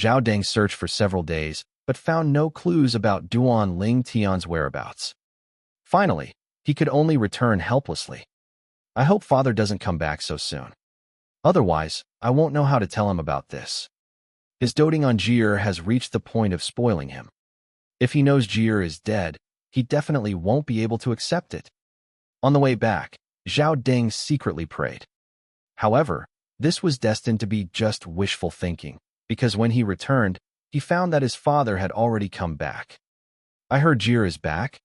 Zhao Deng searched for several days, but found no clues about Duan Ling Tian's whereabouts. Finally, he could only return helplessly. I hope father doesn't come back so soon. Otherwise, I won't know how to tell him about this. His doting on Jir has reached the point of spoiling him. If he knows Jir is dead, he definitely won't be able to accept it. On the way back, Zhao Deng secretly prayed. However, this was destined to be just wishful thinking, because when he returned, he found that his father had already come back. I heard Jir is back?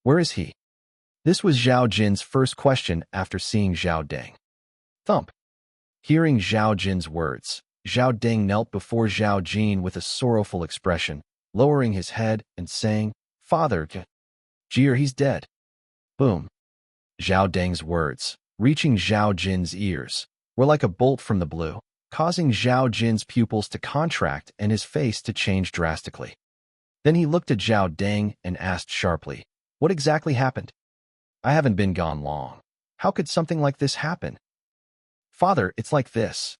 Where is he? This was Zhao Jin's first question after seeing Zhao Deng. Thump. Hearing Zhao Jin's words, Zhao Deng knelt before Zhao Jin with a sorrowful expression, lowering his head and saying, Father, Jir, he's dead. Boom. Zhao Deng's words, reaching Zhao Jin's ears, were like a bolt from the blue, causing Zhao Jin's pupils to contract and his face to change drastically. Then he looked at Zhao Deng and asked sharply, What exactly happened? I haven't been gone long. How could something like this happen? Father, it's like this.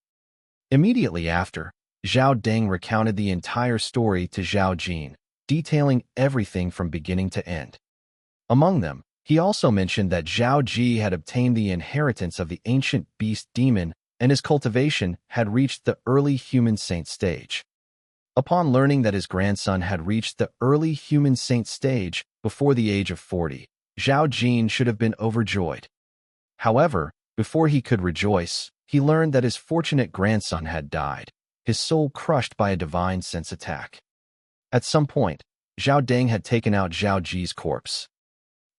Immediately after, Zhao Deng recounted the entire story to Zhao Jin, detailing everything from beginning to end. Among them, he also mentioned that Zhao Ji had obtained the inheritance of the ancient beast demon and his cultivation had reached the early human saint stage. Upon learning that his grandson had reached the early human saint stage before the age of 40, Zhao Jin should have been overjoyed. However, before he could rejoice, he learned that his fortunate grandson had died, his soul crushed by a divine sense attack. At some point, Zhao Deng had taken out Zhao Ji's corpse.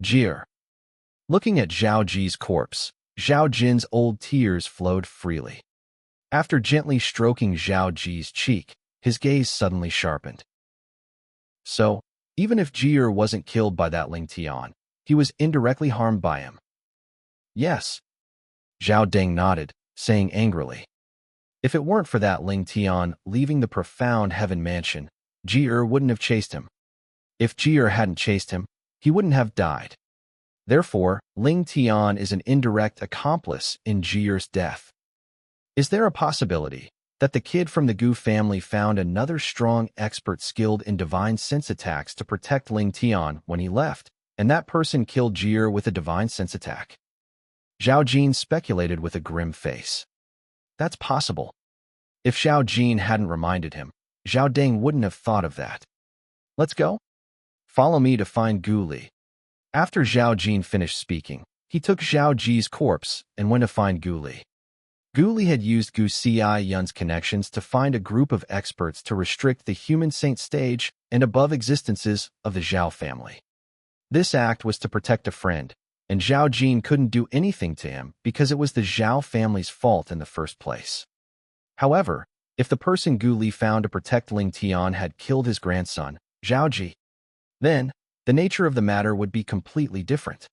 Jir. Looking at Zhao Ji's corpse, Zhao Jin's old tears flowed freely. After gently stroking Zhao Ji's cheek, his gaze suddenly sharpened. So, even if Jir wasn't killed by that Ling Tian, he was indirectly harmed by him. Yes. Zhao Deng nodded, saying angrily. If it weren't for that Ling Tian leaving the profound heaven mansion, Jir wouldn't have chased him. If Jir hadn't chased him, he wouldn't have died. Therefore, Ling Tian is an indirect accomplice in Jir's death. Is there a possibility that the kid from the Gu family found another strong expert skilled in divine sense attacks to protect Ling Tian when he left, and that person killed Jir with a divine sense attack? Zhao Jin speculated with a grim face. That's possible. If Zhao Jin hadn't reminded him, Zhao Deng wouldn't have thought of that. Let's go. Follow me to find Gu Li. After Zhao Jin finished speaking, he took Zhao Ji's corpse and went to find Gu Li. Gu Li had used Gu Xi Yun's connections to find a group of experts to restrict the human saint stage and above existences of the Zhao family. This act was to protect a friend, and Zhao Jin couldn't do anything to him because it was the Zhao family's fault in the first place. However, if the person Gu Li found to protect Ling Tian had killed his grandson, Zhao Ji, then the nature of the matter would be completely different.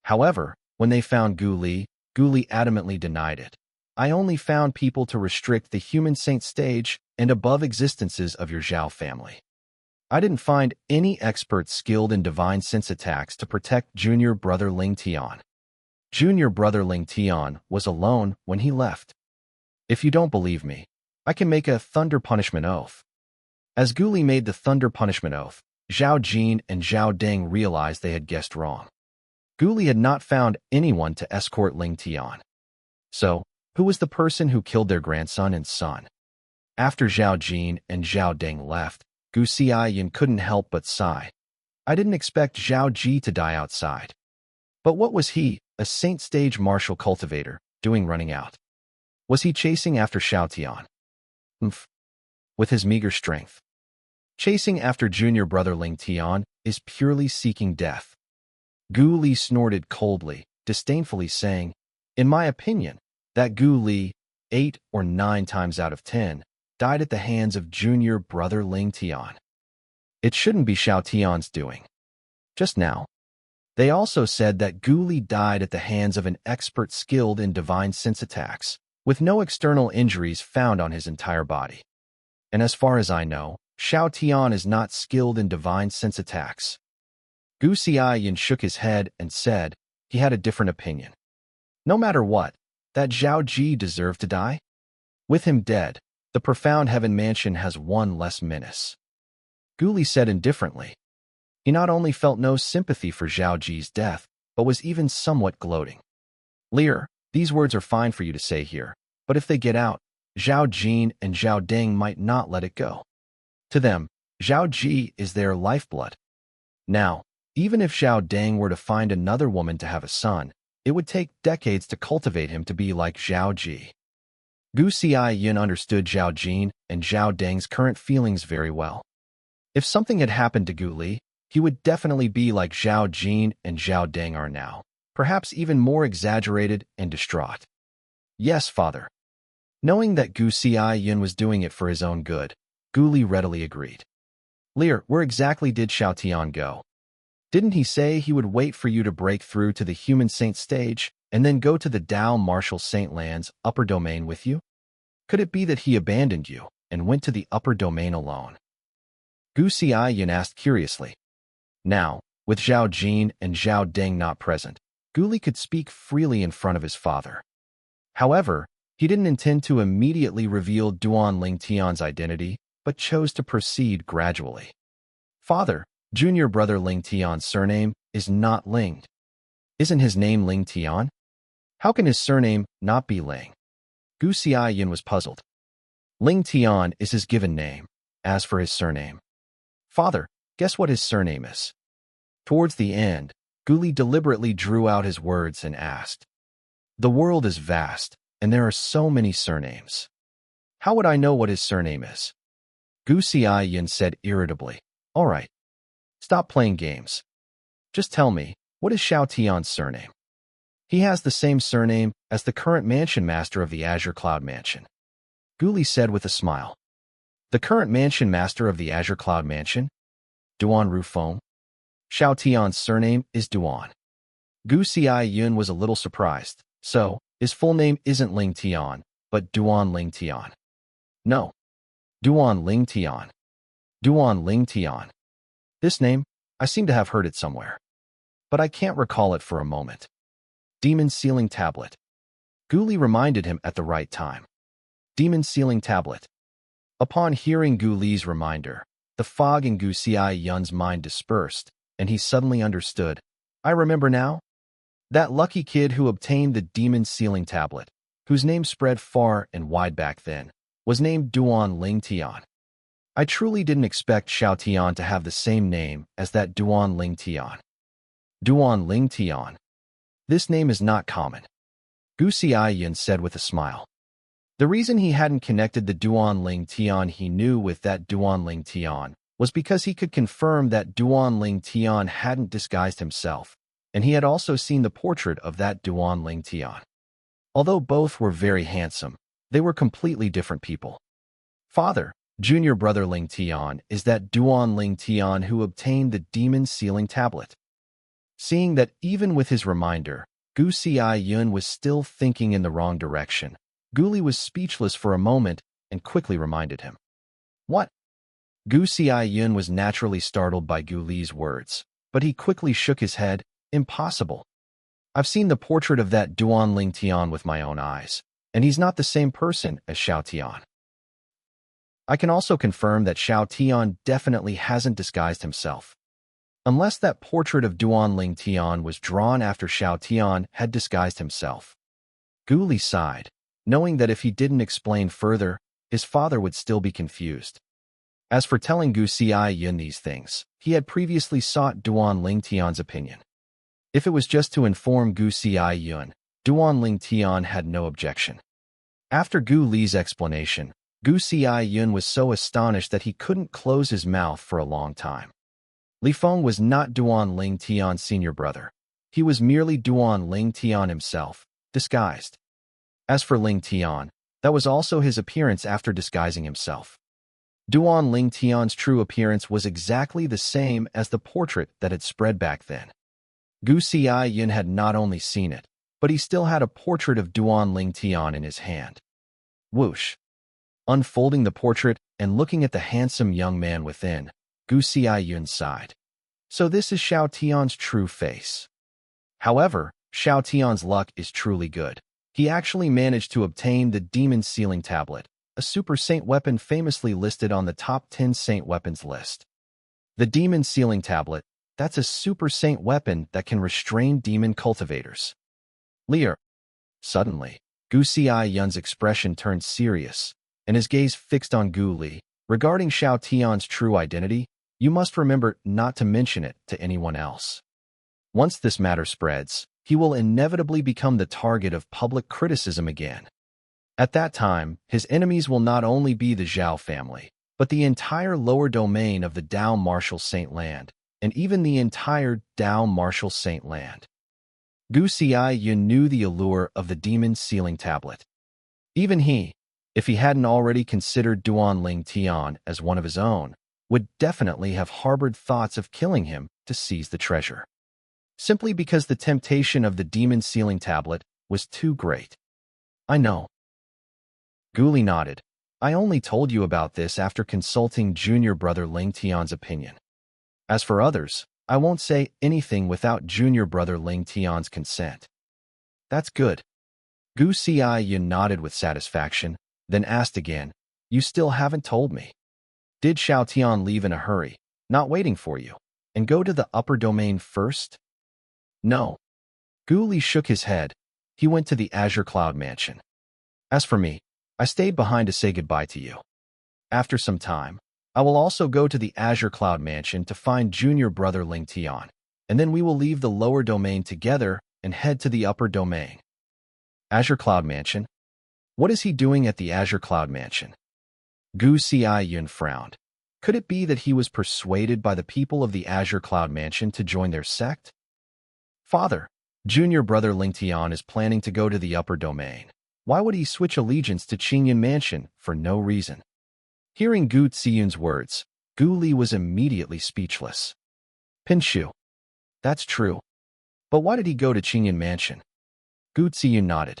However, when they found Gu Li adamantly denied it. I only found people to restrict the human saint stage and above existences of your Zhao family. I didn't find any experts skilled in divine sense attacks to protect junior brother Ling Tian. Junior brother Ling Tian was alone when he left. If you don't believe me, I can make a thunder punishment oath. As Gu Li made the thunder punishment oath, Zhao Jin and Zhao Deng realized they had guessed wrong. Gu Li had not found anyone to escort Ling Tian. So, who was the person who killed their grandson and son? After Zhao Jin and Zhao Deng left, Gu Xiaoyan couldn't help but sigh. I didn't expect Zhao Ji to die outside. But what was he, a saint stage martial cultivator, doing running out? Was he chasing after Xiaotian? With his meager strength. Chasing after junior brother Ling Tian is purely seeking death. Gu Li snorted coldly, disdainfully saying, In my opinion, that Gu Li, 8 or 9 times out of 10, died at the hands of junior brother Ling Tian. It shouldn't be Xiaotian's doing. Just now, they also said that Gu Li died at the hands of an expert skilled in divine sense attacks, with no external injuries found on his entire body. And as far as I know, Xiaotian is not skilled in divine sense attacks. Gu Xiaoyan shook his head and said he had a different opinion. No matter what, that Zhao Ji deserved to die? With him dead, The profound heaven mansion has one less menace. Gu Li said indifferently. He not only felt no sympathy for Zhao Ji's death, but was even somewhat gloating. Lear, these words are fine for you to say here, but if they get out, Zhao Jin and Zhao Deng might not let it go. To them, Zhao Ji is their lifeblood. Now, even if Zhao Deng were to find another woman to have a son, it would take decades to cultivate him to be like Zhao Ji. Gu Xiaoyun understood Zhao Jin and Zhao Deng's current feelings very well. If something had happened to Gu Li, he would definitely be like Zhao Jin and Zhao Deng are now, perhaps even more exaggerated and distraught. Yes, father. Knowing that Gu Xiaoyun was doing it for his own good, Gu Li readily agreed. Lear, where exactly did Xiao Tian go? Didn't he say he would wait for you to break through to the human saint stage and then go to the Dao Martial Saint Land's upper domain with you? Could it be that he abandoned you and went to the upper domain alone? Gu Xiaoyun asked curiously. Now, with Zhao Jin and Zhao Deng not present, Gu Li could speak freely in front of his father. However, he didn't intend to immediately reveal Duan Ling Tian's identity, but chose to proceed gradually. Father, junior brother Ling Tian's surname is not Ling. Isn't his name Ling Tian? How can his surname not be Ling? Gu Xiaoyun was puzzled. Ling Tian is his given name. As for his surname, father, guess what his surname is? Towards the end, Gu Li deliberately drew out his words and asked. The world is vast, and there are so many surnames. How would I know what his surname is? Gu Xiaoyun said irritably. All right. Stop playing games. Just tell me, what is Xiao Tian's surname? He has the same surname as the current mansion master of the Azure Cloud Mansion. Gu Li said with a smile. The current mansion master of the Azure Cloud Mansion? Duan Rufeng? Xiao Tian's surname is Duan. Gu Xiaoyun was a little surprised. So, his full name isn't Ling Tian, but Duan Ling Tian. No. Duan Ling Tian. Duan Ling Tian. This name, I seem to have heard it somewhere. But I can't recall it for a moment. Demon Sealing Tablet. Gu Li reminded him at the right time. Demon Sealing Tablet. Upon hearing Gu Li's reminder, the fog in Gu Xiaoyun's mind dispersed, and he suddenly understood. I remember now. That lucky kid who obtained the Demon Sealing Tablet, whose name spread far and wide back then, was named Duan Ling Tian. I truly didn't expect Xiao Tian to have the same name as that Duan Ling Tian. Duan Ling Tian. This name is not common. Gu Xiaoyun said with a smile. The reason he hadn't connected the Duan Ling Tian he knew with that Duan Ling Tian was because he could confirm that Duan Ling Tian hadn't disguised himself, and he had also seen the portrait of that Duan Ling Tian. Although both were very handsome, they were completely different people. Father, junior brother Ling Tian is that Duan Ling Tian who obtained the Demon Sealing Tablet. Seeing that even with his reminder, Gu Xiaoyun was still thinking in the wrong direction, Gu Li was speechless for a moment and quickly reminded him. What? Gu Xiaoyun was naturally startled by Gu Li's words, but he quickly shook his head. Impossible. I've seen the portrait of that Duan Ling Tian with my own eyes, and he's not the same person as Xiao Tian. I can also confirm that Xiao Tian definitely hasn't disguised himself. Unless that portrait of Duan Ling Tian was drawn after Xiao Tian had disguised himself. Gu Li sighed, knowing that if he didn't explain further, his father would still be confused. As for telling Gu Xiaoyun these things, he had previously sought Duan Ling Tian's opinion. If it was just to inform Gu Xiaoyun, Duan Ling Tian had no objection. After Gu Li's explanation, Gu Xiaoyun was so astonished that he couldn't close his mouth for a long time. Li Feng was not Duan Ling Tian's senior brother. He was merely Duan Ling Tian himself, disguised. As for Ling Tian, that was also his appearance after disguising himself. Duan Ling Tian's true appearance was exactly the same as the portrait that had spread back then. Gu Xiaoyun had not only seen it, but he still had a portrait of Duan Ling Tian in his hand. Whoosh! Unfolding the portrait and looking at the handsome young man within, Gu Xiaoyun sighed. So this is Xiao Tian's true face. However, Xiao Tian's luck is truly good. He actually managed to obtain the Demon Sealing Tablet, a super saint weapon famously listed on the top 10 saint weapons list. The demon sealing tablet, that's a super saint weapon that can restrain demon cultivators. Lear. Suddenly, Gu Xiaoyun's expression turned serious, and his gaze fixed on Gu Li. Regarding Xiao Tian's true identity, you must remember not to mention it to anyone else. Once this matter spreads, he will inevitably become the target of public criticism again. At that time, his enemies will not only be the Zhao family, but the entire lower domain of the Dao Martial Saint Land, and even the entire Dao Martial Saint Land. Gu Xiaoyun knew the allure of the demon sealing tablet. Even he, if he hadn't already considered Duan Ling Tian as one of his own, would definitely have harbored thoughts of killing him to seize the treasure. Simply because the temptation of the demon sealing tablet was too great. I know. Gu Li nodded. I only told you about this after consulting junior brother Ling Tian's opinion. As for others, I won't say anything without junior brother Ling Tian's consent. That's good. Gu Xiaoyun nodded with satisfaction, then asked again, You still haven't told me. Did Xiao Tian leave in a hurry, not waiting for you, and go to the upper domain first? No. Gu Li shook his head. He went to the Azure Cloud Mansion. As for me, I stayed behind to say goodbye to you. After some time, I will also go to the Azure Cloud Mansion to find junior brother Ling Tian, and then we will leave the lower domain together and head to the upper domain. Azure Cloud Mansion? What is he doing at the Azure Cloud Mansion? Gu Xiaoyun frowned. Could it be that he was persuaded by the people of the Azure Cloud Mansion to join their sect? Father, junior brother Ling Tian is planning to go to the upper domain. Why would he switch allegiance to Qingyan Mansion for no reason? Hearing Gu Ziyun's words, Gu Li was immediately speechless. Pinshu. That's true. But why did he go to Qingyan Mansion? Gu Ziyun nodded.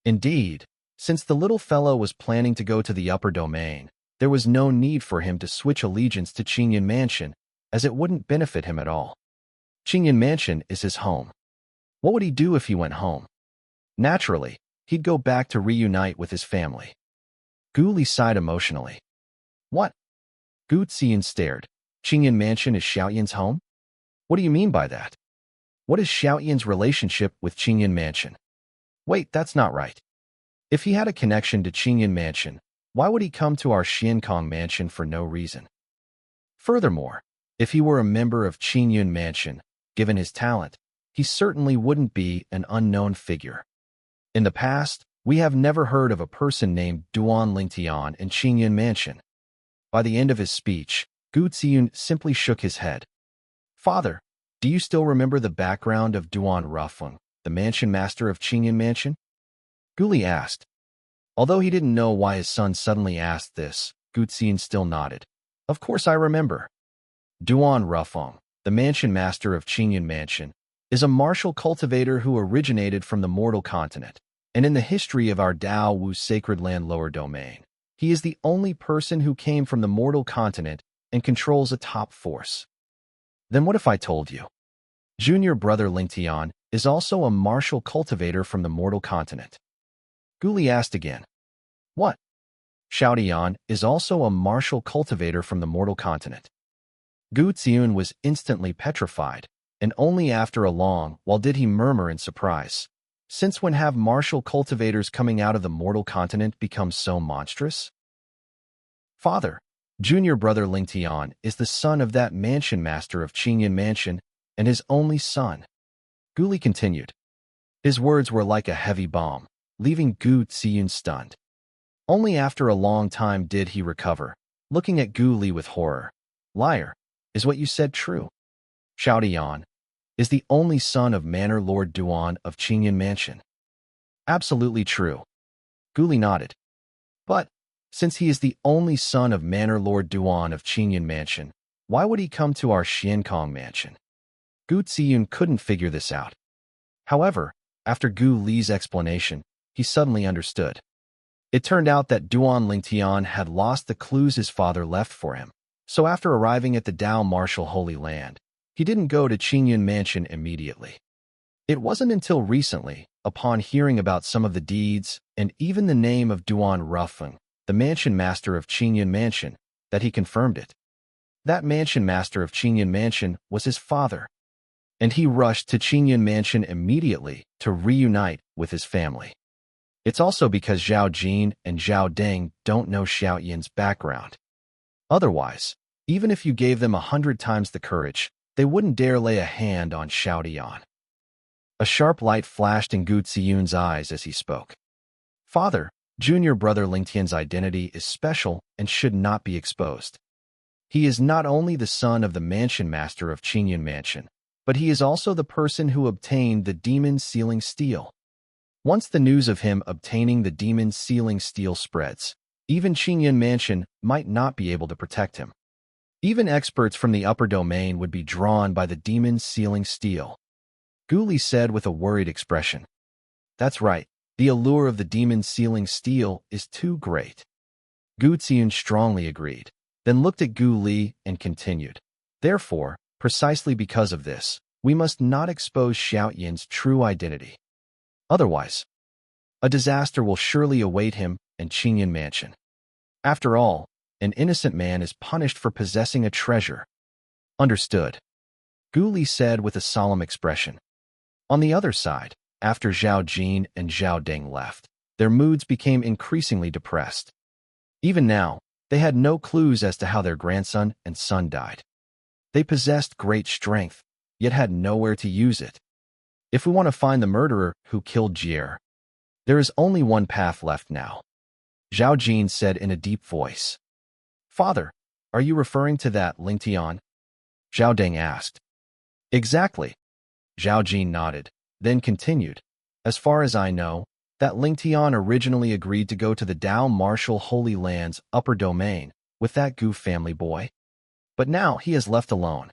Indeed, since the little fellow was planning to go to the upper domain, there was no need for him to switch allegiance to Qingyan Mansion, as it wouldn't benefit him at all. Qingyan Mansion is his home. What would he do if he went home? Naturally, he'd go back to reunite with his family. Gu Li sighed emotionally. What? Gu Ziyun stared. Qingyan Mansion is Xiaoyan's home? What do you mean by that? What is Xiaoyan's relationship with Qingyan Mansion? Wait, that's not right. If he had a connection to Qingyan Mansion, why would he come to our Xiankong Mansion for no reason? Furthermore, if he were a member of Qingyan Mansion, given his talent, he certainly wouldn't be an unknown figure. In the past, we have never heard of a person named Duan Ling Tian in Qingyan Mansion. By the end of his speech, Gu Ziyun simply shook his head. Father, do you still remember the background of Duan Rufeng, the mansion master of Qingyan Mansion? Gu Li asked. Although he didn't know why his son suddenly asked this, Gu Ziyun still nodded. Of course I remember. Duan Rufeng, the mansion master of Qingyan Mansion, is a martial cultivator who originated from the mortal continent, and in the history of our Dao Wu Sacred Land lower domain, he is the only person who came from the mortal continent and controls a top force. Then what if I told you? Junior brother Ling Tian is also a martial cultivator from the mortal continent. Gu Li asked again. What? Xiao Tian is also a martial cultivator from the mortal continent. Gu Ziyun was instantly petrified, and only after a long while did he murmur in surprise. Since when have martial cultivators coming out of the mortal continent become so monstrous? Father, junior brother Ling Tian is the son of that mansion master of Qingyan Mansion and his only son. Gu Li continued. His words were like a heavy bomb, leaving Gu Ziyun stunned. Only after a long time did he recover, looking at Gu Li with horror. Liar, is what you said true? Xiao Tian is the only son of Manor Lord Duan of Qingyan Mansion. Absolutely true. Gu Li nodded. But, since he is the only son of Manor Lord Duan of Qingyan Mansion, why would he come to our Xiankong Mansion? Gu Ziyun couldn't figure this out. However, after Gu Li's explanation, he suddenly understood. It turned out that Duan Ling Tian had lost the clues his father left for him, so after arriving at the Dao Martial Holy Land, he didn't go to Qingyan Mansion immediately. It wasn't until recently, upon hearing about some of the deeds and even the name of Duan Rufeng, the mansion master of Qingyun Mansion, that he confirmed it. That mansion master of Qingyun Mansion was his father, and he rushed to Qingyun Mansion immediately to reunite with his family. It's also because Zhao Jin and Zhao Deng don't know Xiao Yin's background. Otherwise, even if you gave them 100 times the courage, they wouldn't dare lay a hand on Xiao Dian. A sharp light flashed in Gu Ziyun's eyes as he spoke. Father, junior brother Lingtian's identity is special and should not be exposed. He is not only the son of the mansion master of Qingyun Mansion, but he is also the person who obtained the demon sealing steel. Once the news of him obtaining the demon sealing steel spreads, even Qingyun Mansion might not be able to protect him. Even experts from the upper domain would be drawn by the demon sealing steel. Gu Li said with a worried expression. That's right, the allure of the demon sealing steel is too great. Gu Ziyun strongly agreed, then looked at Gu Li and continued. Therefore, precisely because of this, we must not expose Xiao Yin's true identity. Otherwise, a disaster will surely await him and Qingyun Mansion. After all, an innocent man is punished for possessing a treasure. Understood, Gu Li said with a solemn expression. On the other side, after Zhao Jin and Zhao Deng left, their moods became increasingly depressed. Even now, they had no clues as to how their grandson and son died. They possessed great strength, yet had nowhere to use it. If we want to find the murderer who killed Jier, there is only one path left now, Zhao Jin said in a deep voice. Father, are you referring to that Lingtian? Zhao Deng asked. Exactly. Zhao Jin nodded, then continued. As far as I know, that Lingtian originally agreed to go to the Dao Martial Holy Land's upper domain with that Gu family boy. But now he is left alone.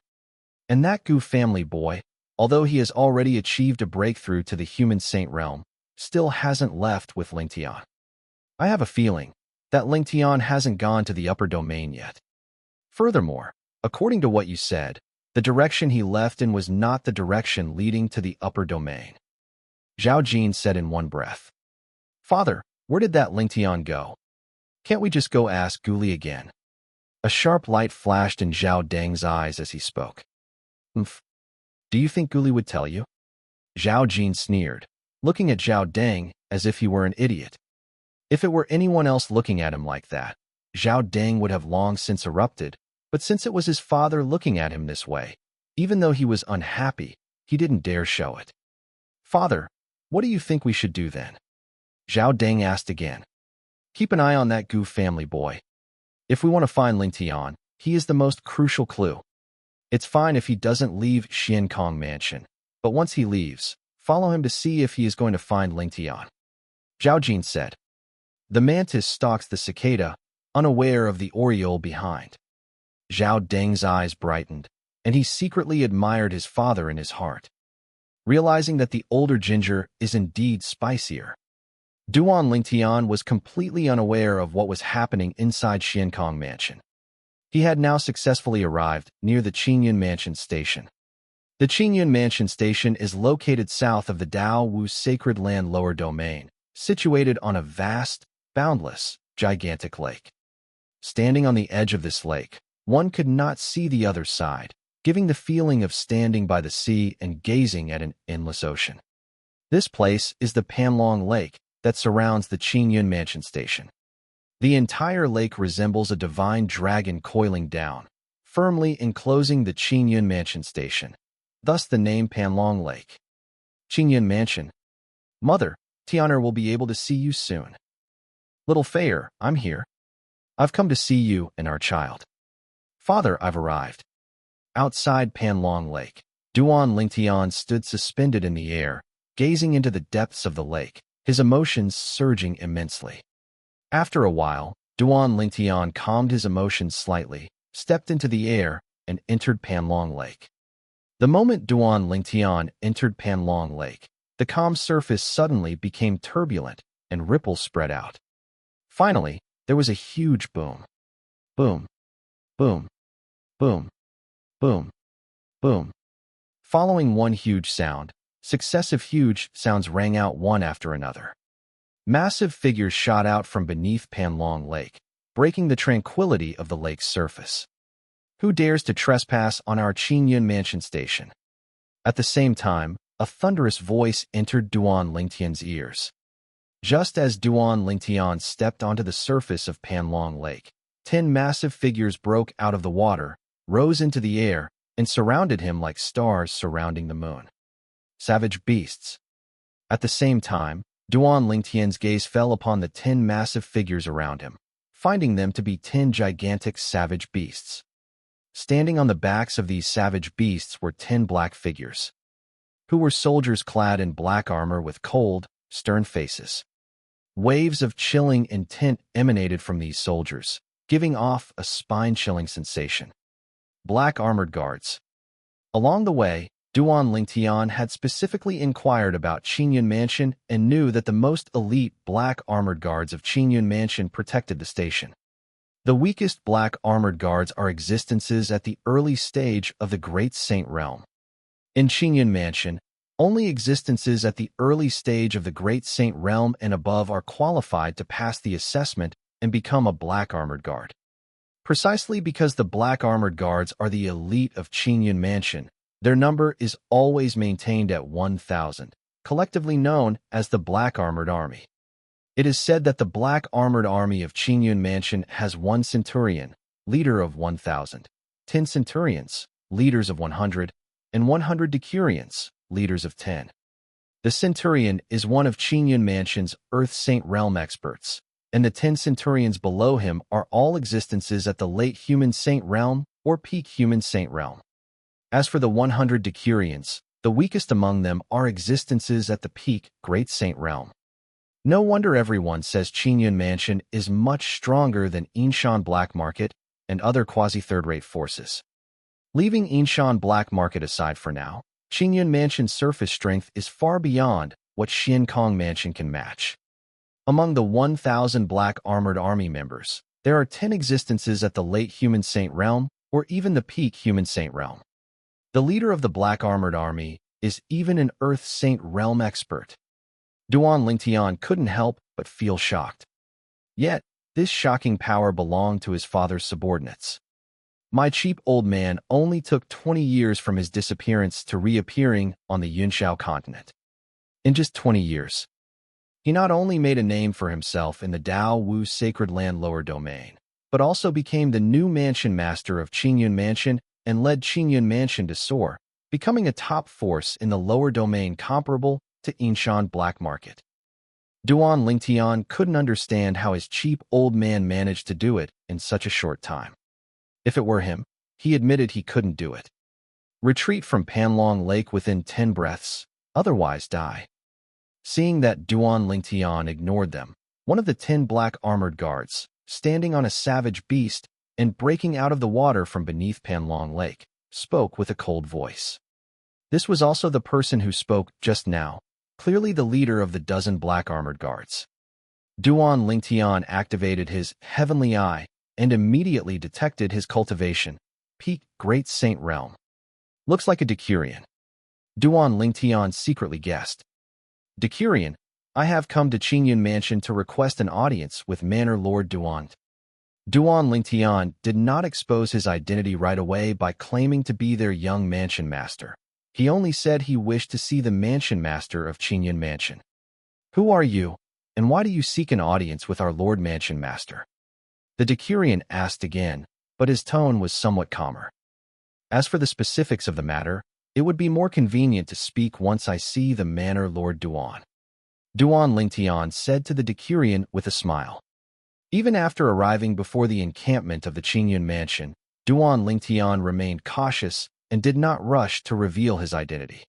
And that Gu family boy, although he has already achieved a breakthrough to the human saint realm, still hasn't left with Lingtian. I have a feeling that Lingtian hasn't gone to the upper domain yet. Furthermore, according to what you said, the direction he left in was not the direction leading to the upper domain. Zhao Jin said in one breath. Father, where did that Lingtian go? Can't we just go ask Gu Li again? A sharp light flashed in Zhao Deng's eyes as he spoke. Do you think Gu Li would tell you? Zhao Jin sneered, looking at Zhao Deng as if he were an idiot. If it were anyone else looking at him like that, Zhao Deng would have long since erupted, but since it was his father looking at him this way, even though he was unhappy, he didn't dare show it. Father, what do you think we should do then? Zhao Deng asked again. Keep an eye on that Gu family boy. If we want to find Lingtian, he is the most crucial clue. It's fine if he doesn't leave Xiankong Mansion, but once he leaves, follow him to see if he is going to find Lingtian. Zhao Jin said. The mantis stalks the cicada, unaware of the oriole behind. Zhao Deng's eyes brightened, and he secretly admired his father in his heart. Realizing that the older ginger is indeed spicier, Duan Lingtian was completely unaware of what was happening inside Xiankong Mansion. He had now successfully arrived near the Qingyun Mansion Station. The Qingyun Mansion Station is located south of the Dao Wu Sacred Land Lower Domain, situated on a vast, boundless, gigantic lake. Standing on the edge of this lake, one could not see the other side, giving the feeling of standing by the sea and gazing at an endless ocean. This place is the Panlong Lake that surrounds the Qingyun Mansion Station. The entire lake resembles a divine dragon coiling down, firmly enclosing the Qingyun Mansion Station, thus the name Panlong Lake. Qingyun Mansion. Mother, Tianer will be able to see you soon. Little Fayer, I'm here. I've come to see you and our child. Father, I've arrived. Outside Panlong Lake, Duan Lingtian stood suspended in the air, gazing into the depths of the lake, his emotions surging immensely. After a while, Duan Lingtian calmed his emotions slightly, stepped into the air, and entered Panlong Lake. The moment Duan Lingtian entered Panlong Lake, the calm surface suddenly became turbulent, and ripples spread out. Finally, there was a huge boom. Boom. Boom. Boom. Boom. Boom. Following one huge sound, successive huge sounds rang out one after another. Massive figures shot out from beneath Panlong Lake, breaking the tranquility of the lake's surface. Who dares to trespass on our Qingyun Mansion station? At the same time, a thunderous voice entered Duan Lingtian's ears. Just as Duan Lingtian stepped onto the surface of Panlong Lake, 10 massive figures broke out of the water, rose into the air, and surrounded him like stars surrounding the moon. Savage beasts. At the same time, Duan Lingtian's gaze fell upon the 10 massive figures around him, finding them to be 10 gigantic savage beasts. Standing on the backs of these savage beasts were 10 black figures, who were soldiers clad in black armor with cold, stern faces. Waves of chilling intent emanated from these soldiers, giving off a spine-chilling sensation. Black armored guards. Along the way, Duan Lingtian had specifically inquired about Qingyun Mansion and knew that the most elite black armored guards of Qingyun Mansion protected the station. The weakest black armored guards are existences at the early stage of the Great Saint Realm. In Qingyun Mansion, only existences at the early stage of the Great Saint Realm and above are qualified to pass the assessment and become a black armored guard. Precisely because the black armored guards are the elite of Qingyun Mansion, their number is always maintained at 1,000, collectively known as the Black Armored Army. It is said that the Black Armored Army of Qingyun Mansion has 1 centurion, leader of 1,000, 10 centurions, leaders of 100, and 100 decurions, leaders of 10. The centurion is one of Qingyun Mansion's Earth Saint Realm experts, and the 10 centurions below him are all existences at the late Human Saint Realm or peak Human Saint Realm. As for the 100 decurions, the weakest among them are existences at the peak Great Saint Realm. No wonder everyone says Qingyun Mansion is much stronger than Yinshan Black Market and other quasi-third-rate forces. Leaving Yinshan Black Market aside for now, Qingyun Mansion's surface strength is far beyond what Xiankong Mansion can match. Among the 1,000 Black Armored Army members, there are 10 existences at the late Human Saint Realm or even the peak Human Saint Realm. The leader of the Black Armored Army is even an Earth Saint Realm expert. Duan Lingtian couldn't help but feel shocked. Yet, this shocking power belonged to his father's subordinates. My cheap old man only took 20 years from his disappearance to reappearing on the Yunshao continent. In just 20 years, he not only made a name for himself in the Dao Wu Sacred Land lower domain, but also became the new mansion master of Qingyun Mansion and led Qingyun Mansion to soar, becoming a top force in the lower domain comparable to Yinshan Black Market. Duan Lingtian couldn't understand how his cheap old man managed to do it in such a short time. If it were him, he admitted he couldn't do it. Retreat from Panlong Lake within 10 breaths, otherwise die. Seeing that Duan Lingtian ignored them, one of the 10 black armored guards, standing on a savage beast and breaking out of the water from beneath Panlong Lake, spoke with a cold voice. This was also the person who spoke just now, clearly the leader of the dozen black armored guards. Duan Lingtian activated his heavenly eye and immediately detected his cultivation, peak Great Saint Realm. Looks like a decurion. Duan Lingtian secretly guessed. Decurion, I have come to Qingyun Mansion to request an audience with Manor Lord Duan. Duan Lingtian did not expose his identity right away by claiming to be their young mansion master. He only said he wished to see the mansion master of Qingyun Mansion. Who are you, and why do you seek an audience with our Lord Mansion Master? The decurion asked again, but his tone was somewhat calmer. As for the specifics of the matter, it would be more convenient to speak once I see the Manor Lord Duan. Duan Lingtian said to the decurion with a smile. Even after arriving before the encampment of the Qingyun Mansion, Duan Lingtian remained cautious and did not rush to reveal his identity.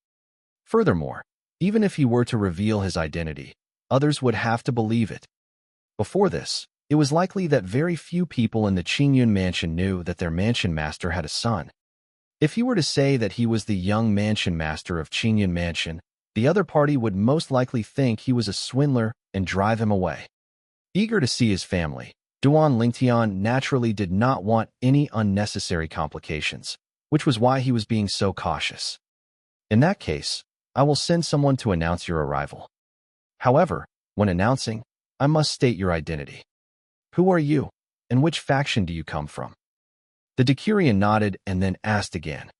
Furthermore, even if he were to reveal his identity, others would have to believe it. Before this, it was likely that very few people in the Qingyun Mansion knew that their mansion master had a son. If he were to say that he was the young mansion master of Qingyun Mansion, the other party would most likely think he was a swindler and drive him away. Eager to see his family, Duan Lingtian naturally did not want any unnecessary complications, which was why he was being so cautious. In that case, I will send someone to announce your arrival. However, When announcing, I must state your identity. Who are you, and which faction do you come from? The Decurion nodded and then asked again.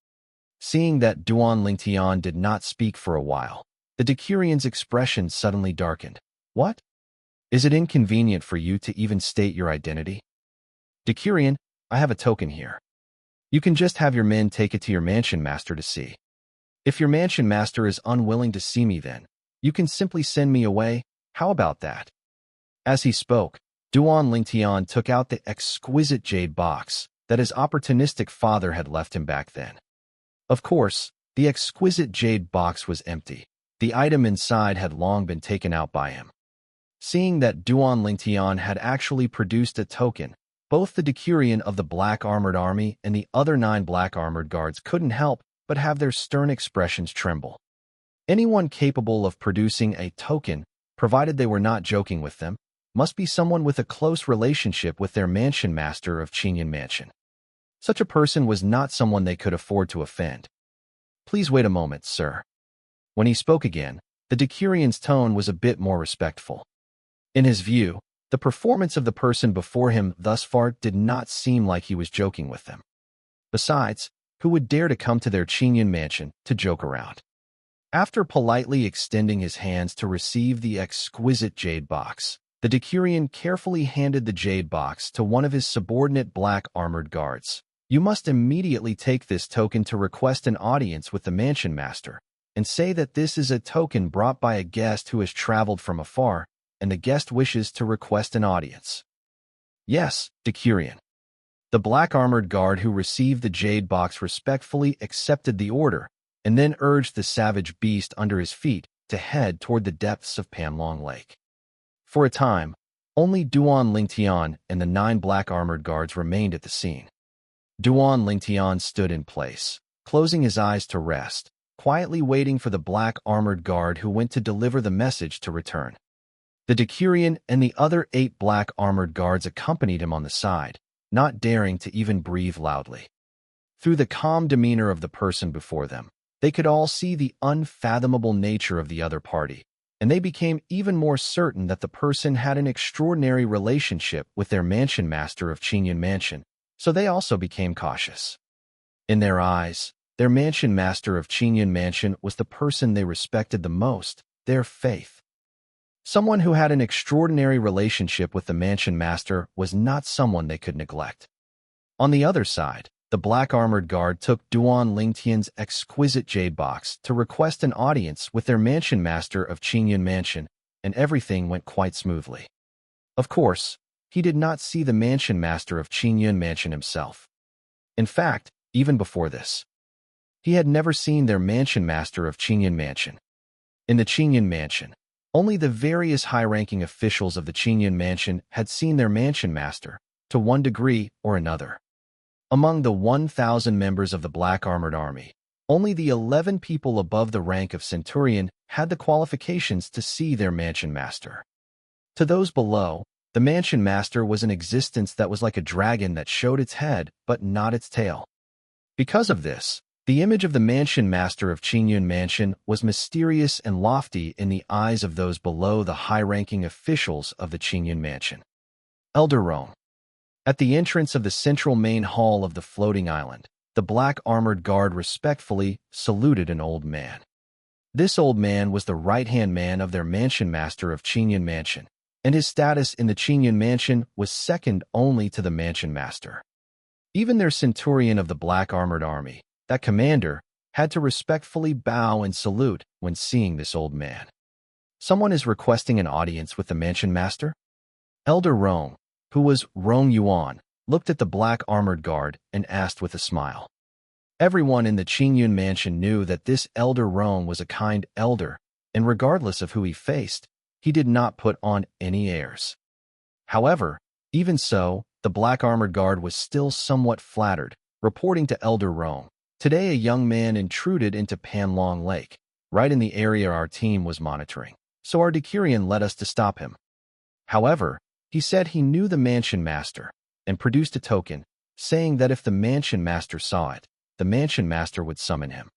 Seeing that Duan Lingtian did not speak for a while, the Decurion's expression suddenly darkened. What? Is it inconvenient for you to even state your identity? Decurion, I have a token here. You can just have your men take it to your mansion master to see. If your mansion master is unwilling to see me then, you can simply send me away. How about that? As he spoke, Duan Lingtian took out the exquisite jade box that his opportunistic father had left him back then. Of course, the exquisite jade box was empty. The item inside had long been taken out by him. Seeing that Duan Lingtian had actually produced a token, both the Decurion of the Black Armored Army and the other 9 Black Armored Guards couldn't help but have their stern expressions tremble. Anyone capable of producing a token, provided they were not joking with them, must be someone with a close relationship with their mansion master of Qingyun Mansion. Such a person was not someone they could afford to offend. Please wait a moment, sir. When he spoke again, the Decurion's tone was a bit more respectful. In his view, the performance of the person before him thus far did not seem like he was joking with them. Besides, who would dare to come to their Qingyun Mansion to joke around? After politely extending his hands to receive the exquisite jade box, the Decurion carefully handed the jade box to one of his subordinate Black Armored Guards. You must immediately take this token to request an audience with the mansion master, and say that this is a token brought by a guest who has traveled from afar, and the guest wishes to request an audience. Yes, Decurion. The Black Armored Guard who received the jade box respectfully accepted the order, and then urged the savage beast under his feet to head toward the depths of Panlong Lake. For a time, only Duan Lingtian and the 9 Black Armored Guards remained at the scene. Duan Lingtian stood in place, closing his eyes to rest, quietly waiting for the Black Armored Guard who went to deliver the message to return. The Decurion and the other 8 Black Armored Guards accompanied him on the side, not daring to even breathe loudly. Through the calm demeanor of the person before them, they could all see the unfathomable nature of the other party, and they became even more certain that the person had an extraordinary relationship with their mansion master of Qingyun Mansion, so they also became cautious. In their eyes, their mansion master of Qingyun Mansion was the person they respected the most, their faith. Someone who had an extraordinary relationship with the mansion master was not someone they could neglect. On the other side, the Black Armored Guard took Duan Lingtian's exquisite jade box to request an audience with their mansion master of Qingyun Mansion, and everything went quite smoothly. Of course, he did not see the mansion master of Qingyun Mansion himself. In fact, even before this, he had never seen their mansion master of Qingyun Mansion. In the Qingyun Mansion, only the various high-ranking officials of the Qingyun Mansion had seen their mansion master, to one degree or another. Among the 1,000 members of the Black Armored Army, only the 11 people above the rank of Centurion had the qualifications to see their mansion master. To those below, the mansion master was an existence that was like a dragon that showed its head but not its tail. Because of this, the image of the mansion master of Qingyun Mansion was mysterious and lofty in the eyes of those below the high-ranking officials of the Qingyun Mansion. Elder Rome. At the entrance of the central main hall of the floating island, the Black Armored Guard respectfully saluted an old man. This old man was the right-hand man of their mansion master of Qingyun Mansion, and his status in the Qingyun Mansion was second only to the mansion master. Even their centurion of the Black Armored Army, that commander, had to respectfully bow and salute when seeing this old man. Someone is requesting an audience with the mansion master? Elder Rome, who was Rong Yuan, looked at the Black Armored Guard and asked with a smile. Everyone in the Qingyun Mansion knew that this Elder Rong was a kind elder, and regardless of who he faced, he did not put on any airs. However, even so, the Black Armored Guard was still somewhat flattered, reporting to Elder Rong, "Today a young man intruded into Panlong Lake, right in the area our team was monitoring, so our Decurion led us to stop him. However, he said he knew the mansion master, and produced a token, saying that if the mansion master saw it, the mansion master would summon him."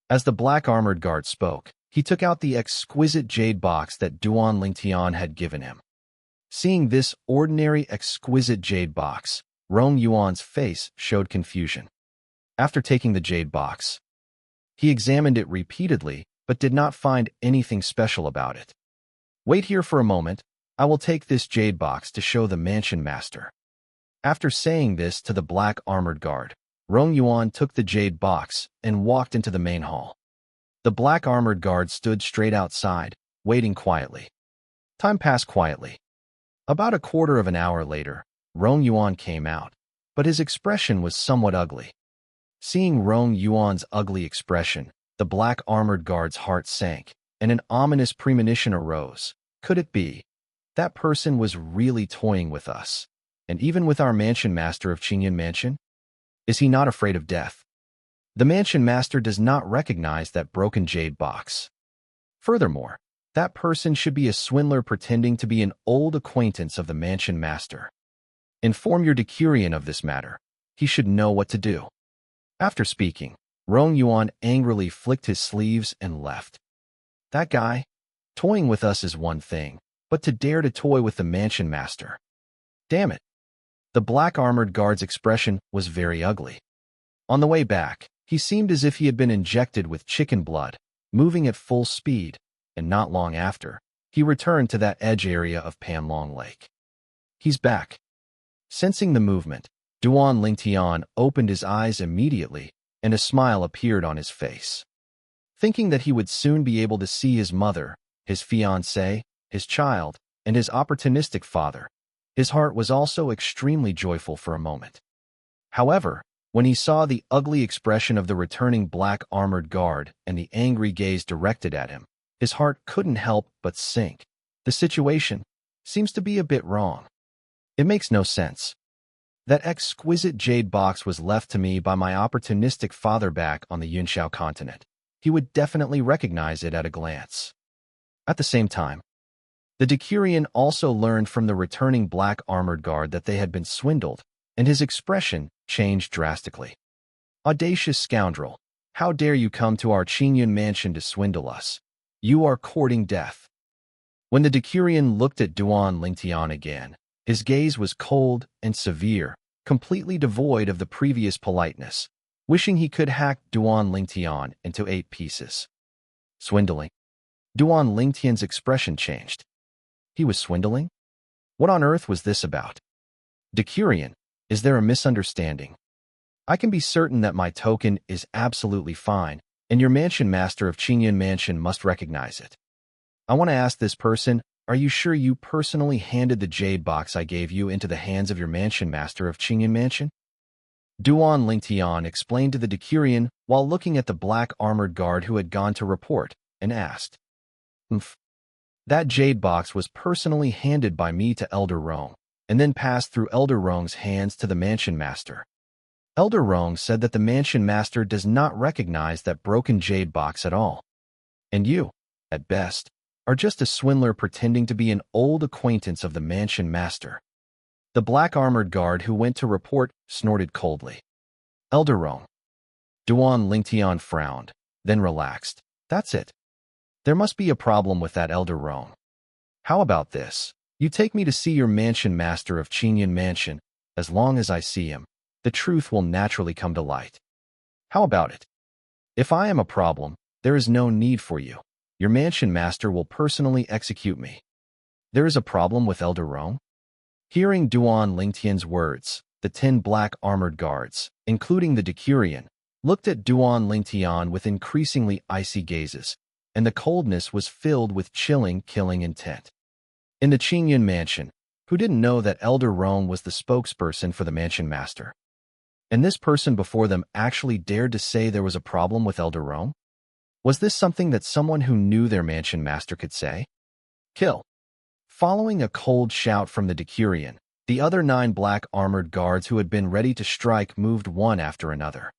As the Black Armored Guard spoke, He took out the exquisite jade box that Duan Lingtian had given him. Seeing this ordinary exquisite jade box, Rong Yuan's face showed confusion. After taking the jade box, he examined it repeatedly but did not find anything special about it. Wait here for a moment, I will take this jade box to show the mansion master. After saying this to the black armored guard, Rong Yuan took the jade box and walked into the main hall. The black armored guard stood straight outside, waiting quietly. Time passed quietly. About a quarter of an hour later, Rong Yuan came out, but his expression was somewhat ugly. Seeing Rong Yuan's ugly expression, the black armored guard's heart sank, and an ominous premonition arose. Could it be? That person was really toying with us, and even with our mansion master of Qingyan Mansion? Is he not afraid of death? The mansion master does not recognize that broken jade box. Furthermore, that person should be a swindler pretending to be an old acquaintance of the mansion master. Inform your decurion of this matter. He should know what to do. After speaking, Rong Yuan angrily flicked his sleeves and left. That guy? Toying with us is one thing, but to dare to toy with the mansion master. Damn it. The black armored guard's expression was very ugly. On the way back, he seemed as if he had been injected with chicken blood, moving at full speed, and not long after, he returned to that edge area of Panlong Lake. He's back. Sensing the movement, Duan Lingtian opened his eyes immediately, and a smile appeared on his face. Thinking that he would soon be able to see his mother, his fiancée, his child, and his opportunistic father, his heart was also extremely joyful for a moment. However, when he saw the ugly expression of the returning black armored guard and the angry gaze directed at him, his heart couldn't help but sink. The situation seems to be a bit wrong. It makes no sense. That exquisite jade box was left to me by my opportunistic father back on the Yunxiao continent. He would definitely recognize it at a glance. At the same time, the decurion also learned from the returning black armored guard that they had been swindled, and his expression changed drastically. Audacious scoundrel, how dare you come to our Qingyan mansion to swindle us? You are courting death. When the decurion looked at Duan Lingtian again, his gaze was cold and severe, completely devoid of the previous politeness, wishing he could hack Duan Lingtian into 8 pieces. Swindling? Duan Lingtian's expression changed. He was swindling? What on earth was this about? Decurion, is there a misunderstanding? I can be certain that my token is absolutely fine, and your mansion master of Qingyan Mansion must recognize it. I want to ask this person, are you sure you personally handed the jade box I gave you into the hands of your mansion master of Qingyan Mansion? Duan Lingtian explained to the decurion while looking at the black armored guard who had gone to report, and asked, That jade box was personally handed by me to Elder Rong, and then passed through Elder Rong's hands to the mansion master. Elder Rong said that the mansion master does not recognize that broken jade box at all. And you, at best, are just a swindler pretending to be an old acquaintance of the mansion master. The black armored guard who went to report snorted coldly. Elder Rong. Duan Lingtian frowned, then relaxed. That's it. There must be a problem with that Elder Rong. How about this? You take me to see your mansion master of Qingyan Mansion. As long as I see him, the truth will naturally come to light. How about it? If I am a problem, there is no need for you. Your mansion master will personally execute me. There is a problem with Elder Rong? Hearing Duan Lingtian's words, the 10 black armored guards, including the decurion, looked at Duan Lingtian with increasingly icy gazes, and the coldness was filled with chilling, killing intent. In the Qingyan Mansion, who didn't know that Elder Rong was the spokesperson for the mansion master? And this person before them actually dared to say there was a problem with Elder Rong? Was this something that someone who knew their mansion master could say? Kill. Following a cold shout from the decurion, the other 9 black armored guards who had been ready to strike moved one after another.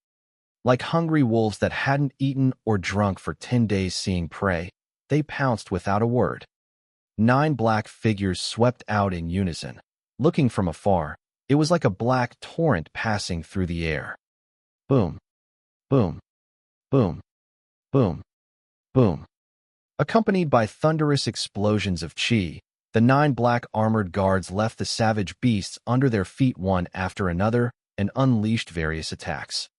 Like hungry wolves that hadn't eaten or drunk for 10 days seeing prey, they pounced without a word. 9 black figures swept out in unison. Looking from afar, it was like a black torrent passing through the air. Boom. Boom. Boom. Boom. Boom. Accompanied by thunderous explosions of chi, the 9 black armored guards left the savage beasts under their feet one after another and unleashed various attacks.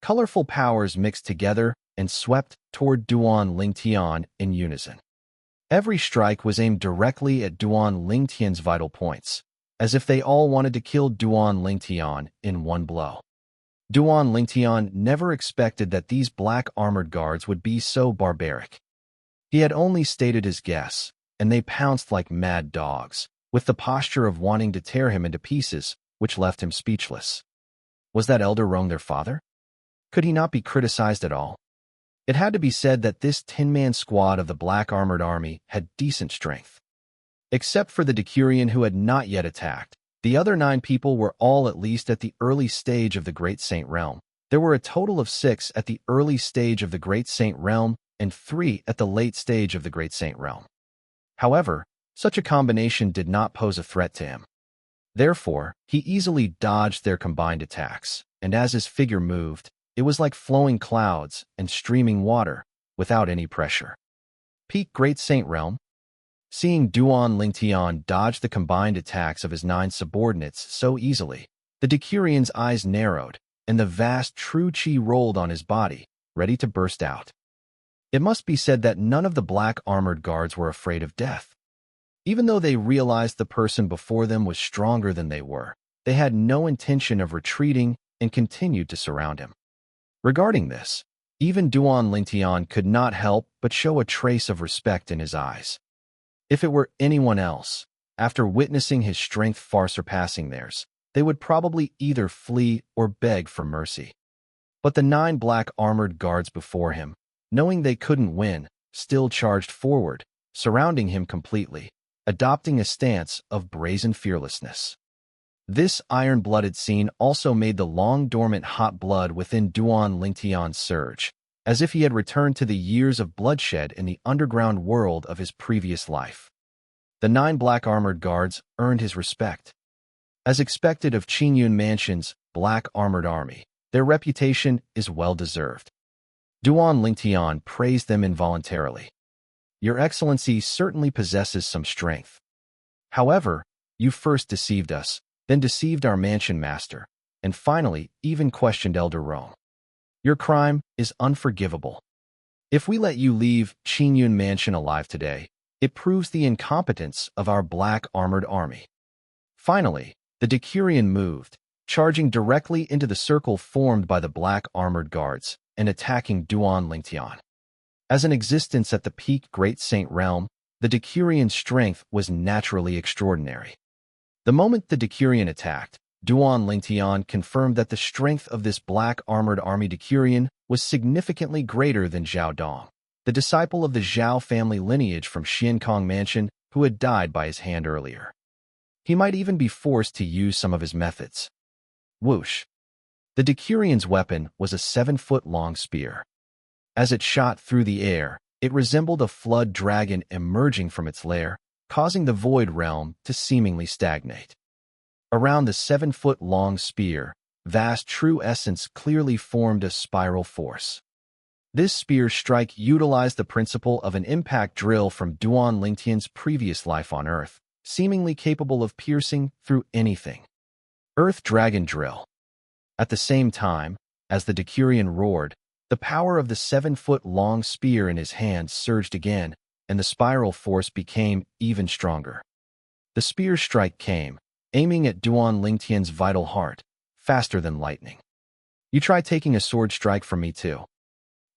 Colorful powers mixed together and swept toward Duan Lingtian in unison. Every strike was aimed directly at Duan Lingtian's vital points, as if they all wanted to kill Duan Lingtian in one blow. Duan Lingtian never expected that these black armored guards would be so barbaric. He had only stated his guess, and they pounced like mad dogs, with the posture of wanting to tear him into pieces, which left him speechless. Was that Elder Rong their father? Could he not be criticized at all? It had to be said that this 10-man squad of the Black Armored Army had decent strength. Except for the Decurion who had not yet attacked, the other 9 people were all at least at the early stage of the Great Saint Realm. There were a total of 6 at the early stage of the Great Saint Realm and 3 at the late stage of the Great Saint Realm. However, such a combination did not pose a threat to him. Therefore, he easily dodged their combined attacks, and as his figure moved, it was like flowing clouds and streaming water, without any pressure. Peak Great Saint Realm. Seeing Duan Lingtian dodge the combined attacks of his 9 subordinates so easily, the Decurion's eyes narrowed, and the vast true chi rolled on his body, ready to burst out. It must be said that none of the black armored guards were afraid of death. Even though they realized the person before them was stronger than they were, they had no intention of retreating and continued to surround him. Regarding this, even Duan Lingtian could not help but show a trace of respect in his eyes. If it were anyone else, after witnessing his strength far surpassing theirs, they would probably either flee or beg for mercy. But the 9 black armored guards before him, knowing they couldn't win, still charged forward, surrounding him completely, adopting a stance of brazen fearlessness. This iron-blooded scene also made the long-dormant hot blood within Duan Lingtian surge, as if he had returned to the years of bloodshed in the underground world of his previous life. The 9 black armored guards earned his respect. As expected of Qingyun Mansion's Black Armored Army, their reputation is well-deserved. Duan Lingtian praised them involuntarily. Your Excellency certainly possesses some strength. However, you first deceived us, then deceived our mansion master, and finally even questioned Elder Rome. Your crime is unforgivable. If we let you leave Qingyun Mansion alive today, it proves the incompetence of our black armored army. Finally, the Decurion moved, charging directly into the circle formed by the black armored guards and attacking Duan Lingtian. As an existence at the peak Great Saint Realm, the Decurion's strength was naturally extraordinary. The moment the Decurion attacked, Duan Lingtian confirmed that the strength of this black armored army Decurion was significantly greater than Zhao Dong, the disciple of the Zhao family lineage from Xiankong Mansion who had died by his hand earlier. He might even be forced to use some of his methods. Whoosh! The Decurion's weapon was a 7-foot-long spear. As it shot through the air, it resembled a flood dragon emerging from its lair, causing the void realm to seemingly stagnate. Around the 7-foot-long spear, vast true essence clearly formed a spiral force. This spear strike utilized the principle of an impact drill from Duan Lingtian's previous life on Earth, seemingly capable of piercing through anything. Earth Dragon Drill. At the same time, as the Decurion roared, the power of the 7-foot-long spear in his hand surged again, and the spiral force became even stronger. The spear strike came, aiming at Duan Lingtian's vital heart, faster than lightning. You try taking a sword strike from me too.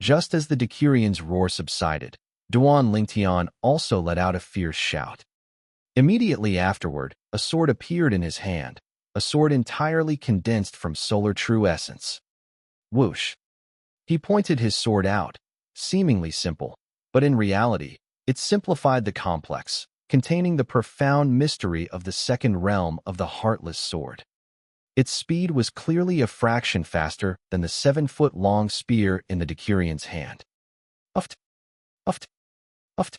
Just as the Decurion's roar subsided, Duan Lingtian also let out a fierce shout. Immediately afterward, a sword appeared in his hand, a sword entirely condensed from solar true essence. Whoosh! He pointed his sword out, seemingly simple, but in reality, it simplified the complex, containing the profound mystery of the second realm of the Heartless Sword. Its speed was clearly a fraction faster than the 7-foot-long spear in the Decurion's hand. Uft! Uft! Uft!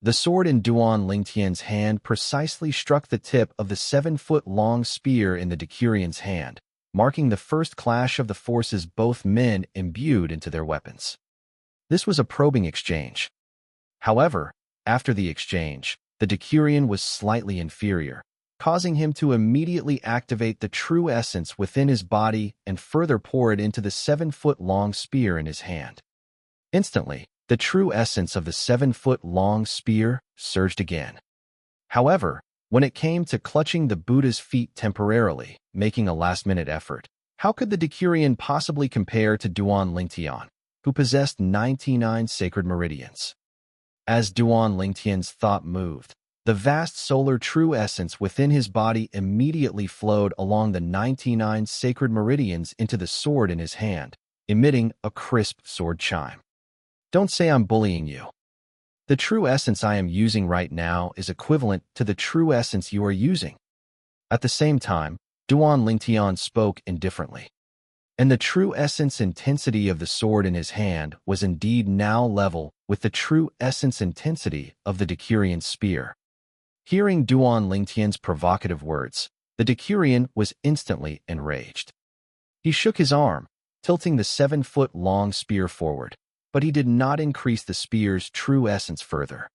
The sword in Duan Lingtian's hand precisely struck the tip of the 7-foot-long spear in the Decurion's hand, marking the first clash of the forces both men imbued into their weapons. This was a probing exchange. However, after the exchange, the Decurion was slightly inferior, causing him to immediately activate the true essence within his body and further pour it into the 7-foot-long spear in his hand. Instantly, the true essence of the 7-foot-long spear surged again. However, when it came to clutching the Buddha's feet temporarily, making a last-minute effort, how could the Decurion possibly compare to Duan Lingtian, who possessed 99 sacred meridians? As Duan Lingtian's thought moved, the vast solar true essence within his body immediately flowed along the 99 sacred meridians into the sword in his hand, emitting a crisp sword chime. Don't say I'm bullying you. The true essence I am using right now is equivalent to the true essence you are using. At the same time, Duan Lingtian spoke indifferently. And the true essence intensity of the sword in his hand was indeed now level with the true essence intensity of the Decurion spear. Hearing Duan Lingtian's provocative words, the Decurion was instantly enraged. He shook his arm, tilting the 7-foot-long spear forward, but he did not increase the spear's true essence further.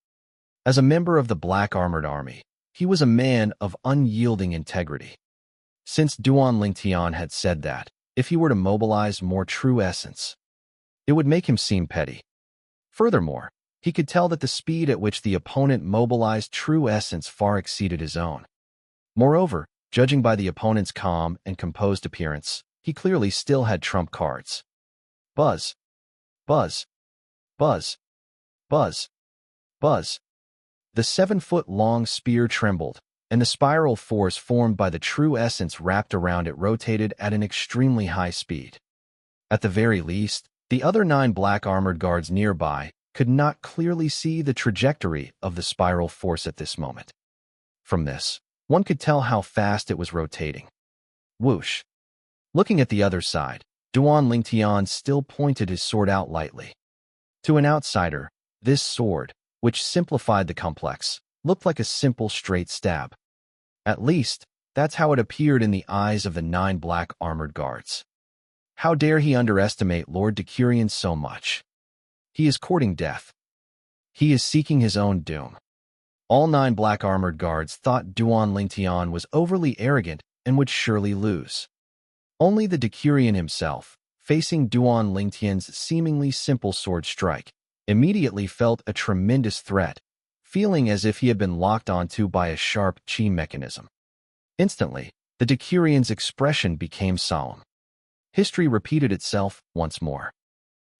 As a member of the Black Armored Army, he was a man of unyielding integrity. Since Duan Lingtian had said that, if he were to mobilize more true essence, it would make him seem petty. Furthermore, he could tell that the speed at which the opponent mobilized true essence far exceeded his own. Moreover, judging by the opponent's calm and composed appearance, he clearly still had trump cards. Buzz. Buzz. Buzz. Buzz. Buzz. The 7-foot-long spear trembled, and the spiral force formed by the true essence wrapped around it rotated at an extremely high speed. At the very least, the other 9 black armored guards nearby could not clearly see the trajectory of the spiral force at this moment. From this, one could tell how fast it was rotating. Whoosh. Looking at the other side, Duan Lingtian still pointed his sword out lightly. To an outsider, this sword, which simplified the complex, looked like a simple straight stab. At least, that's how it appeared in the eyes of the 9 black armored guards. How dare he underestimate Lord Decurion so much? He is courting death. He is seeking his own doom. All 9 black armored guards thought Duan Lingtian was overly arrogant and would surely lose. Only the Decurion himself, facing Duan Lingtian's seemingly simple sword strike, immediately felt a tremendous threat, feeling as if he had been locked onto by a sharp chi mechanism. Instantly, the Decurion's expression became solemn. History repeated itself once more.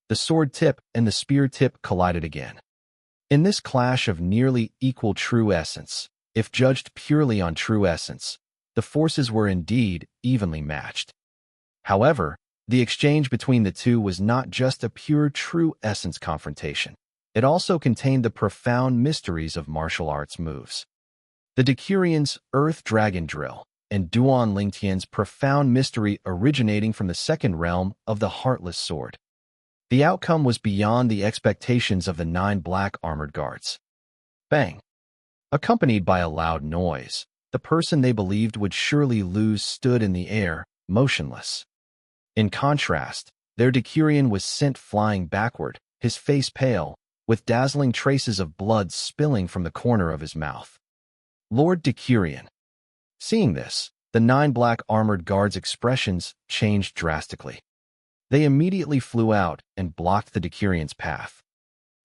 The sword tip and the spear tip collided again. In this clash of nearly equal true essence, if judged purely on true essence, the forces were indeed evenly matched. However, the exchange between the two was not just a pure true essence confrontation. It also contained the profound mysteries of martial arts moves. The Decurion's Earth Dragon Drill and Duan Lingtian's profound mystery originating from the second realm of the Heartless Sword. The outcome was beyond the expectations of the 9 black armored guards. Bang! Accompanied by a loud noise, the person they believed would surely lose stood in the air, motionless. In contrast, their Decurion was sent flying backward, his face pale, with dazzling traces of blood spilling from the corner of his mouth. Lord Decurion. Seeing this, the 9 black armored guards' expressions changed drastically. They immediately flew out and blocked the Decurion's path.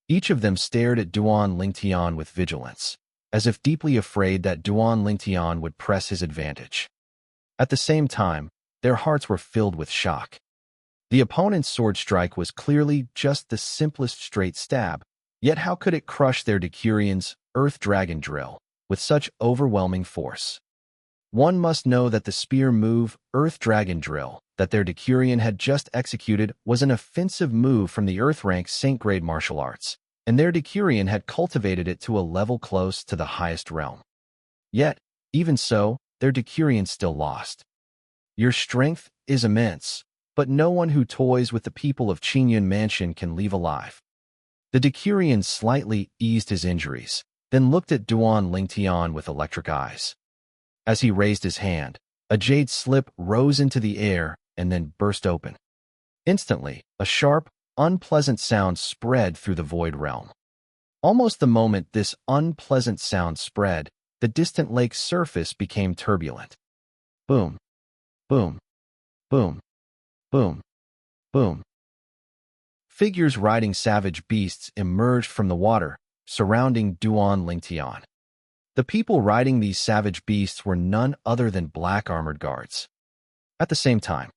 Each of them stared at Duan Lingtian with vigilance, as if deeply afraid that Duan Lingtian would press his advantage. At the same time, their hearts were filled with shock. The opponent's sword strike was clearly just the simplest straight stab, yet how could it crush their Decurion's Earth Dragon Drill with such overwhelming force? One must know that the spear move, Earth Dragon Drill, that their Decurion had just executed was an offensive move from the Earth-rank Saint-grade martial arts, and their Decurion had cultivated it to a level close to the highest realm. Yet, even so, their Decurion still lost. Your strength is immense, but no one who toys with the people of Qingyun Mansion can leave alive. The Decurion slightly eased his injuries, then looked at Duan Lingtian with electric eyes. As he raised his hand, a jade slip rose into the air and then burst open. Instantly, a sharp, unpleasant sound spread through the void realm. Almost the moment this unpleasant sound spread, the distant lake's surface became turbulent. Boom, boom, boom, boom, boom. Figures riding savage beasts emerged from the water, surrounding Duan Lingtian. The people riding these savage beasts were none other than black armored guards. At the same time,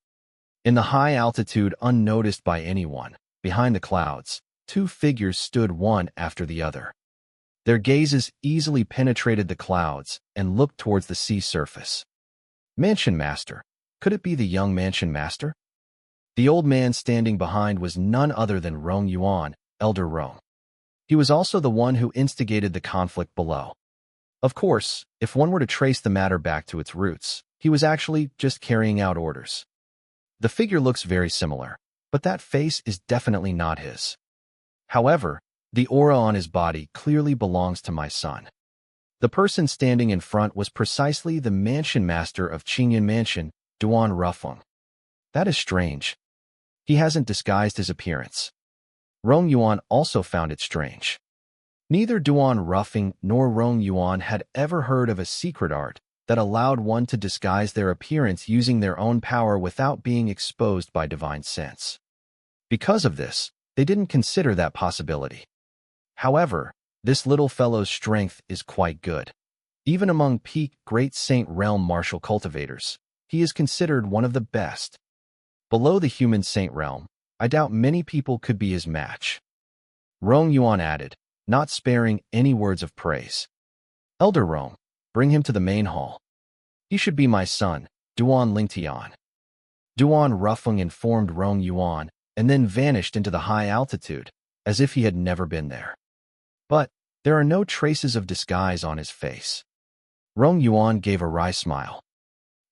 in the high altitude unnoticed by anyone, behind the clouds, two figures stood one after the other. Their gazes easily penetrated the clouds and looked towards the sea surface. Mansion Master. Could it be the young Mansion Master? The old man standing behind was none other than Rong Yuan, Elder Rong. He was also the one who instigated the conflict below. Of course, if one were to trace the matter back to its roots, he was actually just carrying out orders. The figure looks very similar, but that face is definitely not his. However, the aura on his body clearly belongs to my son. The person standing in front was precisely the Mansion Master of Qingyan Mansion, Duan Rufeng. That is strange. He hasn't disguised his appearance. Rong Yuan also found it strange. Neither Duan Rufeng nor Rong Yuan had ever heard of a secret art that allowed one to disguise their appearance using their own power without being exposed by divine sense. Because of this, they didn't consider that possibility. However, this little fellow's strength is quite good. Even among peak Great Saint Realm martial cultivators, he is considered one of the best. Below the human Saint Realm, I doubt many people could be his match. Rong Yuan added, not sparing any words of praise. Elder Rong, bring him to the main hall. He should be my son, Duan Lingtian. Duan Rufeng informed Rong Yuan and then vanished into the high altitude, as if he had never been there. But there are no traces of disguise on his face. Rong Yuan gave a wry smile.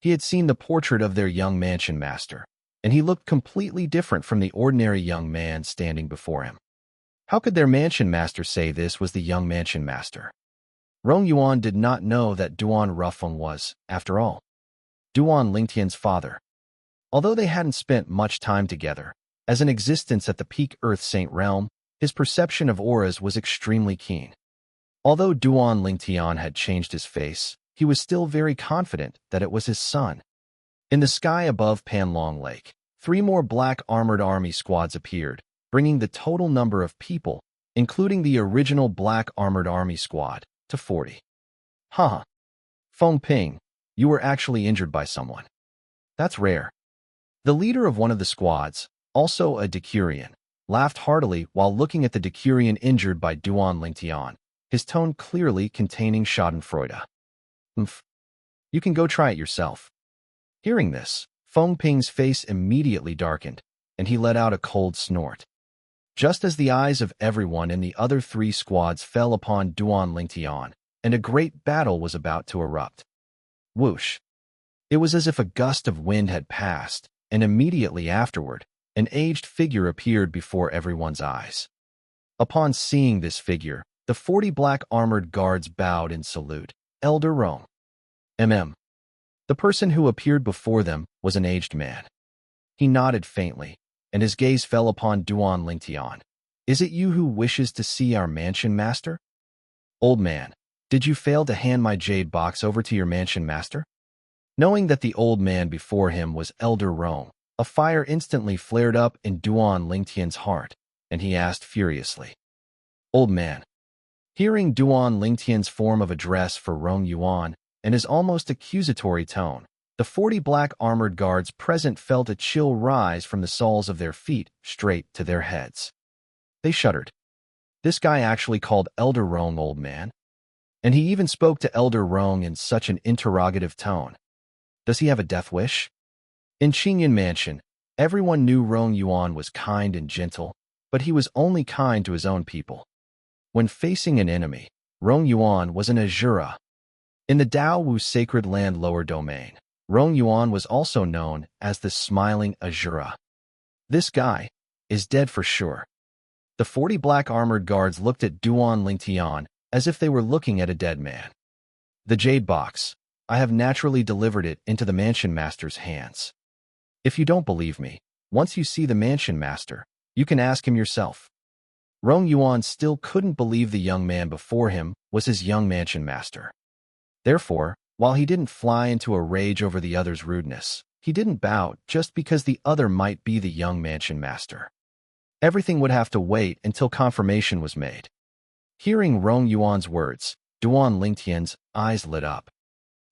He had seen the portrait of their young Mansion Master, and he looked completely different from the ordinary young man standing before him. How could their Mansion Master say this was the young Mansion Master? Rong Yuan did not know that Duan Rufeng was, after all, Duan Lingtian's father. Although they hadn't spent much time together, as an existence at the peak Earth Saint Realm, his perception of auras was extremely keen. Although Duan Lingtian had changed his face, he was still very confident that it was his son. In the sky above Panlong Lake, 3 more black armored army squads appeared, bringing the total number of people, including the original black armored army squad, to 40. Haha. Feng Ping, you were actually injured by someone. That's rare. The leader of one of the squads, also a Decurion, laughed heartily while looking at the Decurion injured by Duan Lingtian, his tone clearly containing schadenfreude. You can go try it yourself. Hearing this, Feng Ping's face immediately darkened, and he let out a cold snort. Just as the eyes of everyone in the other 3 squads fell upon Duan Lingtian, and a great battle was about to erupt. Whoosh! It was as if a gust of wind had passed, and immediately afterward, an aged figure appeared before everyone's eyes. Upon seeing this figure, the 40 black armored guards bowed in salute. Elder Rong. The person who appeared before them was an aged man. He nodded faintly, and his gaze fell upon Duan Lingtian. Is it you who wishes to see our Mansion Master? Old man, did you fail to hand my jade box over to your Mansion Master? Knowing that the old man before him was Elder Rong, a fire instantly flared up in Duan Lingtian's heart, and he asked furiously. Old man. Hearing Duan Lingtian's form of address for Rong Yuan and his almost accusatory tone, the 40 black armored guards present felt a chill rise from the soles of their feet straight to their heads. They shuddered. This guy actually called Elder Rong old man. And he even spoke to Elder Rong in such an interrogative tone. Does he have a death wish? In Qingyan Mansion, everyone knew Rong Yuan was kind and gentle, but he was only kind to his own people. When facing an enemy, Rong Yuan was an Azura. In the Dao Wu Sacred Land lower domain, Rong Yuan was also known as the Smiling Azura. This guy is dead for sure. The 40 black armored guards looked at Duan Lingtian as if they were looking at a dead man. The jade box. I have naturally delivered it into the Mansion Master's hands. If you don't believe me, once you see the Mansion Master, you can ask him yourself. Rong Yuan still couldn't believe the young man before him was his young mansion master. Therefore, while he didn't fly into a rage over the other's rudeness, he didn't bow just because the other might be the young mansion master. Everything would have to wait until confirmation was made. Hearing Rong Yuan's words, Duan Lingtian's eyes lit up.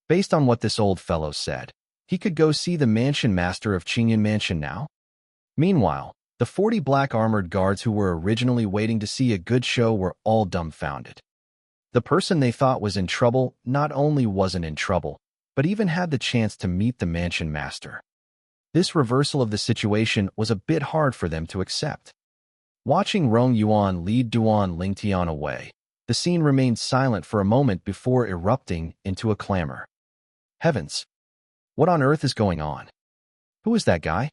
Based on what this old fellow said, he could go see the mansion master of Qingyan Mansion now? Meanwhile, the 40 black armored guards who were originally waiting to see a good show were all dumbfounded. The person they thought was in trouble not only wasn't in trouble, but even had the chance to meet the mansion master. This reversal of the situation was a bit hard for them to accept. Watching Rong Yuan lead Duan Lingtian away, the scene remained silent for a moment before erupting into a clamor. Heavens! What on earth is going on? Who is that guy?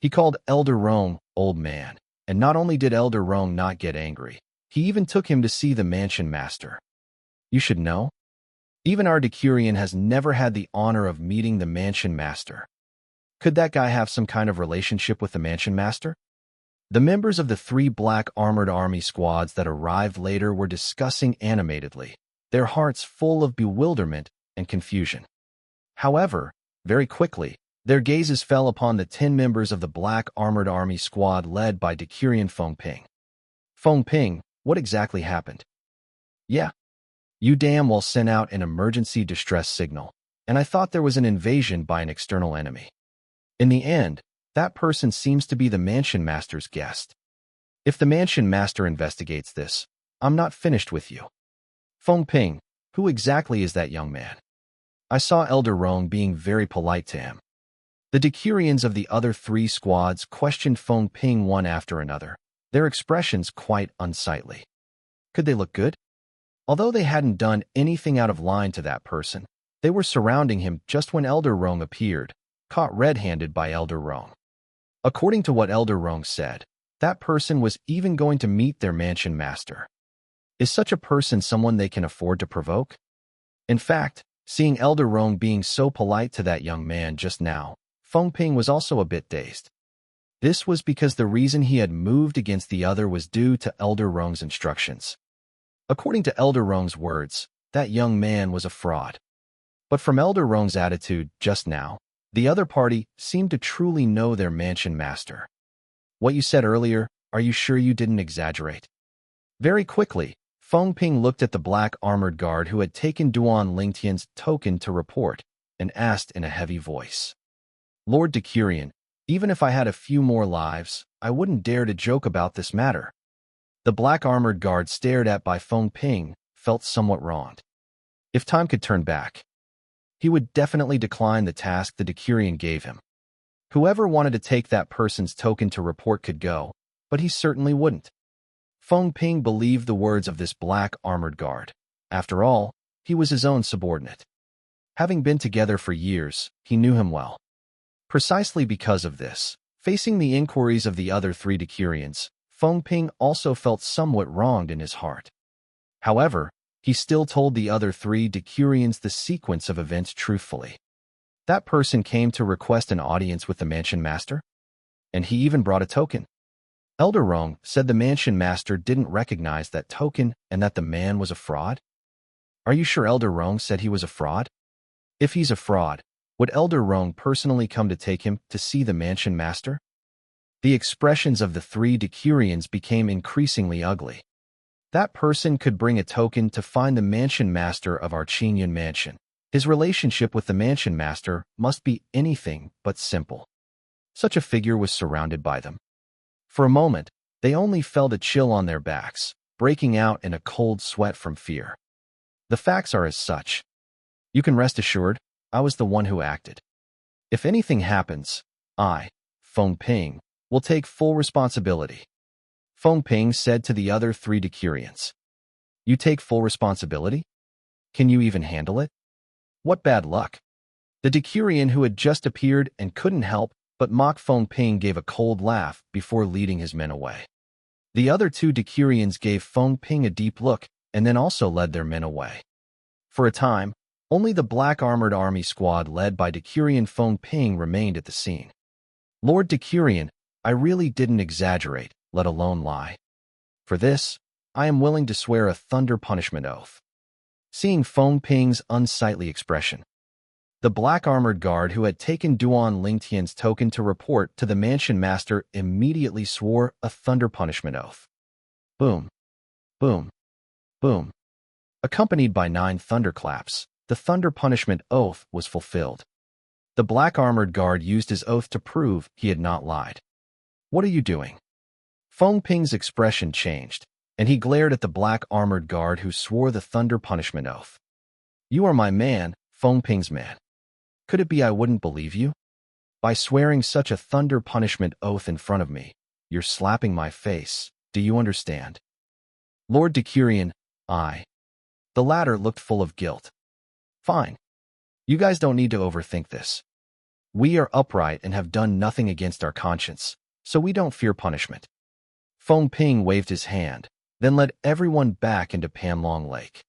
He called Elder Rong, old man, and not only did Elder Rong not get angry, he even took him to see the mansion master. You should know. Even our Decurion has never had the honor of meeting the mansion master. Could that guy have some kind of relationship with the mansion master? The members of the 3 black armored army squads that arrived later were discussing animatedly, their hearts full of bewilderment and confusion. However, very quickly, their gazes fell upon the 10 members of the black armored army squad led by Decurion Feng Ping. Feng Ping, what exactly happened? Yeah. You damn well sent out an emergency distress signal, and I thought there was an invasion by an external enemy. In the end, that person seems to be the mansion master's guest. If the mansion master investigates this, I'm not finished with you. Feng Ping, who exactly is that young man? I saw Elder Rong being very polite to him. The Decurions of the other 3 squads questioned Feng Ping one after another, their expressions quite unsightly. Could they look good? Although they hadn't done anything out of line to that person, they were surrounding him just when Elder Rong appeared, caught red-handed by Elder Rong. According to what Elder Rong said, that person was even going to meet their mansion master. Is such a person someone they can afford to provoke? In fact, seeing Elder Rong being so polite to that young man just now, Feng Ping was also a bit dazed. This was because the reason he had moved against the other was due to Elder Rong's instructions. According to Elder Rong's words, that young man was a fraud. But from Elder Rong's attitude just now, the other party seemed to truly know their mansion master. What you said earlier, are you sure you didn't exaggerate? Very quickly, Feng Ping looked at the black armored guard who had taken Duan Lingtian's token to report and asked in a heavy voice. Lord Decurion, even if I had a few more lives, I wouldn't dare to joke about this matter. The black armored guard stared at by Feng Ping felt somewhat wronged. If time could turn back, he would definitely decline the task the Decurion gave him. Whoever wanted to take that person's token to report could go, but he certainly wouldn't. Feng Ping believed the words of this black armored guard. After all, he was his own subordinate. Having been together for years, he knew him well. Precisely because of this, facing the inquiries of the other 3 Decurions, Feng Ping also felt somewhat wronged in his heart. However, he still told the other 3 Decurions the sequence of events truthfully. That person came to request an audience with the mansion master, and he even brought a token. Elder Rong said the mansion master didn't recognize that token and that the man was a fraud. Are you sure Elder Rong said he was a fraud? If he's a fraud, would Elder Rong personally come to take him to see the mansion master? The expressions of the 3 Decurions became increasingly ugly. That person could bring a token to find the mansion master of our Qingyan mansion. His relationship with the mansion master must be anything but simple. Such a figure was surrounded by them. For a moment, they only felt a chill on their backs, breaking out in a cold sweat from fear. The facts are as such. You can rest assured, I was the one who acted. If anything happens, I, Feng Ping, will take full responsibility. Feng Ping said to the other 3 Decurions. You take full responsibility? Can you even handle it? What bad luck. The Decurion who had just appeared and couldn't help but mock Feng Ping gave a cold laugh before leading his men away. The other 2 Decurions gave Feng Ping a deep look and then also led their men away. For a time, only the black armored army squad led by Decurion Feng Ping remained at the scene. Lord Decurion, I really didn't exaggerate, let alone lie. For this, I am willing to swear a thunder punishment oath. Seeing Feng Ping's unsightly expression, the black-armored guard who had taken Duan Lingtian's token to report to the mansion master immediately swore a thunder punishment oath. Boom, boom, boom. Accompanied by 9 thunderclaps, the thunder punishment oath was fulfilled. The black-armored guard used his oath to prove he had not lied. What are you doing? Feng Ping's expression changed, and he glared at the black-armored guard who swore the thunder punishment oath. You are my man, Feng Ping's man. Could it be I wouldn't believe you? By swearing such a thunder punishment oath in front of me, you're slapping my face. Do you understand? Lord Decurion, The latter looked full of guilt. Fine. You guys don't need to overthink this. We are upright and have done nothing against our conscience, so we don't fear punishment. Feng Ping waved his hand, then led everyone back into Panlong Lake.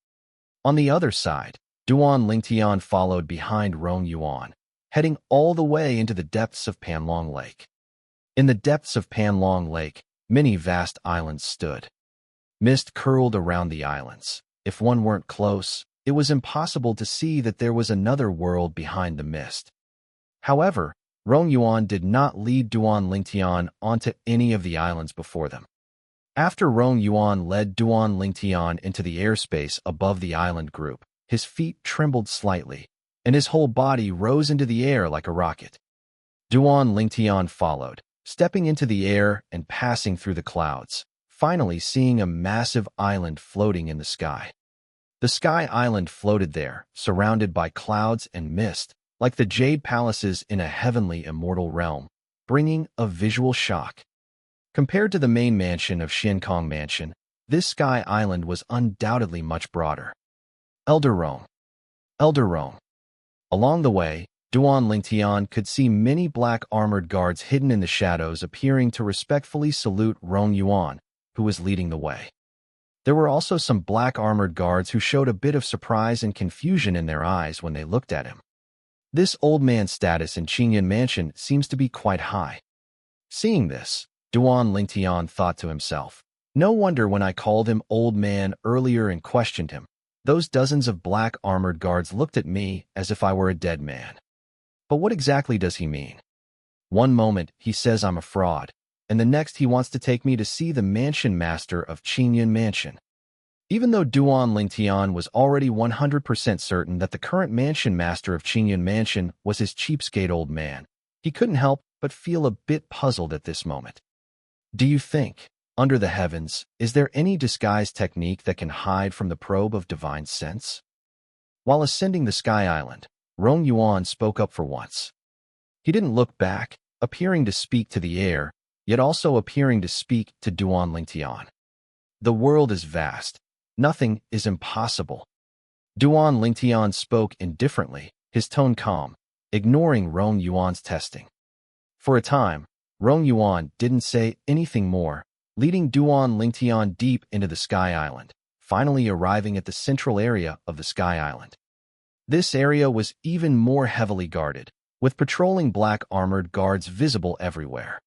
On the other side, Duan Lingtian followed behind Rong Yuan, heading all the way into the depths of Panlong Lake. In the depths of Panlong Lake, many vast islands stood. Mist curled around the islands. If one weren't close, it was impossible to see that there was another world behind the mist. However, Rong Yuan did not lead Duan Lingtian onto any of the islands before them. After Rong Yuan led Duan Lingtian into the airspace above the island group, his feet trembled slightly, and his whole body rose into the air like a rocket. Duan Lingtian followed, stepping into the air and passing through the clouds, finally seeing a massive island floating in the sky. The sky island floated there, surrounded by clouds and mist, like the jade palaces in a heavenly immortal realm, bringing a visual shock. Compared to the main mansion of Xiankong Mansion, this sky island was undoubtedly much broader. Elder Rong. Along the way, Duan Lingtian could see many black armored guards hidden in the shadows appearing to respectfully salute Rong Yuan, who was leading the way. There were also some black armored guards who showed a bit of surprise and confusion in their eyes when they looked at him. This old man's status in Qingyan Mansion seems to be quite high. Seeing this, Duan Lingtian thought to himself, no wonder when I called him old man earlier and questioned him, those dozens of black armored guards looked at me as if I were a dead man. But what exactly does he mean? One moment he says I'm a fraud, and the next he wants to take me to see the mansion master of Qingyan Mansion. Even though Duan Lingtian was already 100% certain that the current mansion master of Qingyan Mansion was his cheapskate old man, he couldn't help but feel a bit puzzled at this moment. Do you think, under the heavens, is there any disguise technique that can hide from the probe of divine sense? While ascending the sky island, Rong Yuan spoke up for once. He didn't look back, appearing to speak to the air, yet also appearing to speak to Duan Lingtian. The world is vast. Nothing is impossible. Duan Lingtian spoke indifferently, his tone calm, ignoring Rong Yuan's testing. For a time, Rong Yuan didn't say anything more, leading Duan Lingtian deep into the Sky Island, finally arriving at the central area of the Sky Island. This area was even more heavily guarded, with patrolling black armored guards visible everywhere.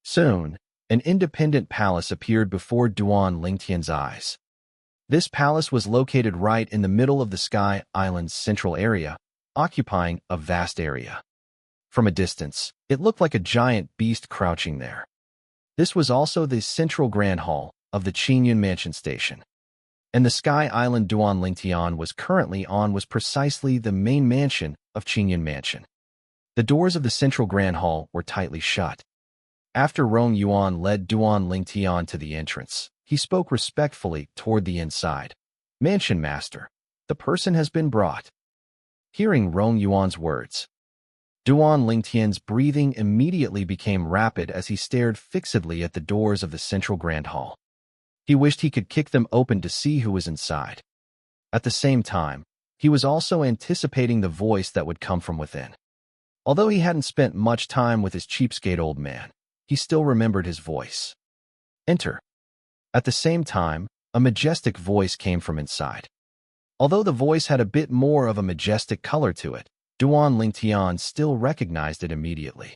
Soon, an independent palace appeared before Duan Lingtian's eyes. This palace was located right in the middle of the Sky Island's central area, occupying a vast area. From a distance, it looked like a giant beast crouching there. This was also the central grand hall of the Qingyan Mansion Station. And the Sky Island Duan Lingtian was currently on was precisely the main mansion of Qingyan Mansion. The doors of the central grand hall were tightly shut. After Rong Yuan led Duan Lingtian to the entrance, he spoke respectfully toward the inside. Mansion Master, the person has been brought. Hearing Rong Yuan's words, Duan Lingtian's breathing immediately became rapid as he stared fixedly at the doors of the central grand hall. He wished he could kick them open to see who was inside. At the same time, he was also anticipating the voice that would come from within. Although he hadn't spent much time with his cheapskate old man, he still remembered his voice. Enter. At the same time, a majestic voice came from inside. Although the voice had a bit more of a majestic color to it, Duan Lingtian still recognized it immediately.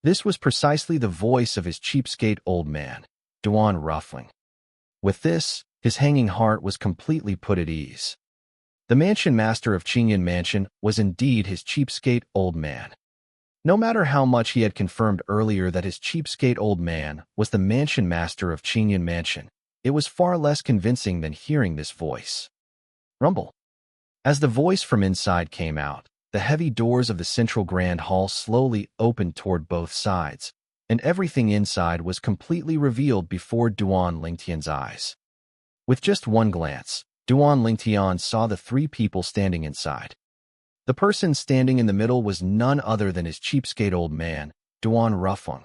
This was precisely the voice of his cheapskate old man, Duan Ruffling. With this, his hanging heart was completely put at ease. The mansion master of Qingyan Mansion was indeed his cheapskate old man. No matter how much he had confirmed earlier that his cheapskate old man was the mansion master of Qingyan Mansion, it was far less convincing than hearing this voice. Rumble. As the voice from inside came out, the heavy doors of the central grand hall slowly opened toward both sides, and everything inside was completely revealed before Duan Lingtian's eyes. With just one glance, Duan Lingtian saw the three people standing inside. The person standing in the middle was none other than his cheapskate old man, Duan Rufeng.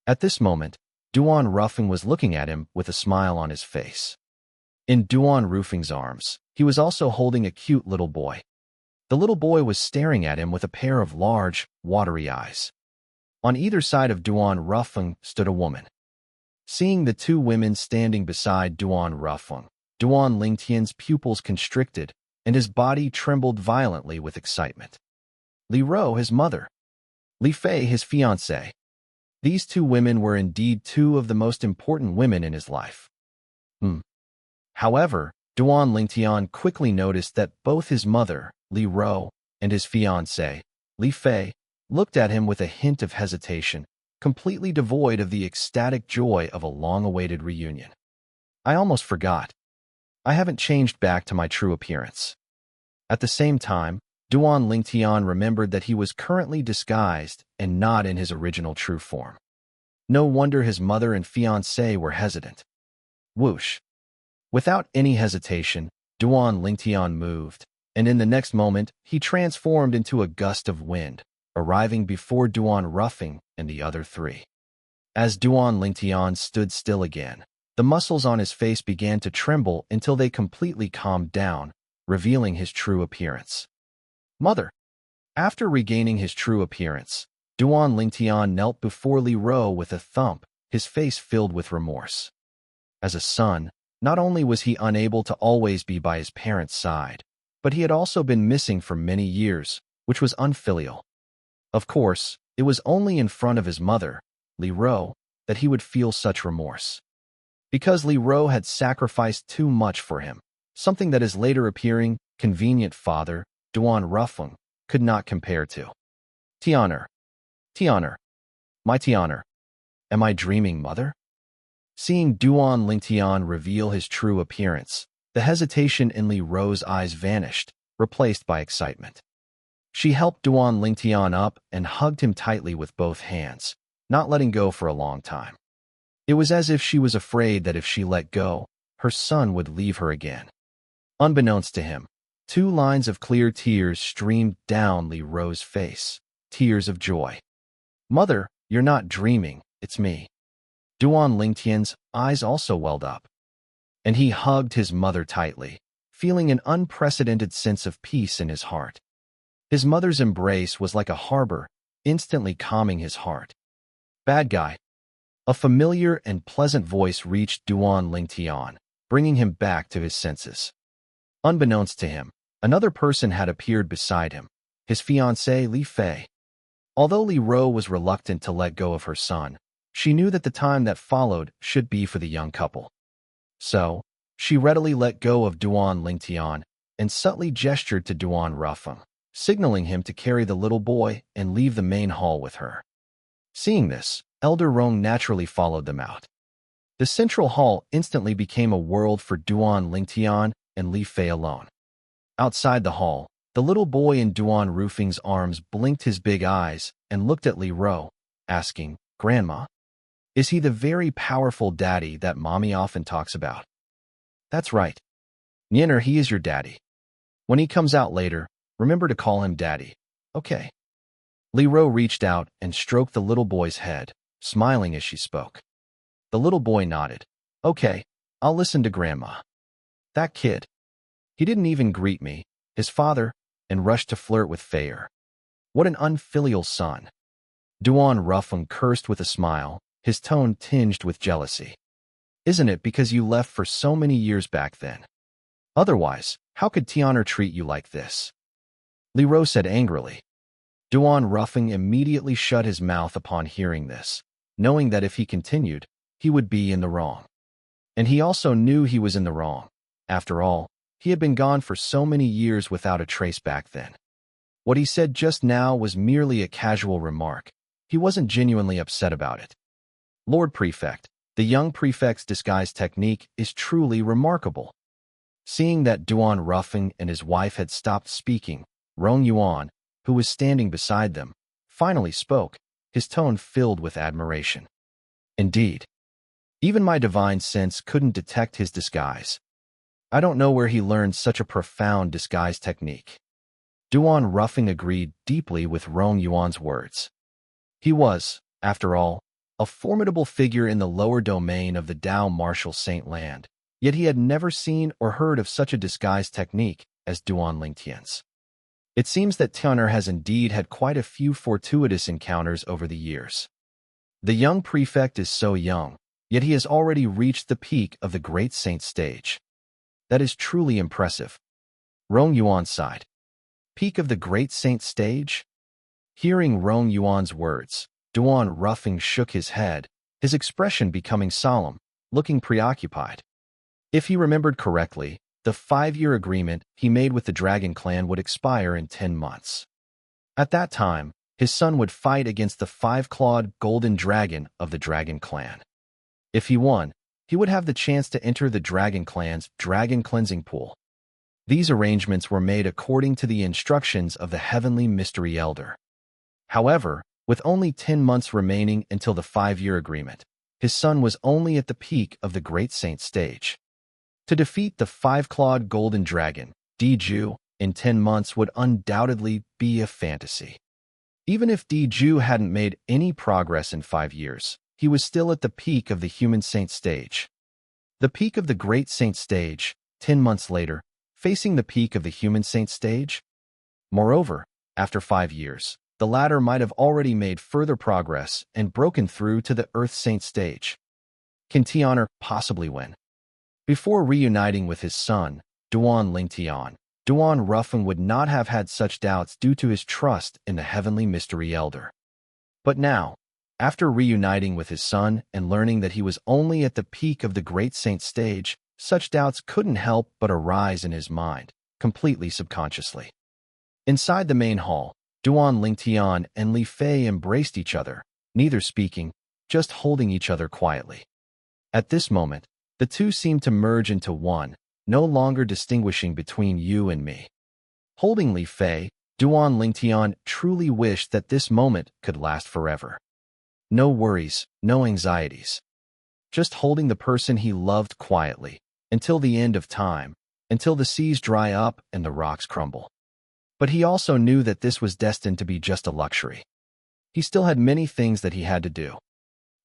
At this moment, Duan Rufeng was looking at him with a smile on his face. In Duan Rufeng's arms, he was also holding a cute little boy. The little boy was staring at him with a pair of large, watery eyes. On either side of Duan Rufeng stood a woman. Seeing the two women standing beside Duan Rufeng, Duan Lingtian's pupils constricted, and his body trembled violently with excitement. Li Ro, his mother. Li Fei, his fiancée. These two women were indeed two of the most important women in his life. However, Duan Lingtian quickly noticed that both his mother, Li Ro, and his fiancée, Li Fei, looked at him with a hint of hesitation, completely devoid of the ecstatic joy of a long-awaited reunion. I almost forgot. I haven't changed back to my true appearance. At the same time, Duan Lingtian remembered that he was currently disguised and not in his original true form. No wonder his mother and fiancée were hesitant. Whoosh! Without any hesitation, Duan Lingtian moved, and in the next moment, he transformed into a gust of wind, arriving before Duan Rufeng and the other three. As Duan Lingtian stood still again, the muscles on his face began to tremble until they completely calmed down, revealing his true appearance. Mother! After regaining his true appearance, Duan Lingtian knelt before Li Ro with a thump, his face filled with remorse. As a son, not only was he unable to always be by his parents' side, but he had also been missing for many years, which was unfilial. Of course, it was only in front of his mother, Li Ro, that he would feel such remorse. Because Li Ro had sacrificed too much for him, something that his later appearing, convenient father, Duan Rufeng, could not compare to. Tianer. Tianer. My Tianer. Am I dreaming, mother? Seeing Duan Lingtian reveal his true appearance, the hesitation in Li Ro's eyes vanished, replaced by excitement. She helped Duan Lingtian up and hugged him tightly with both hands, not letting go for a long time. It was as if she was afraid that if she let go, her son would leave her again. Unbeknownst to him, 2 lines of clear tears streamed down Li Ro's face, tears of joy. Mother, you're not dreaming, it's me. Duan Lingtian's eyes also welled up, and he hugged his mother tightly, feeling an unprecedented sense of peace in his heart. His mother's embrace was like a harbor, instantly calming his heart. Bad guy. A familiar and pleasant voice reached Duan Lingtian, bringing him back to his senses. Unbeknownst to him, another person had appeared beside him, his fiancée Li Fei. Although Li Ro was reluctant to let go of her son, she knew that the time that followed should be for the young couple. So, she readily let go of Duan Lingtian and subtly gestured to Duan Rufeng, signaling him to carry the little boy and leave the main hall with her. Seeing this, Elder Rong naturally followed them out. The central hall instantly became a world for Duan Lingtian and Li Fei alone. Outside the hall, the little boy in Duan Rufeng's arms blinked his big eyes and looked at Li Ro, asking, Grandma? Is he the very powerful daddy that Mommy often talks about? That's right. Nyener, he is your daddy. When he comes out later, remember to call him daddy, okay? Li Ro reached out and stroked the little boy's head, smiling as she spoke. The little boy nodded. Okay, I'll listen to Grandma. That kid. He didn't even greet me, his father, and rushed to flirt with Feier. What an unfilial son. Duan Rufeng cursed with a smile, his tone tinged with jealousy. Isn't it because you left for so many years back then? Otherwise, how could Tianer treat you like this? Li Ro said angrily. Duan Rufeng immediately shut his mouth upon hearing this, knowing that if he continued, he would be in the wrong. And he also knew he was in the wrong. After all, he had been gone for so many years without a trace back then. What he said just now was merely a casual remark. He wasn't genuinely upset about it. Lord Prefect, the young prefect's disguise technique is truly remarkable. Seeing that Duan Ruffing and his wife had stopped speaking, Rong Yuan, who was standing beside them, finally spoke, his tone filled with admiration. Indeed. Even my divine sense couldn't detect his disguise. I don't know where he learned such a profound disguise technique. Duan Ruffing agreed deeply with Rong Yuan's words. He was, after all, a formidable figure in the lower domain of the Dao martial saint land, yet he had never seen or heard of such a disguise technique as Duan Lingtian's. It seems that Tianer has indeed had quite a few fortuitous encounters over the years. The young prefect is so young, yet he has already reached the peak of the great saint stage. That is truly impressive. Rong Yuan sighed. Peak of the great saint stage? Hearing Rong Yuan's words, Duan Ruffing shook his head, his expression becoming solemn, looking preoccupied. If he remembered correctly, the 5-year agreement he made with the Dragon Clan would expire in 10 months. At that time, his son would fight against the 5-clawed golden dragon of the Dragon Clan. If he won, he would have the chance to enter the Dragon Clan's Dragon Cleansing Pool. These arrangements were made according to the instructions of the Heavenly Mystery Elder. However, with only 10 months remaining until the 5-year agreement, his son was only at the peak of the Great Saint stage. To defeat the 5-clawed golden dragon, Diju, in 10 months would undoubtedly be a fantasy. Even if Diju hadn't made any progress in 5 years, he was still at the peak of the human saint stage. The peak of the great saint stage, 10 months later, facing the peak of the human saint stage? Moreover, after 5 years, the latter might have already made further progress and broken through to the earth saint stage. Can Tianer possibly win? Before reuniting with his son, Duan Lingtian, Duan Ruffing would not have had such doubts due to his trust in the Heavenly Mystery Elder. But now, after reuniting with his son and learning that he was only at the peak of the great saint stage, such doubts couldn't help but arise in his mind, completely subconsciously. Inside the main hall, Duan Lingtian and Li Fei embraced each other, neither speaking, just holding each other quietly. At this moment, the two seemed to merge into one, no longer distinguishing between you and me. Holding Li Fei, Duan Lingtian truly wished that this moment could last forever. No worries, no anxieties. Just holding the person he loved quietly, until the end of time, until the seas dry up and the rocks crumble. But he also knew that this was destined to be just a luxury. He still had many things that he had to do.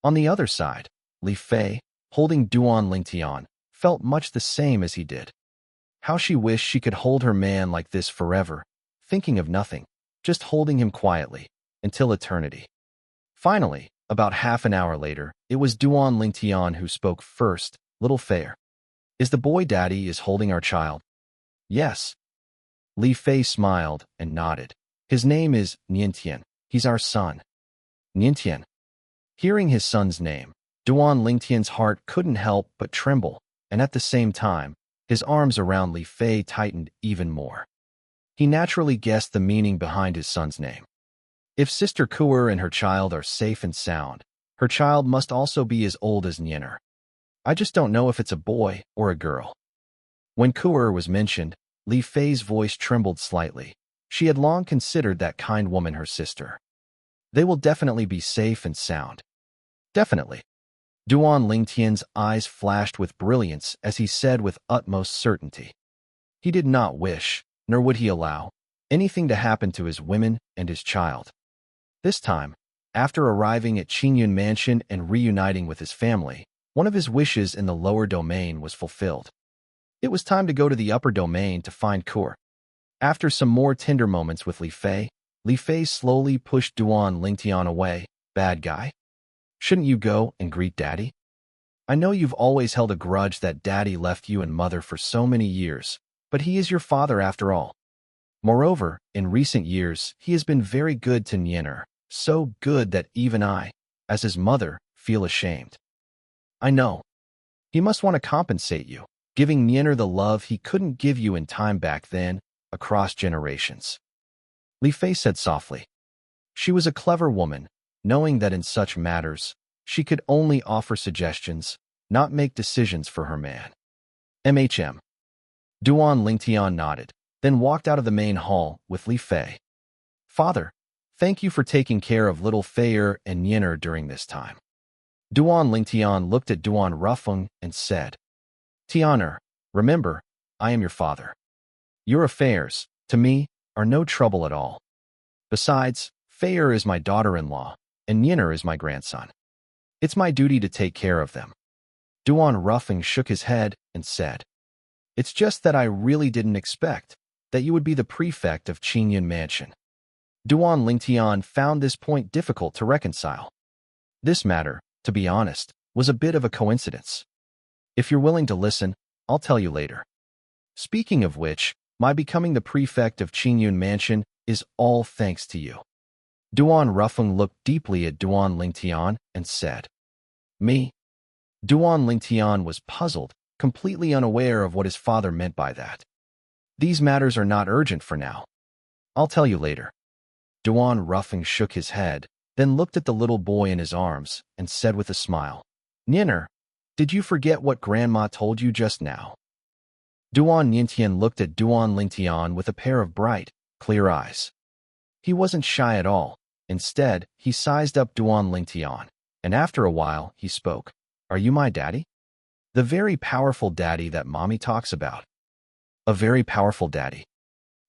On the other side, Li Fei, holding Duan Lingtian, felt much the same as he did. How she wished she could hold her man like this forever, thinking of nothing, just holding him quietly, until eternity. Finally, about half an hour later, it was Duan Lingtian who spoke first. Little Fei, is the boy Daddy is holding our child? Yes. Li Fei smiled and nodded. His name is Niantian. He's our son. Niantian. Hearing his son's name, Duan Lingtian's heart couldn't help but tremble, and at the same time, his arms around Li Fei tightened even more. He naturally guessed the meaning behind his son's name. If Sister Kuer and her child are safe and sound, her child must also be as old as Nianer. I just don't know if it's a boy or a girl. When Kuer was mentioned, Li Fei's voice trembled slightly. She had long considered that kind woman her sister. They will definitely be safe and sound. Definitely. Duan Lingtian's eyes flashed with brilliance as he said with utmost certainty. He did not wish, nor would he allow, anything to happen to his women and his child. This time, after arriving at Qingyun Mansion and reuniting with his family, one of his wishes in the lower domain was fulfilled. It was time to go to the upper domain to find Kuer. After some more tender moments with Li Fei slowly pushed Duan Lingtian away. Bad guy? Shouldn't you go and greet Daddy? I know you've always held a grudge that Daddy left you and Mother for so many years, but he is your father after all. Moreover, in recent years, he has been very good to Nianer, so good that even I, as his mother, feel ashamed. I know. He must want to compensate you, giving Nyener the love he couldn't give you in time back then, across generations. Li Fei said softly. She was a clever woman, knowing that in such matters, she could only offer suggestions, not make decisions for her man. MHM. Duan Lingtian nodded, then walked out of the main hall with Li Fei. Father, thank you for taking care of little Feier and Nyener during this time. Duan Lingtian looked at Duan Rufeng and said, Tianer, remember, I am your father. Your affairs, to me, are no trouble at all. Besides, Feier is my daughter-in-law, and Nyener is my grandson. It's my duty to take care of them. Duan Rufeng shook his head and said, It's just that I really didn't expect that you would be the prefect of Qingyun Mansion. Duan Lingtian found this point difficult to reconcile. This matter, to be honest, was a bit of a coincidence. If you're willing to listen, I'll tell you later. Speaking of which, my becoming the prefect of Qingyun Mansion is all thanks to you. Duan Rufeng looked deeply at Duan Lingtian and said, Me? Duan Lingtian was puzzled, completely unaware of what his father meant by that. These matters are not urgent for now. I'll tell you later. Duan Rufeng shook his head, then looked at the little boy in his arms and said with a smile, Nyener, did you forget what Grandma told you just now? Duan Yintian looked at Duan Lingtian with a pair of bright, clear eyes. He wasn't shy at all. Instead, he sized up Duan Lingtian, and after a while, he spoke. Are you my daddy? The very powerful daddy that Mommy talks about. A very powerful daddy.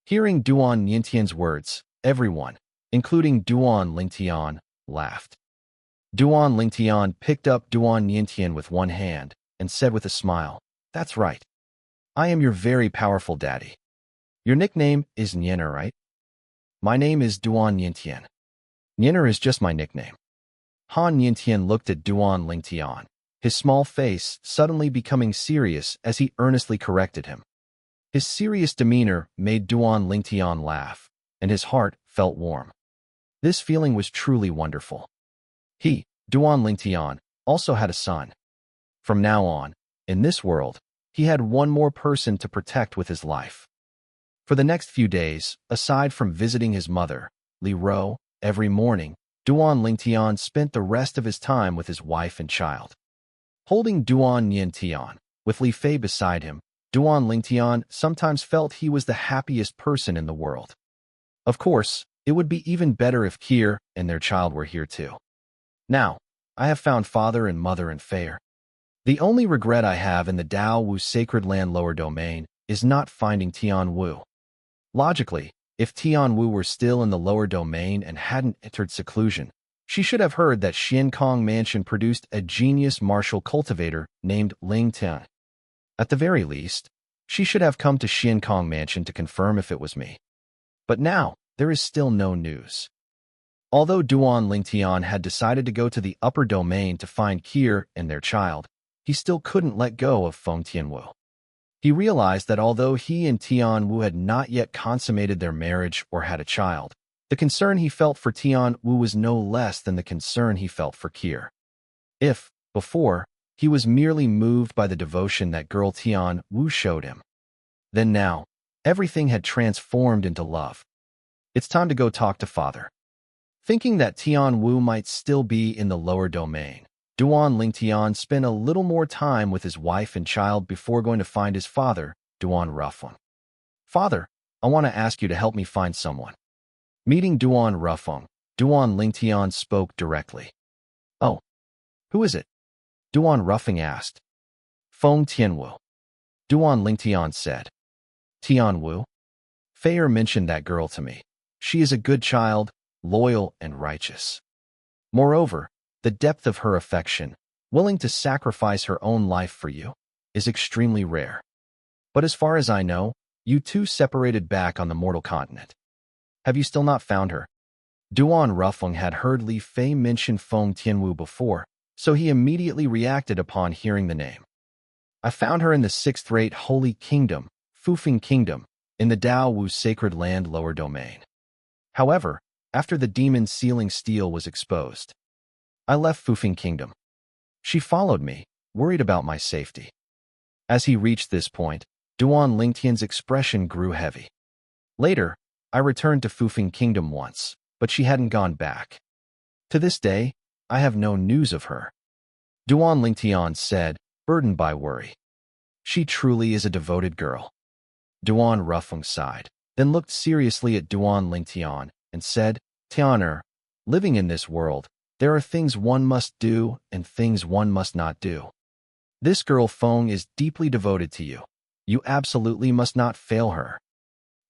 Hearing Duan Yintian's words, everyone, including Duan Lingtian, laughed. Duan Lingtian picked up Duan Yintian with one hand and said with a smile, That's right. I am your very powerful daddy. Your nickname is Nyener, right? My name is Duan Yintian. Nyener is just my nickname. Han Yintian looked at Duan Lingtian, his small face suddenly becoming serious as he earnestly corrected him. His serious demeanor made Duan Lingtian laugh, and his heart felt warm. This feeling was truly wonderful. He, Duan Lingtian, also had a son. From now on, in this world, he had one more person to protect with his life. For the next few days, aside from visiting his mother, Li Ro, every morning, Duan Lingtian spent the rest of his time with his wife and child. Holding Duan Yintian, with Li Fei beside him, Duan Lingtian sometimes felt he was the happiest person in the world. Of course, it would be even better if Kier and their child were here too. Now, I have found father and mother and Feier. The only regret I have in the Dao Wu Sacred Land lower domain is not finding Tian Wu. Logically, if Tian Wu were still in the lower domain and hadn't entered seclusion, she should have heard that Xiankong Mansion produced a genius martial cultivator named Ling Tian. At the very least, she should have come to Xiankong Mansion to confirm if it was me. But now, there is still no news. Although Duan Lingtian had decided to go to the upper domain to find Kier and their child, he still couldn't let go of Feng Tianwu. He realized that although he and Tian Wu had not yet consummated their marriage or had a child, the concern he felt for Tian Wu was no less than the concern he felt for Kier. If, before, he was merely moved by the devotion that girl Tian Wu showed him, then now, everything had transformed into love. It's time to go talk to father. Thinking that Tian Wu might still be in the lower domain, Duan Lingtian spent a little more time with his wife and child before going to find his father, Duan Rufeng. Father, I want to ask you to help me find someone. Meeting Duan Rufeng, Duan Lingtian spoke directly. Oh, who is it? Duan Rufeng asked. Feng Tianwu. Duan Lingtian said. Tian Wu? Feier mentioned that girl to me. She is a good child, loyal and righteous. Moreover, the depth of her affection, willing to sacrifice her own life for you, is extremely rare. But as far as I know, you two separated back on the mortal continent. Have you still not found her? Duan Rufeng had heard Li Fei mention Feng Tianwu before, so he immediately reacted upon hearing the name. I found her in the 6th-rate Holy Kingdom, Fufeng Kingdom, in the Dao Wu Sacred Land lower domain. However, after the demon sealing steel was exposed, I left Fufeng Kingdom. She followed me, worried about my safety. As he reached this point, Duan Lingtian's expression grew heavy. Later, I returned to Fufeng Kingdom once, but she hadn't gone back. To this day, I have no news of her. Duan Lingtian said, burdened by worry. She truly is a devoted girl. Duan Rufeng sighed, then looked seriously at Duan Lingtian and said, Tianer, living in this world, there are things one must do and things one must not do. This girl Feng is deeply devoted to you. You absolutely must not fail her.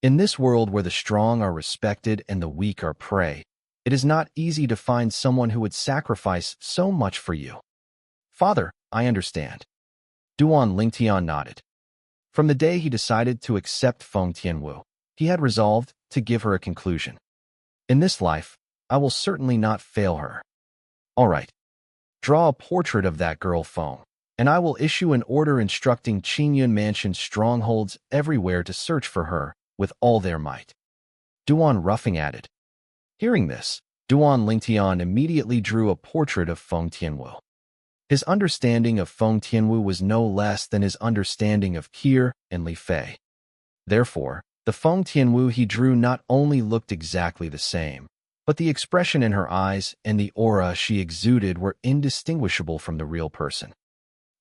In this world where the strong are respected and the weak are prey, it is not easy to find someone who would sacrifice so much for you. Father, I understand. Duan Lingtian nodded. From the day he decided to accept Feng Tianwu, he had resolved to give her a conclusion. In this life, I will certainly not fail her. All right. Draw a portrait of that girl Feng, and I will issue an order instructing Qingyun Mansion strongholds everywhere to search for her with all their might. Duan Rufeng added. Hearing this, Duan Lingtian immediately drew a portrait of Feng Tianwu. His understanding of Feng Tianwu was no less than his understanding of Qi and Li Fei. Therefore, the Feng Tianwu he drew not only looked exactly the same, but the expression in her eyes and the aura she exuded were indistinguishable from the real person.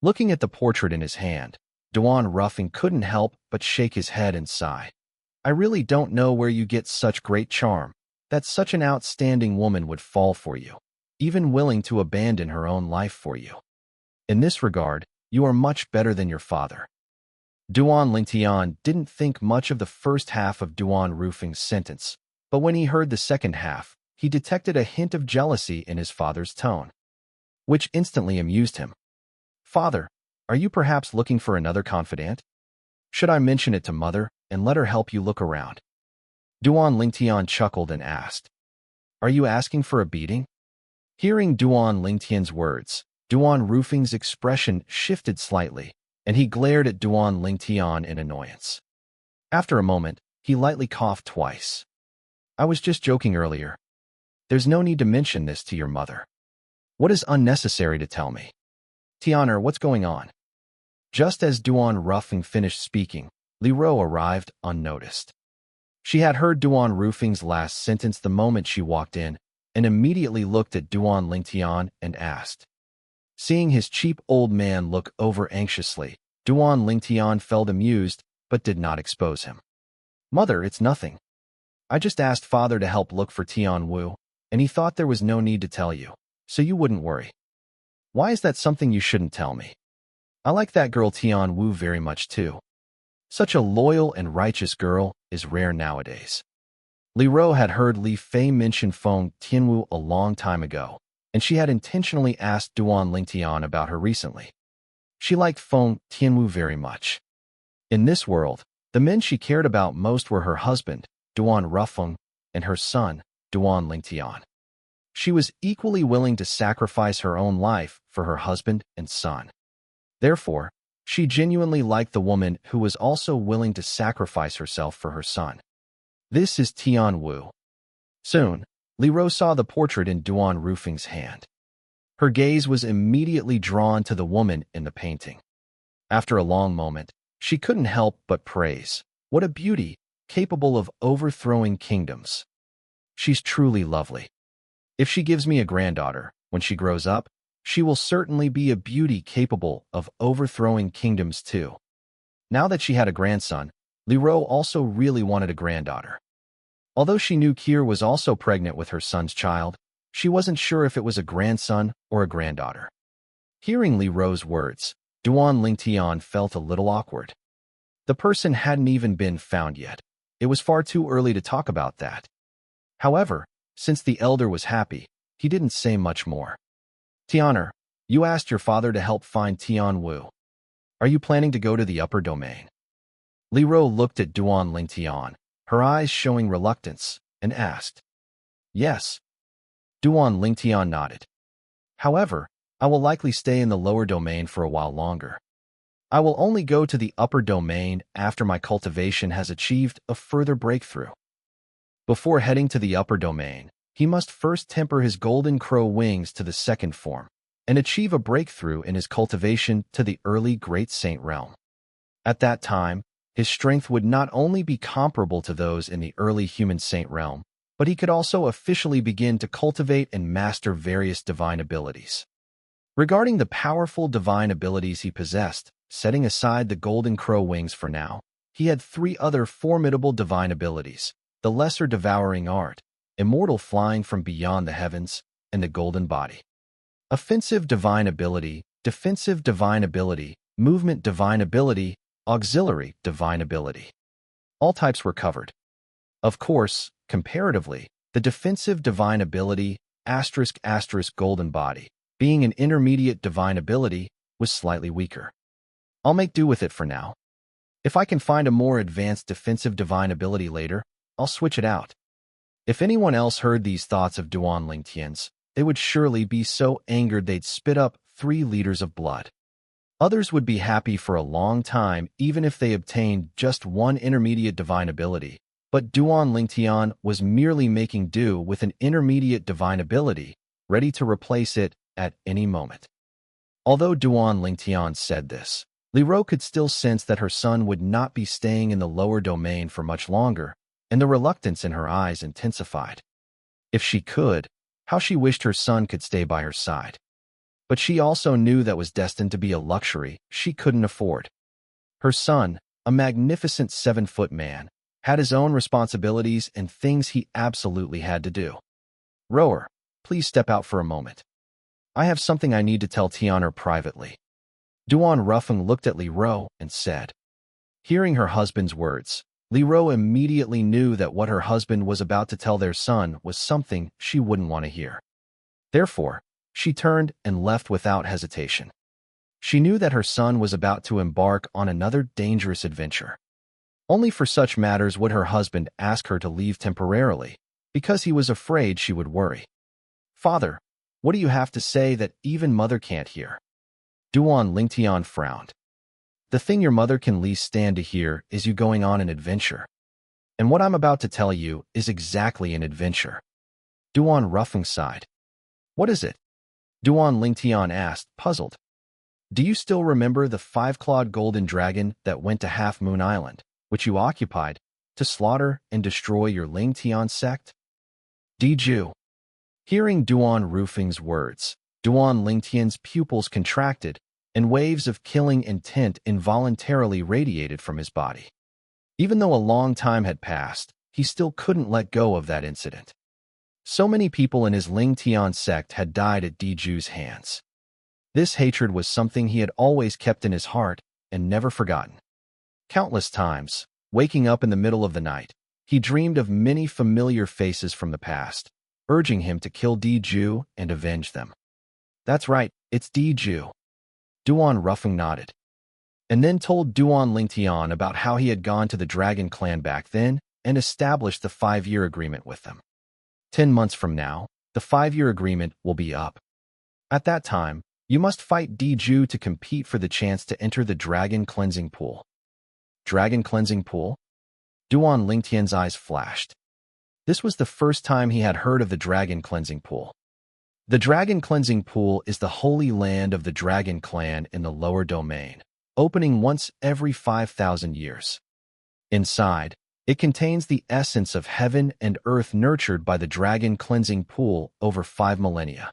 Looking at the portrait in his hand, Duan Rufeng couldn't help but shake his head and sigh. I really don't know where you get such great charm, that such an outstanding woman would fall for you, even willing to abandon her own life for you. In this regard, you are much better than your father. Duan Lingtian didn't think much of the first half of Duan Rufeng's sentence, but when he heard the second half, he detected a hint of jealousy in his father's tone, which instantly amused him. Father, are you perhaps looking for another confidant? Should I mention it to mother and let her help you look around? Duan Lingtian chuckled and asked, Are you asking for a beating? Hearing Duan Lingtian's words, Duan Rufeng's expression shifted slightly, and he glared at Duan Lingtian in annoyance. After a moment, he lightly coughed twice. I was just joking earlier. There's no need to mention this to your mother. What is unnecessary to tell me? Tianer, what's going on? Just as Duan Rufeng finished speaking, Li Ro arrived unnoticed. She had heard Duan Rufeng's last sentence the moment she walked in, and immediately looked at Duan Lingtian and asked. Seeing his cheap old man look over anxiously, Duan Lingtian felt amused, but did not expose him. Mother, it's nothing. I just asked father to help look for Tianwu, and he thought there was no need to tell you, so you wouldn't worry. Why is that something you shouldn't tell me? I like that girl Tianwu very much too. Such a loyal and righteous girl is rare nowadays. Li Ro had heard Li Fei mention Feng Tianwu a long time ago, and she had intentionally asked Duan Lingtian about her recently. She liked Feng Tianwu very much. In this world, the men she cared about most were her husband, Duan Rufeng, and her son, Duan Lingtian. She was equally willing to sacrifice her own life for her husband and son. Therefore, she genuinely liked the woman who was also willing to sacrifice herself for her son. This is Tianwu. Soon, Li Ro saw the portrait in Duan Rufeng's hand. Her gaze was immediately drawn to the woman in the painting. After a long moment, she couldn't help but praise. What a beauty, capable of overthrowing kingdoms. She's truly lovely. If she gives me a granddaughter, when she grows up, she will certainly be a beauty capable of overthrowing kingdoms too. Now that she had a grandson, Li Ro also really wanted a granddaughter. Although she knew Qi was also pregnant with her son's child, she wasn't sure if it was a grandson or a granddaughter. Hearing Li Ro's words, Duan Lingtian felt a little awkward. The person hadn't even been found yet. It was far too early to talk about that. However, since the elder was happy, he didn't say much more. Tianer, you asked your father to help find Tianwu. Are you planning to go to the upper domain? Li Ro looked at Duan Lingtian, her eyes showing reluctance, and asked. Yes. Duan Lingtian nodded. However, I will likely stay in the lower domain for a while longer. I will only go to the upper domain after my cultivation has achieved a further breakthrough. Before heading to the upper domain, he must first temper his golden crow wings to the second form, and achieve a breakthrough in his cultivation to the early Great Saint realm. At that time, his strength would not only be comparable to those in the early human saint realm, but he could also officially begin to cultivate and master various divine abilities. Regarding the powerful divine abilities he possessed, setting aside the golden crow wings for now, he had 3 other formidable divine abilities: the lesser devouring art, immortal flying from beyond the heavens, and the golden body. Offensive divine ability, defensive divine ability, movement divine ability, auxiliary divine ability. All types were covered. Of course, comparatively, the defensive divine ability, *** golden body, being an intermediate divine ability, was slightly weaker. I'll make do with it for now. If I can find a more advanced defensive divine ability later, I'll switch it out. If anyone else heard these thoughts of Duan Lingtian's, they would surely be so angered they'd spit up 3 liters of blood. Others would be happy for a long time even if they obtained just 1 intermediate divine ability, but Duan Lingtian was merely making do with an intermediate divine ability, ready to replace it at any moment. Although Duan Lingtian said this, Li Ro could still sense that her son would not be staying in the lower domain for much longer, and the reluctance in her eyes intensified. If she could, how she wished her son could stay by her side. But she also knew that was destined to be a luxury she couldn't afford. Her son, a magnificent 7-foot man, had his own responsibilities and things he absolutely had to do. "Rower, please step out for a moment. I have something I need to tell Tianer privately." Duan Rufeng looked at Li Ro and said. Hearing her husband's words, Li Ro immediately knew that what her husband was about to tell their son was something she wouldn't want to hear. Therefore, she turned and left without hesitation. She knew that her son was about to embark on another dangerous adventure. Only for such matters would her husband ask her to leave temporarily, because he was afraid she would worry. "Father, what do you have to say that even mother can't hear?" Duan Lingtian frowned. "The thing your mother can least stand to hear is you going on an adventure. And what I'm about to tell you is exactly an adventure." Duan Rufeng sighed. "What is it?" Duan Lingtian asked, puzzled. "Do you still remember the 5-clawed golden dragon that went to Half Moon Island, which you occupied, to slaughter and destroy your Lingtian sect?" Diju. Hearing Duan Rufeng's words, Duan Lingtian's pupils contracted, and waves of killing intent involuntarily radiated from his body. Even though a long time had passed, he still couldn't let go of that incident. So many people in his Lingtian sect had died at Diju's hands. This hatred was something he had always kept in his heart and never forgotten. Countless times, waking up in the middle of the night, he dreamed of many familiar faces from the past, urging him to kill Diju and avenge them. "That's right, it's Diju." Duan Rufeng nodded, and then told Duan Lingtian about how he had gone to the Dragon Clan back then and established the 5-year agreement with them. 10 months from now, the 5-year agreement will be up. At that time, you must fight Diju to compete for the chance to enter the Dragon Cleansing Pool. Dragon Cleansing Pool? Duan Lingtian's eyes flashed. This was the first time he had heard of the Dragon Cleansing Pool. The Dragon Cleansing Pool is the holy land of the Dragon Clan in the lower domain, opening once every 5,000 years. Inside, it contains the essence of heaven and earth nurtured by the Dragon Cleansing Pool over 5 millennia.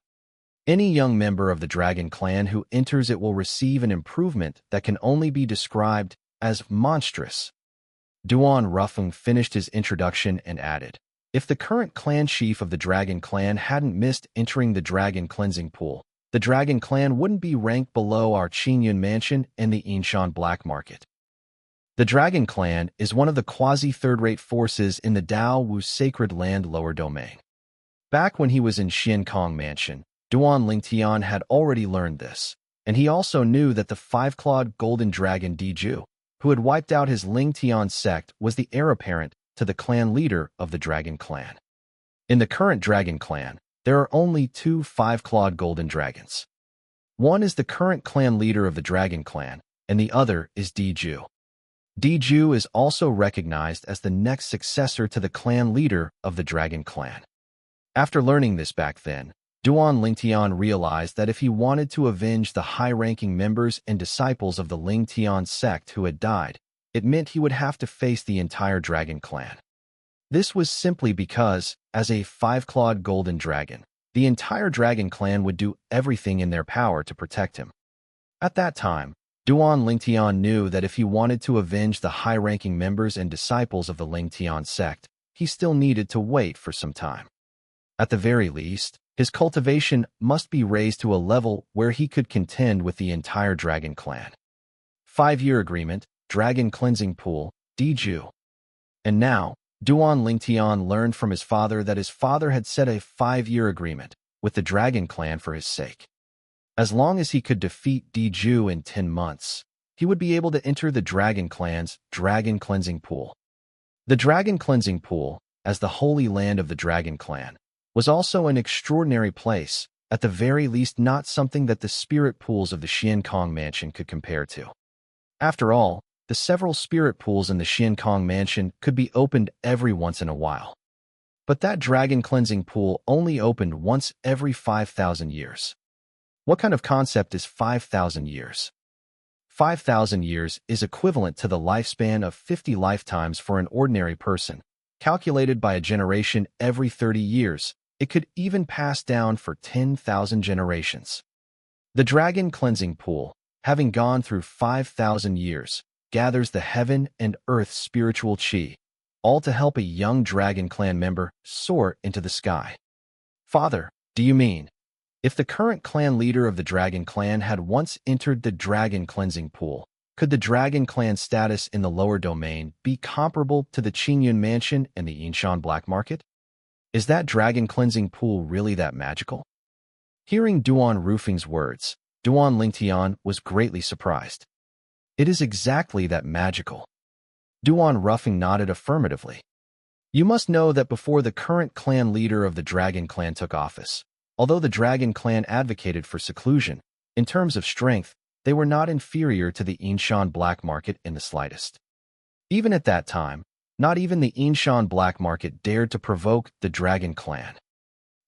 Any young member of the Dragon Clan who enters it will receive an improvement that can only be described as monstrous. Duan Rufeng finished his introduction and added, "If the current clan chief of the Dragon Clan hadn't missed entering the Dragon Cleansing Pool, the Dragon Clan wouldn't be ranked below our Qingyun Mansion and the Yinshan Black Market." The Dragon Clan is one of the quasi-third-rate forces in the Dao Wu Sacred Land lower domain. Back when he was in Xiankong Mansion, Duan Lingtian had already learned this, and he also knew that the 5-clawed golden dragon Diju, who had wiped out his Lingtian sect, was the heir apparent to the clan leader of the Dragon Clan. In the current Dragon Clan, there are only 2 5-clawed golden dragons. One is the current clan leader of the Dragon Clan, and the other is Diju. Diju is also recognized as the next successor to the clan leader of the Dragon Clan. After learning this back then, Duan Lingtian realized that if he wanted to avenge the high-ranking members and disciples of the Lingtian sect who had died, it meant he would have to face the entire dragon clan. This was simply because, as a five-clawed golden dragon, the entire dragon clan would do everything in their power to protect him. At that time, Duan Lingtian knew that if he wanted to avenge the high-ranking members and disciples of the Lingtian sect, he still needed to wait for some time. At the very least, his cultivation must be raised to a level where he could contend with the entire dragon clan. 5-year agreement, dragon cleansing pool, Diju. And now, Duan Lingtian learned from his father that his father had set a 5-year agreement with the dragon clan for his sake. As long as he could defeat Diju in 10 months, he would be able to enter the dragon clan's dragon cleansing pool. The dragon cleansing pool, as the holy land of the dragon clan, was also an extraordinary place, at the very least not something that the spirit pools of the Xiankong mansion could compare to. After all, the several spirit pools in the Xiankong mansion could be opened every once in a while. But that dragon cleansing pool only opened once every 5,000 years. What kind of concept is 5,000 years? 5,000 years is equivalent to the lifespan of 50 lifetimes for an ordinary person, calculated by a generation every 30 years. It could even pass down for 10,000 generations. The dragon cleansing pool, having gone through 5,000 years, gathers the heaven and earth spiritual chi, all to help a young dragon clan member soar into the sky. Father, do you mean, if the current clan leader of the dragon clan had once entered the dragon cleansing pool, could the dragon clan status in the lower domain be comparable to the Qingyun mansion and the Yinshan black market? Is that dragon cleansing pool really that magical? Hearing Duan Rufing's words, Duan Lingtian was greatly surprised. It is exactly that magical. Duan Rufing nodded affirmatively. You must know that before the current clan leader of the dragon clan took office, although the dragon clan advocated for seclusion, in terms of strength, they were not inferior to the Yinshan black market in the slightest. Even at that time, not even the Yinshan black market dared to provoke the dragon clan.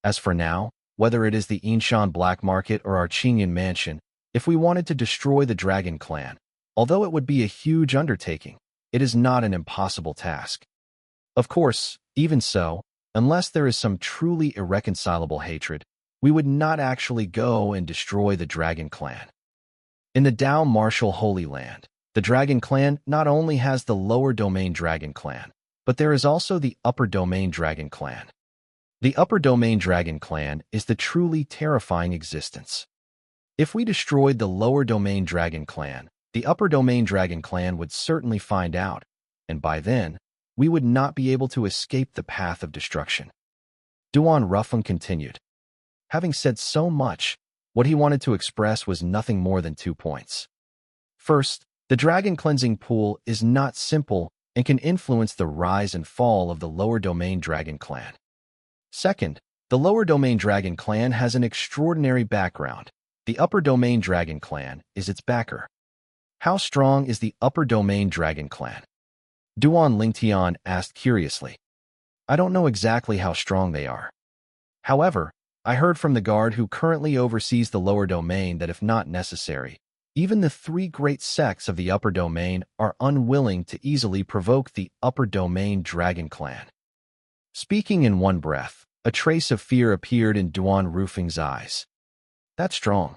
As for now, whether it is the Yinshan black market or our Qingyun mansion, if we wanted to destroy the dragon clan, although it would be a huge undertaking, it is not an impossible task. Of course, even so, unless there is some truly irreconcilable hatred, we would not actually go and destroy the dragon clan. In the Dao Martial Holy Land, the dragon clan not only has the lower domain dragon clan, but there is also the upper domain dragon clan. The upper domain dragon clan is the truly terrifying existence. If we destroyed the lower domain dragon clan, the upper domain dragon clan would certainly find out, and by then, we would not be able to escape the path of destruction. Duan Rufeng continued. Having said so much, what he wanted to express was nothing more than 2 points. First, the dragon cleansing pool is not simple and can influence the rise and fall of the lower domain dragon clan. Second, the lower domain dragon clan has an extraordinary background. The upper domain dragon clan is its backer. How strong is the upper domain dragon clan? Duan Lingtian asked curiously. I don't know exactly how strong they are. However, I heard from the guard who currently oversees the lower domain that if not necessary, even the 3 great sects of the upper domain are unwilling to easily provoke the upper domain dragon clan. Speaking in one breath, a trace of fear appeared in Duan Rufing's eyes. That's strong.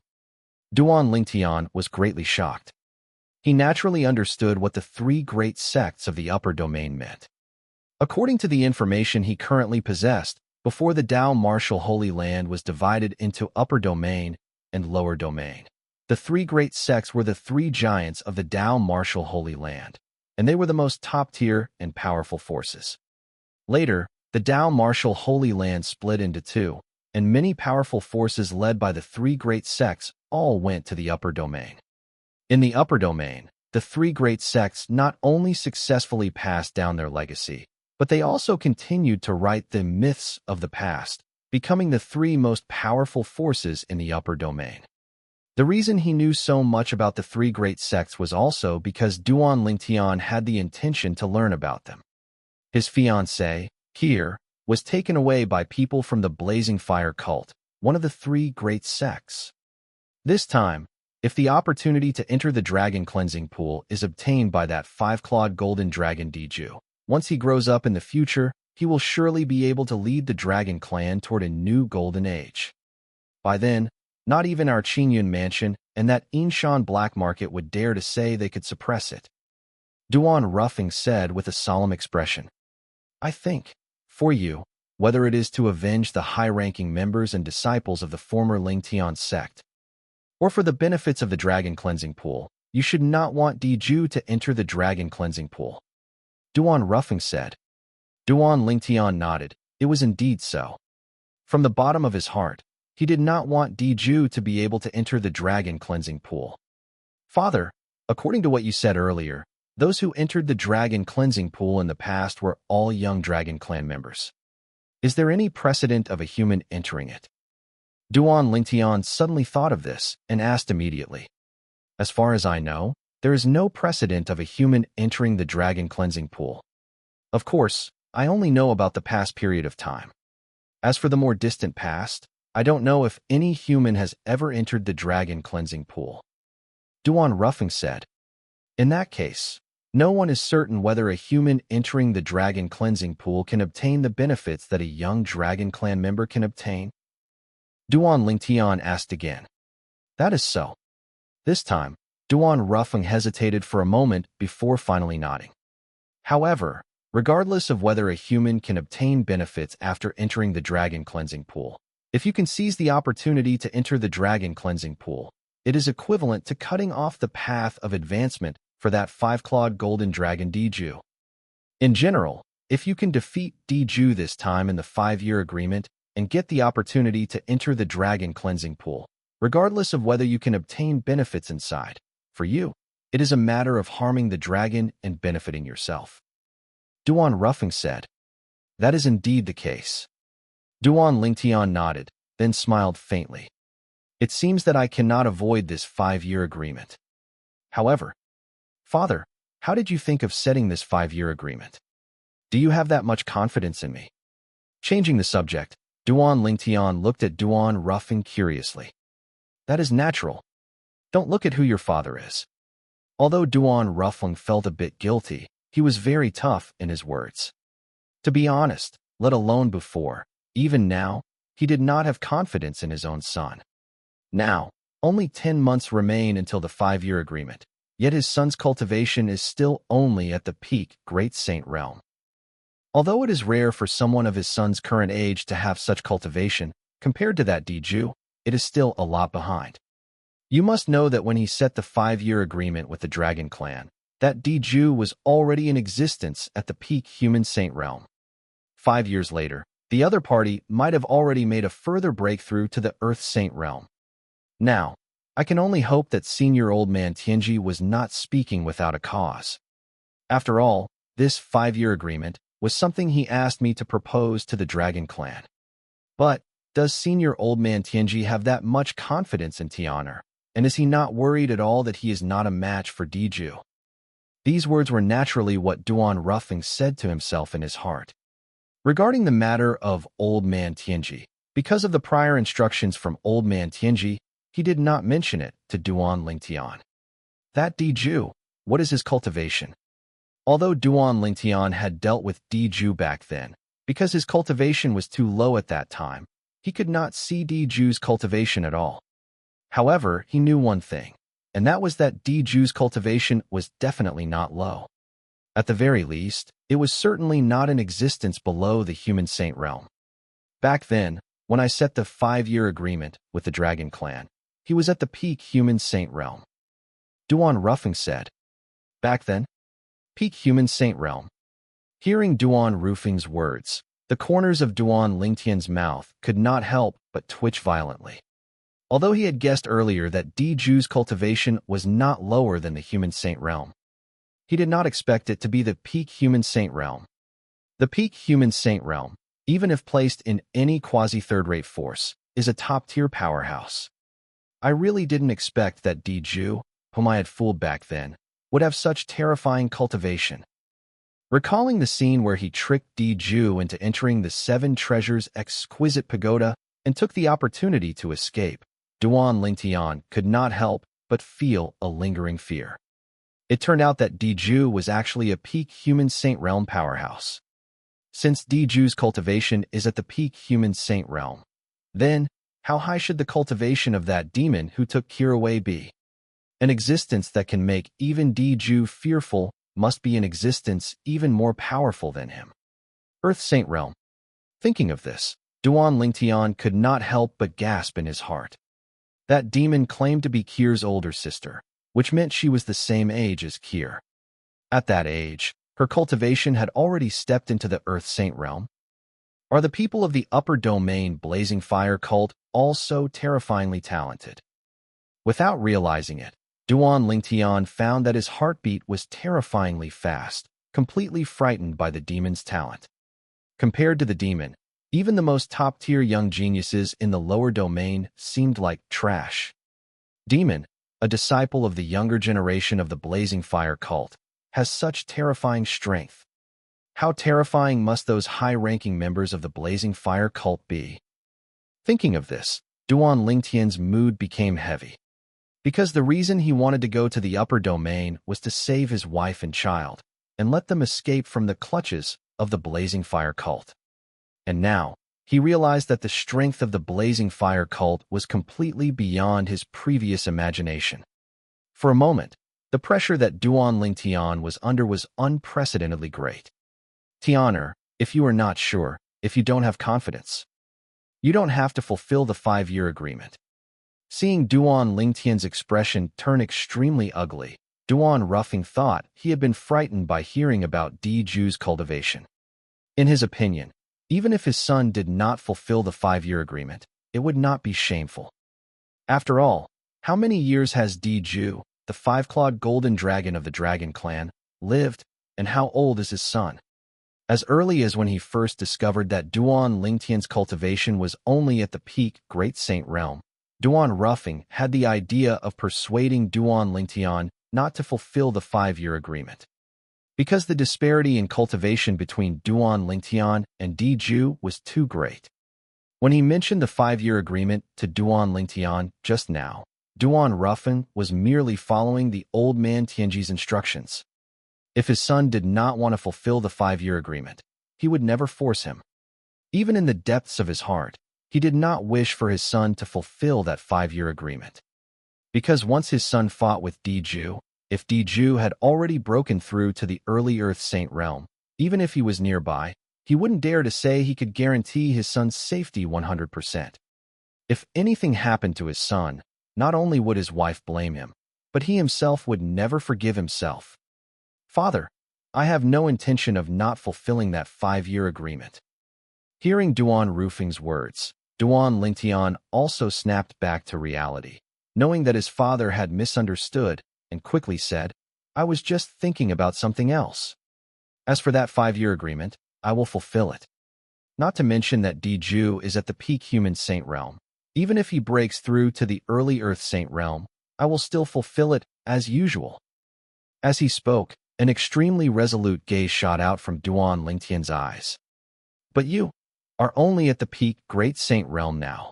Duan Lingtian was greatly shocked. He naturally understood what the 3 great sects of the upper domain meant. According to the information he currently possessed, before the Dao Martial Holy Land was divided into upper domain and lower domain, the 3 great sects were the 3 giants of the Dao Martial Holy Land, and they were the most top-tier and powerful forces. Later, the Dao Martial Holy Land split into 2, and many powerful forces led by the 3 great sects all went to the upper domain. In the upper domain, the 3 great sects not only successfully passed down their legacy, but they also continued to write the myths of the past, becoming the 3 most powerful forces in the upper domain. The reason he knew so much about the 3 great sects was also because Duan Lingtian had the intention to learn about them. His fiancée, Kier, was taken away by people from the Blazing Fire cult, one of the three great sects. This time, if the opportunity to enter the dragon cleansing pool is obtained by that five-clawed golden dragon Diju, once he grows up in the future, he will surely be able to lead the dragon clan toward a new golden age. By then, not even our Qingyun mansion and that Inshan black market would dare to say they could suppress it. Duan Ruffing said with a solemn expression. I think, for you, whether it is to avenge the high-ranking members and disciples of the former Lingtian sect, or for the benefits of the dragon cleansing pool, you should not want Diju to enter the dragon cleansing pool. Duan Ruffing said. Duan Lingtian nodded. It was indeed so. From the bottom of his heart, he did not want Diju to be able to enter the dragon cleansing pool. Father, according to what you said earlier, those who entered the dragon cleansing pool in the past were all young dragon clan members. Is there any precedent of a human entering it? Duan Lingtian suddenly thought of this and asked immediately. As far as I know, there is no precedent of a human entering the dragon cleansing pool. Of course, I only know about the past period of time. As for the more distant past, I don't know if any human has ever entered the dragon cleansing pool. Duan Ruffing said. In that case, no one is certain whether a human entering the dragon cleansing pool can obtain the benefits that a young dragon clan member can obtain. Duan Lingtian asked again. That is so. This time, Duan Ruffing hesitated for a moment before finally nodding. However, regardless of whether a human can obtain benefits after entering the dragon cleansing pool, if you can seize the opportunity to enter the dragon cleansing pool, it is equivalent to cutting off the path of advancement for that five-clawed golden dragon Diju. In general, if you can defeat Diju this time in the 5-year agreement and get the opportunity to enter the dragon cleansing pool, regardless of whether you can obtain benefits inside, for you, it is a matter of harming the dragon and benefiting yourself. Duan Ruffing said. That is indeed the case. Duan Lingtian nodded, then smiled faintly. It seems that I cannot avoid this 5-year agreement. However, Father, how did you think of setting this 5-year agreement? Do you have that much confidence in me? Changing the subject, Duan Lingtian looked at Duan Ruffing curiously. That is natural. Don't look at who your father is. Although Duan Ruffing felt a bit guilty, he was very tough in his words. To be honest, let alone before, even now, he did not have confidence in his own son. Now, only 10 months remain until the 5-year agreement, yet his son's cultivation is still only at the peak Great Saint realm. Although it is rare for someone of his son's current age to have such cultivation, compared to that Diju, it is still a lot behind. You must know that when he set the 5-year agreement with the Dragon Clan, that Diju was already in existence at the peak human saint realm. 5 years later, the other party might have already made a further breakthrough to the Earth Saint realm. Now, I can only hope that Senior Old Man Tianji was not speaking without a cause. After all, this 5-year agreement was something he asked me to propose to the Dragon Clan. But, does Senior Old Man Tianji have that much confidence in Tianer, and is he not worried at all that he is not a match for Diju? These words were naturally what Duan Ruffing said to himself in his heart. Regarding the matter of Old Man Tianji, because of the prior instructions from Old Man Tianji, he did not mention it to Duan Lingtian. That Diju, what is his cultivation? Although Duan Lingtian had dealt with Diju back then, because his cultivation was too low at that time, he could not see Diju's cultivation at all. However, he knew one thing, and that was that Diju's cultivation was definitely not low. At the very least, it was certainly not in existence below the human saint realm. Back then, when I set the 5-year agreement with the Dragon Clan, he was at the peak human saint realm. Duan Ruffing said. Back then? Peak human saint realm. Hearing Duan Ruffing's words, the corners of Duan Lingtian's mouth could not help but twitch violently. Although he had guessed earlier that Diju's cultivation was not lower than the human saint realm, he did not expect it to be the peak human saint realm. The peak human saint realm, even if placed in any quasi-third-rate force, is a top-tier powerhouse. I really didn't expect that Diju, whom I had fooled back then, would have such terrifying cultivation. Recalling the scene where he tricked Diju into entering the 7 Treasures exquisite pagoda, and took the opportunity to escape, Duan Lingtian could not help but feel a lingering fear. It turned out that Diju was actually a peak human saint realm powerhouse. Since Diju's cultivation is at the peak human saint realm, then how high should the cultivation of that demon who took Kiraway be? An existence that can make even Diju fearful must be an existence even more powerful than him. Earth Saint Realm. Thinking of this, Duan Lingtian could not help but gasp in his heart. That demon claimed to be Kir's older sister, which meant she was the same age as Kir. At that age, her cultivation had already stepped into the Earth Saint Realm. Are the people of the upper domain Blazing Fire cult all so terrifyingly talented? Without realizing it, Duan Lingtian found that his heartbeat was terrifyingly fast, completely frightened by the demon's talent. Compared to the demon, even the most top-tier young geniuses in the lower domain seemed like trash. Demon, a disciple of the younger generation of the Blazing Fire cult, has such terrifying strength. How terrifying must those high-ranking members of the Blazing Fire cult be? Thinking of this, Duan Lingtian's mood became heavy. Because the reason he wanted to go to the upper domain was to save his wife and child, and let them escape from the clutches of the Blazing Fire cult. And now, he realized that the strength of the Blazing Fire cult was completely beyond his previous imagination. For a moment, the pressure that Duan Lingtian was under was unprecedentedly great. Tianer, if you are not sure, if you don't have confidence, you don't have to fulfill the 5-year agreement. Seeing Duan Lingtian's expression turn extremely ugly, Duan Ruffing thought he had been frightened by hearing about Diju's cultivation. In his opinion, even if his son did not fulfill the 5-year agreement, it would not be shameful. After all, how many years has Diju, the 5-clawed golden dragon of the dragon clan, lived, and how old is his son? As early as when he first discovered that Duan Lingtian's cultivation was only at the peak Great Saint Realm, Duan Ruffing had the idea of persuading Duan Lingtian not to fulfill the 5-year agreement. Because the disparity in cultivation between Duan Lingtian and Diju was too great. When he mentioned the 5-year agreement to Duan Lingtian just now, Duan Ruffing was merely following the old man Tianji's instructions. If his son did not want to fulfill the 5-year agreement, he would never force him. Even in the depths of his heart, he did not wish for his son to fulfill that 5-year agreement. Because once his son fought with Diju, if Diju had already broken through to the early Earth Saint Realm, even if he was nearby, he wouldn't dare to say he could guarantee his son's safety 100%. If anything happened to his son, not only would his wife blame him, but he himself would never forgive himself. Father, I have no intention of not fulfilling that 5-year agreement. Hearing Duan Rufing's words, Duan Lingtian also snapped back to reality, knowing that his father had misunderstood, and quickly said, I was just thinking about something else. As for that 5-year agreement, I will fulfill it. Not to mention that Diju is at the peak human saint realm. Even if he breaks through to the early Earth Saint realm, I will still fulfill it as usual. As he spoke, an extremely resolute gaze shot out from Duan Lingtian's eyes. But you are only at the peak Great Saint realm now.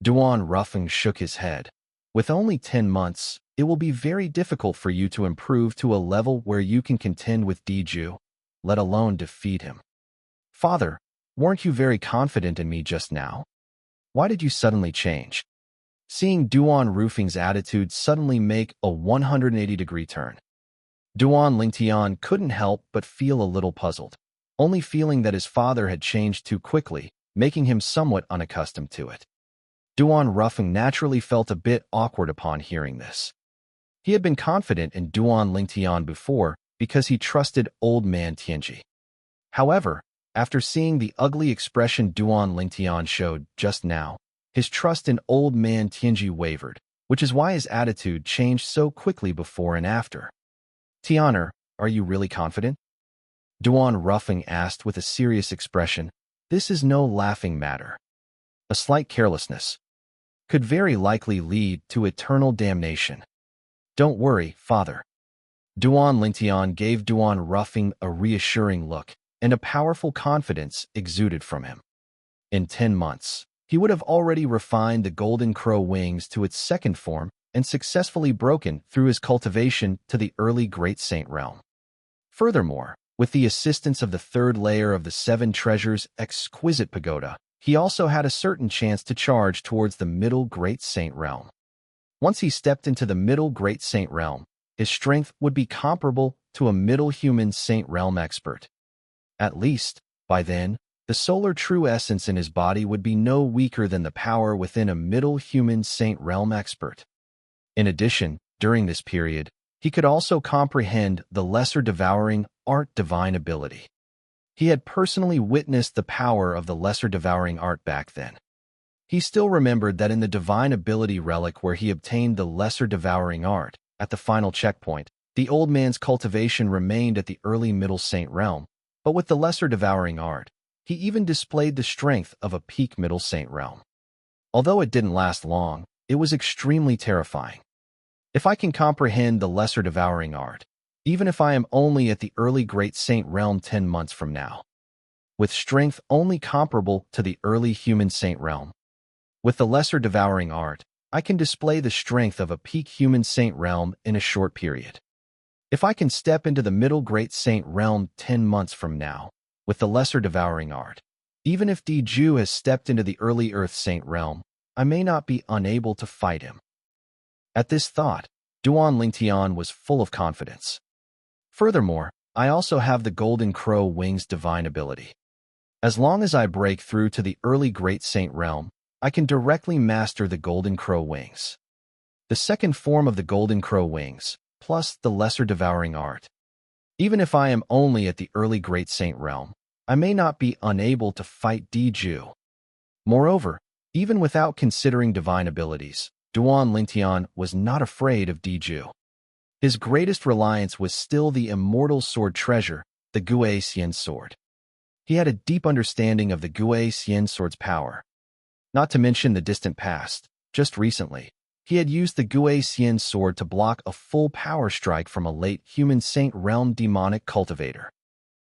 Duan Ruffing shook his head. With only 10 months, it will be very difficult for you to improve to a level where you can contend with Diju, let alone defeat him. Father, weren't you very confident in me just now? Why did you suddenly change? Seeing Duan Rufing's attitude suddenly make a 180-degree turn, Duan Lingtian couldn't help but feel a little puzzled, only feeling that his father had changed too quickly, making him somewhat unaccustomed to it. Duan Ruffing naturally felt a bit awkward upon hearing this. He had been confident in Duan Lingtian before because he trusted old man Tianji. However, after seeing the ugly expression Duan Lingtian showed just now, his trust in old man Tianji wavered, which is why his attitude changed so quickly before and after. Tianer, are you really confident? Duan Ruffing asked with a serious expression. This is no laughing matter. A slight carelessness could very likely lead to eternal damnation. Don't worry, father. Duan Lingtian gave Duan Ruffing a reassuring look, and a powerful confidence exuded from him. In 10 months, he would have already refined the golden crow wings to its second form and successfully broken through his cultivation to the early Great Saint realm. Furthermore, with the assistance of the third layer of the Seven Treasures exquisite pagoda, he also had a certain chance to charge towards the middle Great Saint realm. Once he stepped into the middle Great Saint realm, his strength would be comparable to a middle human Saint realm expert. At least, by then, the solar true essence in his body would be no weaker than the power within a middle human Saint realm expert. In addition, during this period, he could also comprehend the lesser devouring art divine ability. He had personally witnessed the power of the lesser devouring art back then. He still remembered that in the divine ability relic where he obtained the lesser devouring art, at the final checkpoint, the old man's cultivation remained at the early middle saint realm, but with the lesser devouring art, he even displayed the strength of a peak middle saint realm. Although it didn't last long, it was extremely terrifying. If I can comprehend the lesser devouring art, even if I am only at the early great saint realm 10 months from now, with strength only comparable to the early human saint realm, with the lesser devouring art, I can display the strength of a peak human saint realm in a short period. If I can step into the middle great saint realm 10 months from now, with the lesser devouring art, even if Diju has stepped into the early earth saint realm, I may not be unable to fight him. At this thought, Duan Lingtian was full of confidence. Furthermore, I also have the Golden Crow Wings divine ability. As long as I break through to the early Great Saint realm, I can directly master the Golden Crow Wings. The second form of the Golden Crow Wings, plus the lesser devouring art. Even if I am only at the early Great Saint realm, I may not be unable to fight Diju. Moreover, even without considering divine abilities, Duan Lingtian was not afraid of Diju. His greatest reliance was still the immortal sword treasure, the Gue Xian sword. He had a deep understanding of the Gue Xian sword's power. Not to mention the distant past, just recently, he had used the Gue Xian sword to block a full power strike from a late human saint realm demonic cultivator.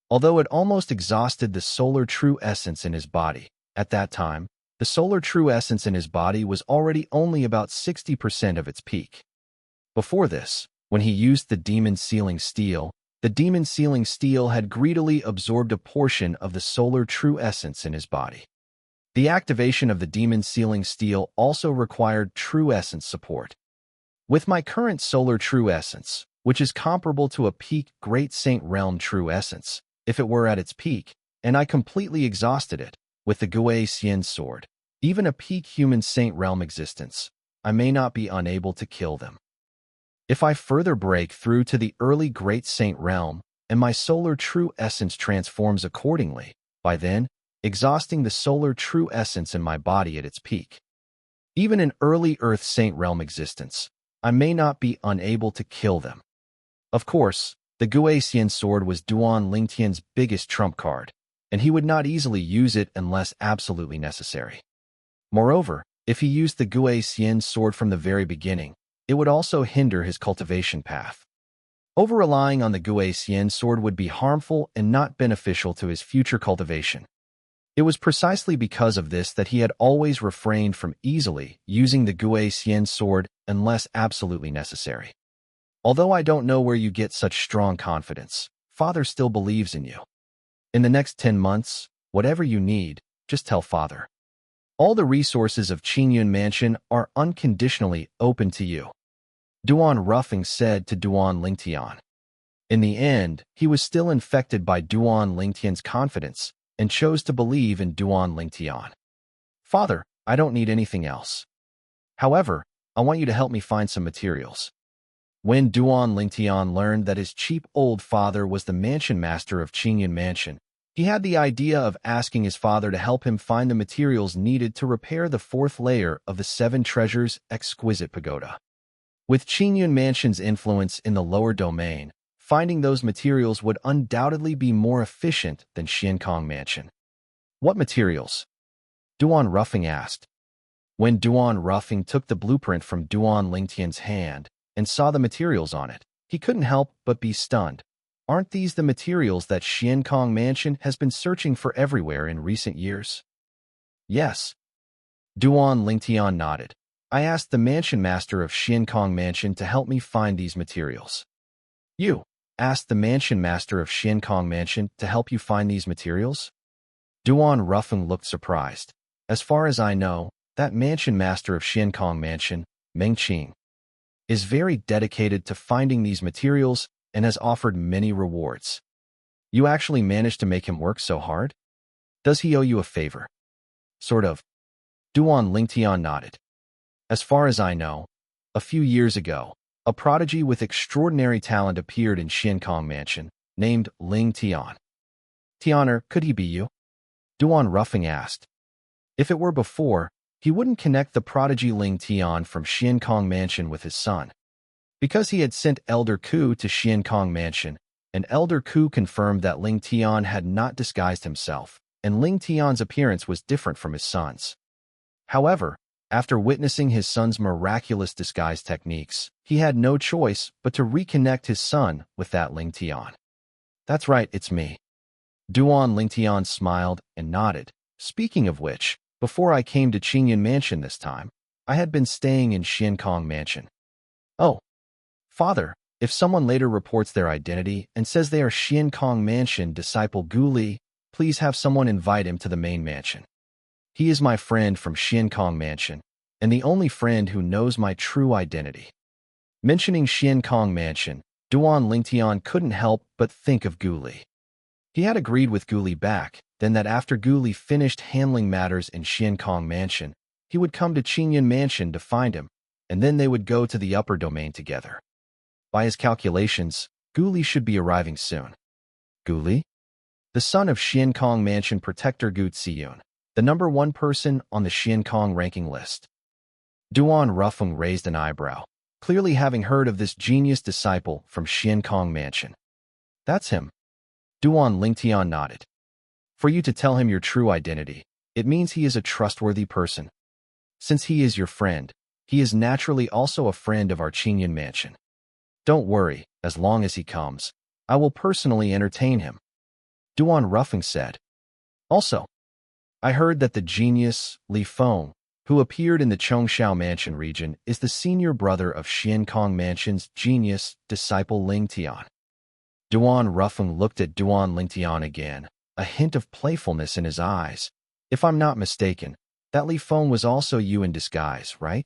Although it almost exhausted the solar true essence in his body, at that time, the solar true essence in his body was already only about 60% of its peak. Before this, when he used the demon sealing steel, the demon sealing steel had greedily absorbed a portion of the solar true essence in his body. The activation of the demon sealing steel also required true essence support. With my current solar true essence, which is comparable to a peak Great Saint Realm true essence, if it were at its peak, and I completely exhausted it, with the Gue Xian sword, even a peak human saint realm existence, I may not be unable to kill them. If I further break through to the early Great Saint realm, and my solar true essence transforms accordingly, by then, exhausting the solar true essence in my body at its peak. Even in early Earth Saint realm existence, I may not be unable to kill them. Of course, the Gue Xian sword was Duan Lingtian's biggest trump card, and he would not easily use it unless absolutely necessary. Moreover, if he used the Gue Xian sword from the very beginning, it would also hinder his cultivation path. Over-relying on the Gue Xian sword would be harmful and not beneficial to his future cultivation. It was precisely because of this that he had always refrained from easily using the Gue Xian sword unless absolutely necessary. Although I don't know where you get such strong confidence, Father still believes in you. In the next 10 months, whatever you need, just tell Father. All the resources of Qingyun Mansion are unconditionally open to you. Duan Ruffing said to Duan Lingtian. In the end, he was still infected by Duan Lingtian's confidence and chose to believe in Duan Lingtian. Father, I don't need anything else. However, I want you to help me find some materials. When Duan Lingtian learned that his cheap old father was the mansion master of Qingyun Mansion, he had the idea of asking his father to help him find the materials needed to repair the fourth layer of the Seven Treasures exquisite pagoda. With Qingyun Mansion's influence in the lower domain, finding those materials would undoubtedly be more efficient than Xiankong Mansion. What materials? Duan Ruffing asked. When Duan Ruffing took the blueprint from Duan Lingtian's hand and saw the materials on it, he couldn't help but be stunned. Aren't these the materials that Xiankong Mansion has been searching for everywhere in recent years? Yes. Duan Lingtian nodded. I asked the mansion master of Xiankong Mansion to help me find these materials. You asked the mansion master of Xiankong Mansion to help you find these materials? Duan Rufeng looked surprised. As far as I know, that mansion master of Xiankong Mansion, Meng Qing, is very dedicated to finding these materials and has offered many rewards. You actually managed to make him work so hard? Does he owe you a favor? Sort of. Duan Lingtian nodded. As far as I know, a few years ago, a prodigy with extraordinary talent appeared in Xiankong Mansion, named Ling Tian. Tianer, could he be you? Duan Rufeng asked. If it were before, he wouldn't connect the prodigy Ling Tian from Xiankong Mansion with his son. Because he had sent Elder Ku to Xiankong Mansion, and Elder Ku confirmed that Ling Tian had not disguised himself, and Ling Tian's appearance was different from his son's. However, after witnessing his son's miraculous disguise techniques, he had no choice but to reconnect his son with that Ling Tian. That's right, it's me. Duan Lingtian smiled and nodded. Speaking of which, before I came to Qingyan Mansion this time, I had been staying in Xiankong Mansion. Oh, Father, if someone later reports their identity and says they are Xiankong Mansion disciple Gu Li, please have someone invite him to the main mansion. He is my friend from Xiankong Mansion, and the only friend who knows my true identity. Mentioning Xiankong Mansion, Duan Lingtian couldn't help but think of Gu Li. He had agreed with Gu Li back then that after Gu Li finished handling matters in Xiankong Mansion, he would come to Qingyan Mansion to find him, and then they would go to the upper domain together. By his calculations, Gu Li should be arriving soon. Gu Li? The son of Xiankong Mansion Protector Gu Ziyun, the number 1 person on the Xiankong ranking list. Duan Rufeng raised an eyebrow, clearly having heard of this genius disciple from Xiankong Mansion. That's him. Duan Lingtian nodded. For you to tell him your true identity, it means he is a trustworthy person. Since he is your friend, he is naturally also a friend of our Qingyan Mansion. Don't worry, as long as he comes, I will personally entertain him. Duan Rufeng said. Also, I heard that the genius, Li Feng, who appeared in the Chongshao Mansion region, is the senior brother of Xiankong Mansion's genius, disciple Ling Tian. Duan Rufeng looked at Duan Lingtian again, a hint of playfulness in his eyes. If I'm not mistaken, that Li Feng was also you in disguise, right?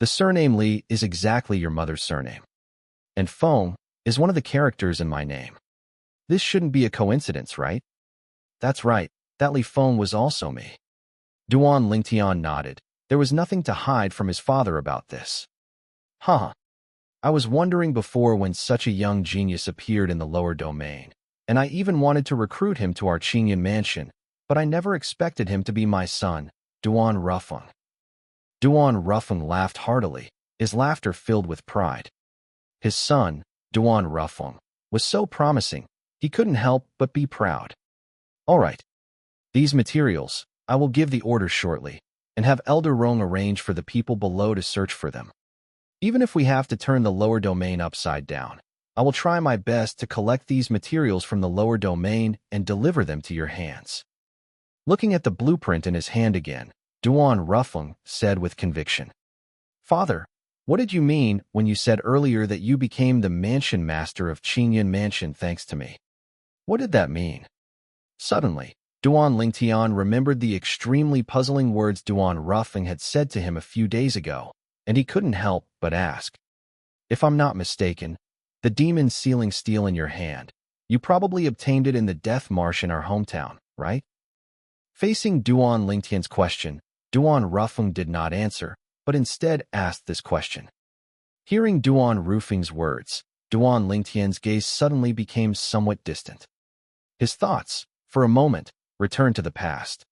The surname Li is exactly your mother's surname. And Feng is one of the characters in my name. This shouldn't be a coincidence, right? That's right, that Li Feng was also me. Duan Lingtian nodded. There was nothing to hide from his father about this. Huh. I was wondering before when such a young genius appeared in the lower domain, and I even wanted to recruit him to our Qingyan Mansion, but I never expected him to be my son, Duan Rufeng. Duan Rufeng laughed heartily, his laughter filled with pride. His son, Duan Rufeng, was so promising, he couldn't help but be proud. All right. These materials, I will give the order shortly, and have Elder Rong arrange for the people below to search for them. Even if we have to turn the lower domain upside down, I will try my best to collect these materials from the lower domain and deliver them to your hands. Looking at the blueprint in his hand again, Duan Rufeng said with conviction. Father, what did you mean when you said earlier that you became the mansion master of Qingyan Mansion thanks to me? What did that mean? Suddenly, Duan Lingtian remembered the extremely puzzling words Duan Rufeng had said to him a few days ago, and he couldn't help but ask. If I'm not mistaken, the demon sealing steel in your hand, you probably obtained it in the Death Marsh in our hometown, right? Facing Duan Lingtian's question, Duan Rufeng did not answer, but instead asked this question. Hearing Duan Rufeng's words, Duan Lingtian's gaze suddenly became somewhat distant. His thoughts, for a moment, returned to the past.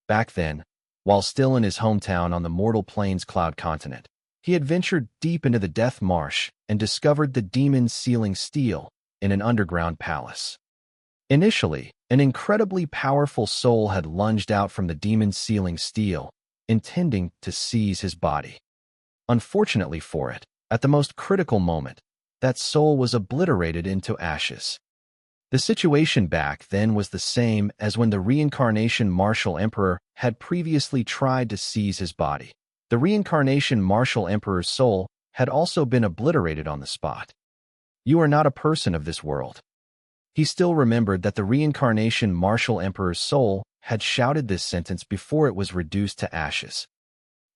Back then, while still in his hometown on the Mortal Plains Cloud Continent, he had ventured deep into the Death Marsh and discovered the demon sealing steel in an underground palace. Initially, an incredibly powerful soul had lunged out from the demon sealing steel, intending to seize his body. Unfortunately for it, at the most critical moment, that soul was obliterated into ashes. The situation back then was the same as when the reincarnation Martial Emperor had previously tried to seize his body. The reincarnation Martial Emperor's soul had also been obliterated on the spot. You are not a person of this world. He still remembered that the reincarnation Martial Emperor's soul had shouted this sentence before it was reduced to ashes.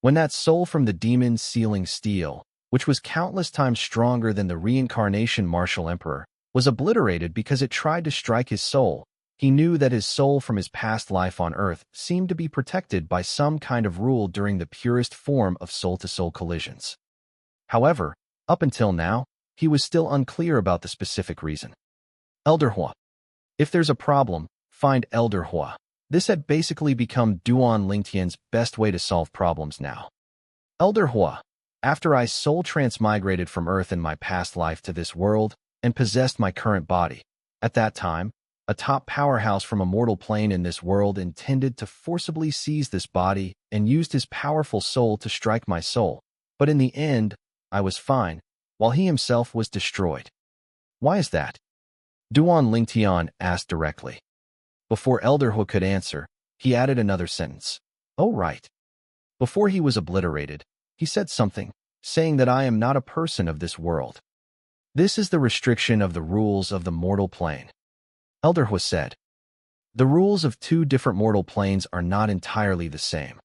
When that soul from the demon sealing steel, which was countless times stronger than the reincarnation Martial Emperor, was obliterated because it tried to strike his soul, he knew that his soul from his past life on Earth seemed to be protected by some kind of rule during the purest form of soul-to-soul collisions. However, up until now, he was still unclear about the specific reason. Elder Hua. If there's a problem, find Elder Hua. This had basically become Duan Lingtian's best way to solve problems now. Elder Hua. After I soul transmigrated from Earth in my past life to this world and possessed my current body, at that time, a top powerhouse from a mortal plane in this world intended to forcibly seize this body and used his powerful soul to strike my soul. But in the end, I was fine, while he himself was destroyed. Why is that? Duan Lingtian asked directly. Before Elder Hua could answer, he added another sentence. Oh, right. Before he was obliterated, he said something, saying that I am not a person of this world. This is the restriction of the rules of the mortal plane. Elder Hua said. The rules of two different mortal planes are not entirely the same.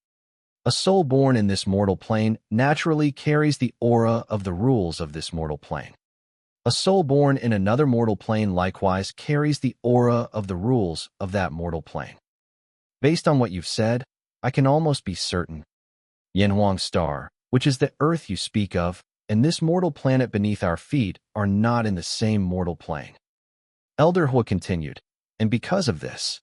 A soul born in this mortal plane naturally carries the aura of the rules of this mortal plane. A soul born in another mortal plane likewise carries the aura of the rules of that mortal plane. Based on what you've said, I can almost be certain. Yanhuang star, which is the earth you speak of, and this mortal planet beneath our feet are not in the same mortal plane. Elder Hua continued, and because of this,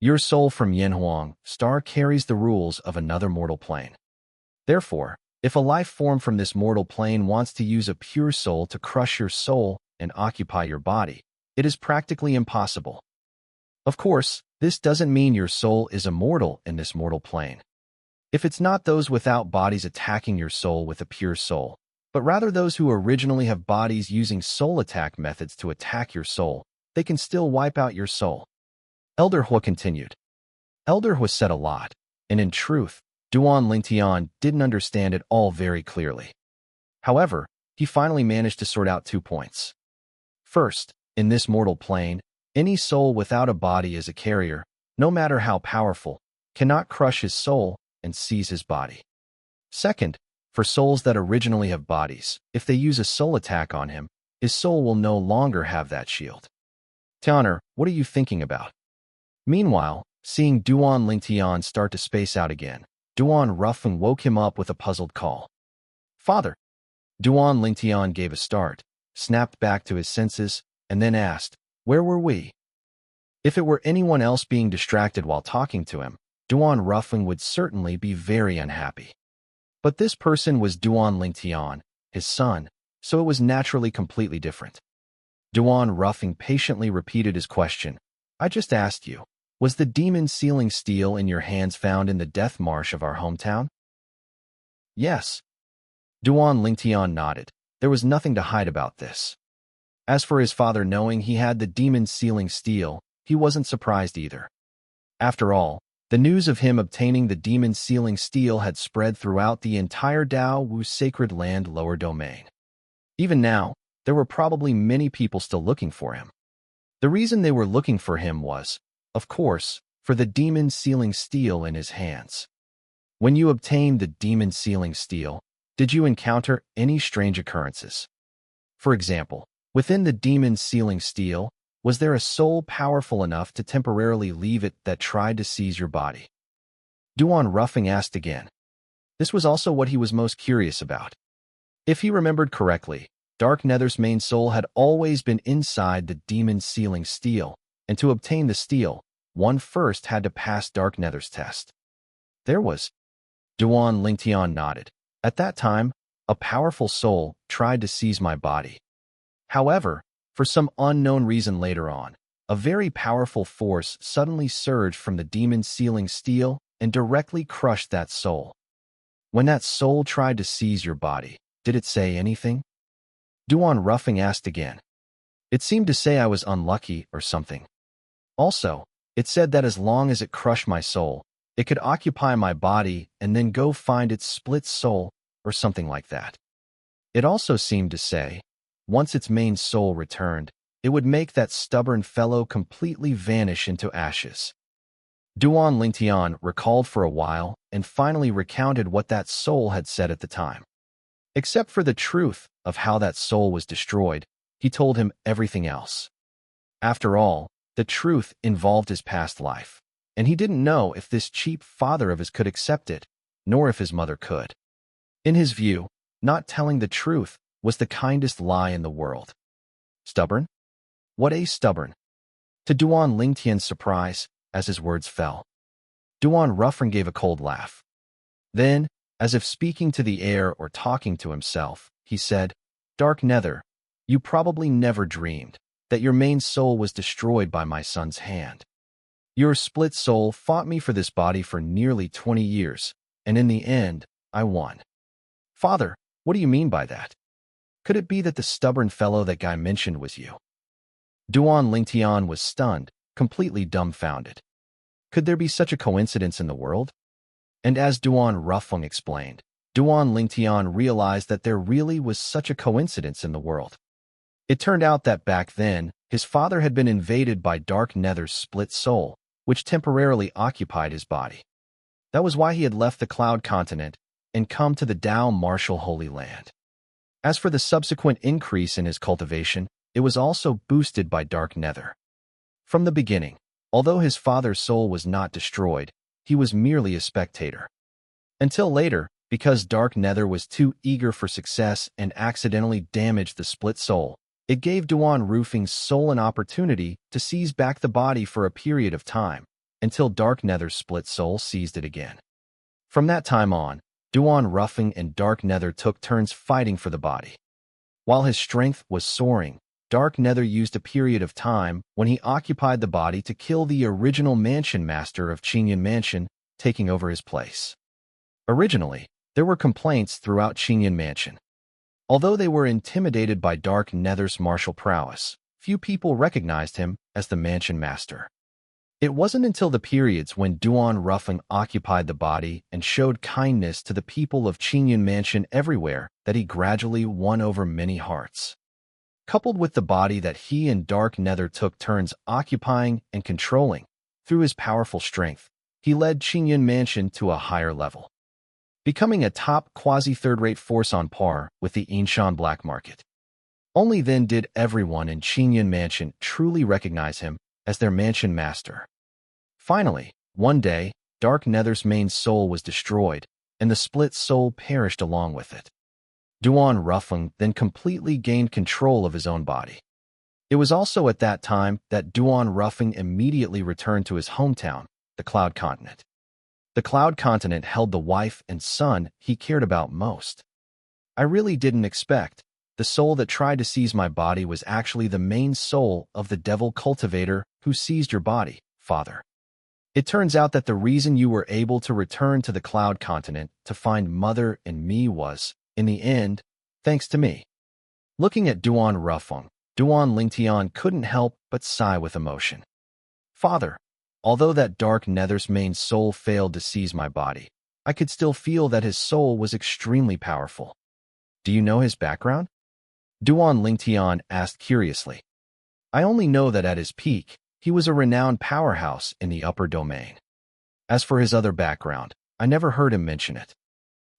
your soul from Yanhuang star carries the rules of another mortal plane. Therefore, if a life form from this mortal plane wants to use a pure soul to crush your soul and occupy your body, it is practically impossible. Of course, this doesn't mean your soul is immortal in this mortal plane. If it's not those without bodies attacking your soul with a pure soul, but rather those who originally have bodies using soul attack methods to attack your soul, they can still wipe out your soul. Elder Hua continued. Elder Hua said a lot, and in truth, Duan Lingtian didn't understand it all very clearly. However, he finally managed to sort out 2 points. First, in this mortal plane, any soul without a body as a carrier, no matter how powerful, cannot crush his soul and seize his body. Second, for souls that originally have bodies, if they use a soul attack on him, his soul will no longer have that shield. Tianer, what are you thinking about? Meanwhile, seeing Duan Lingtian start to space out again, Duan Ruffeng woke him up with a puzzled call. Father! Duan Lingtian gave a start, snapped back to his senses, and then asked, where were we? If it were anyone else being distracted while talking to him, Duan Ruffeng would certainly be very unhappy. But this person was Duan Lingtian, his son, so it was naturally completely different. Duan Ruffeng patiently repeated his question. I just asked you, was the demon sealing steel in your hands found in the death marsh of our hometown? Yes. Duan Lingtian nodded. There was nothing to hide about this. As for his father knowing he had the demon sealing steel, he wasn't surprised either. After all, the news of him obtaining the demon sealing steel had spread throughout the entire Dao Wu's sacred land lower domain. Even now, there were probably many people still looking for him. The reason they were looking for him was, of course, for the demon sealing steel in his hands. When you obtained the demon sealing steel, did you encounter any strange occurrences? For example, within the demon sealing steel, was there a soul powerful enough to temporarily leave it that tried to seize your body? Duan Ruffeng asked again. This was also what he was most curious about. If he remembered correctly, Dark Nether's main soul had always been inside the demon sealing steel, and to obtain the steel, one first had to pass Dark Nether's test. There was. Duan Lingtian nodded. At that time, a powerful soul tried to seize my body. However, for some unknown reason later on, a very powerful force suddenly surged from the demon sealing steel and directly crushed that soul. When that soul tried to seize your body, did it say anything? Duan Ruffeng asked again. It seemed to say I was unlucky or something. Also, it said that as long as it crushed my soul, it could occupy my body and then go find its split soul or something like that. It also seemed to say, once its main soul returned, it would make that stubborn fellow completely vanish into ashes. Duan Lingtian recalled for a while and finally recounted what that soul had said at the time. Except for the truth of how that soul was destroyed, he told him everything else. After all, the truth involved his past life, and he didn't know if this cheap father of his could accept it, nor if his mother could. In his view, not telling the truth was the kindest lie in the world. Stubborn? What a stubborn! To Duan Lingtian's surprise, as his words fell, Duan Ruffin gave a cold laugh. Then, as if speaking to the air or talking to himself, he said, "Dark Nether, you probably never dreamed that your main soul was destroyed by my son's hand. Your split soul fought me for this body for nearly 20 years, and in the end, I won." "Father, what do you mean by that? Could it be that the stubborn fellow that guy mentioned was you?" Duan Lingtian was stunned, completely dumbfounded. Could there be such a coincidence in the world? And as Duan Ruffung explained, Duan Lingtian realized that there really was such a coincidence in the world. It turned out that back then, his father had been invaded by Dark Nether's split soul, which temporarily occupied his body. That was why he had left the Cloud Continent and come to the Dao Martial Holy Land. As for the subsequent increase in his cultivation, it was also boosted by Dark Nether. From the beginning, although his father's soul was not destroyed, he was merely a spectator. Until later, because Dark Nether was too eager for success and accidentally damaged the split soul, it gave Duan Rufing's soul an opportunity to seize back the body for a period of time, until Dark Nether's split soul seized it again. From that time on, Duan Ruffing and Dark Nether took turns fighting for the body. While his strength was soaring, Dark Nether used a period of time when he occupied the body to kill the original mansion master of Qingyan Mansion, taking over his place. Originally, there were complaints throughout Qingyan Mansion. Although they were intimidated by Dark Nether's martial prowess, few people recognized him as the mansion master. It wasn't until the periods when Duan Ruffing occupied the body and showed kindness to the people of Qingyan Mansion everywhere that he gradually won over many hearts. Coupled with the body that he and Dark Nether took turns occupying and controlling, through his powerful strength, he led Qingyan Mansion to a higher level, becoming a top quasi-third-rate force on par with the Yinshan black market. Only then did everyone in Qingyan Mansion truly recognize him as their mansion master. Finally, one day, Dark Nether's main soul was destroyed, and the split soul perished along with it. Duan Ruffing then completely gained control of his own body. It was also at that time that Duan Ruffing immediately returned to his hometown, the Cloud Continent. The Cloud Continent held the wife and son he cared about most. "I really didn't expect. The soul that tried to seize my body was actually the main soul of the devil cultivator who seized your body, Father. It turns out that the reason you were able to return to the Cloud Continent to find Mother and me was, in the end, thanks to me." Looking at Duan Ruffung, Duan Lingtian couldn't help but sigh with emotion. "Father, although that Dark Nether's main soul failed to seize my body, I could still feel that his soul was extremely powerful. Do you know his background?" Duan Lingtian asked curiously. "I only know that at his peak, he was a renowned powerhouse in the upper domain. As for his other background, I never heard him mention it.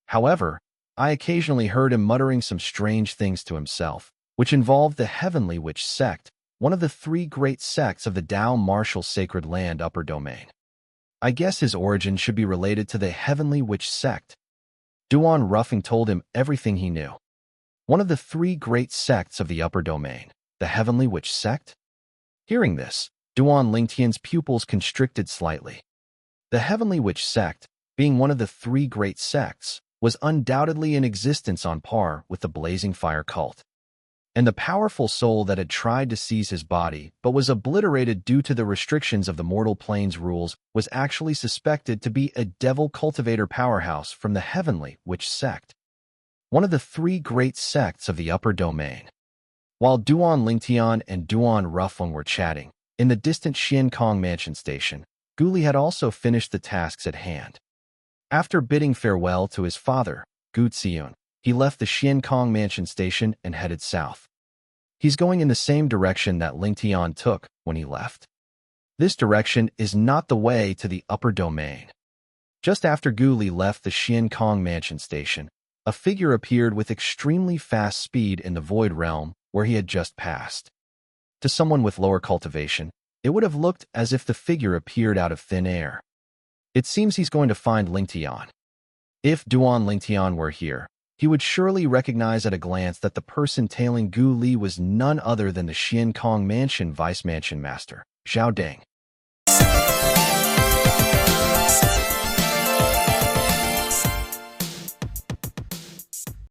However, I occasionally heard him muttering some strange things to himself, which involved the Heavenly Witch sect, one of the 3 great sects of the Dao Martial Sacred Land upper domain. I guess his origin should be related to the Heavenly Witch sect." Duan Ruffing told him everything he knew. One of the 3 great sects of the upper domain, the Heavenly Witch sect? Hearing this, Duan Lingtian's pupils constricted slightly. The Heavenly Witch sect, being one of the 3 great sects, was undoubtedly in existence on par with the Blazing Fire cult. And the powerful soul that had tried to seize his body but was obliterated due to the restrictions of the mortal plane's rules was actually suspected to be a devil cultivator powerhouse from the Heavenly Witch sect, one of the 3 great sects of the upper domain. While Duan Lingtian and Duan Ruffling were chatting, in the distant Xian Kong Mansion station, Gu Li had also finished the tasks at hand. After bidding farewell to his father, Gu Xiun, he left the Xian Kong Mansion station and headed south. He's going in the same direction that Lingtian took when he left. This direction is not the way to the upper domain. Just after Gu Li left the Xian Kong Mansion station, a figure appeared with extremely fast speed in the Void Realm where he had just passed. To someone with lower cultivation, it would have looked as if the figure appeared out of thin air. It seems he's going to find Lingtian. If Duan Lingtian were here, he would surely recognize at a glance that the person tailing Gu Li was none other than the Xian Kong Mansion Vice Mansion Master, Zhao Deng.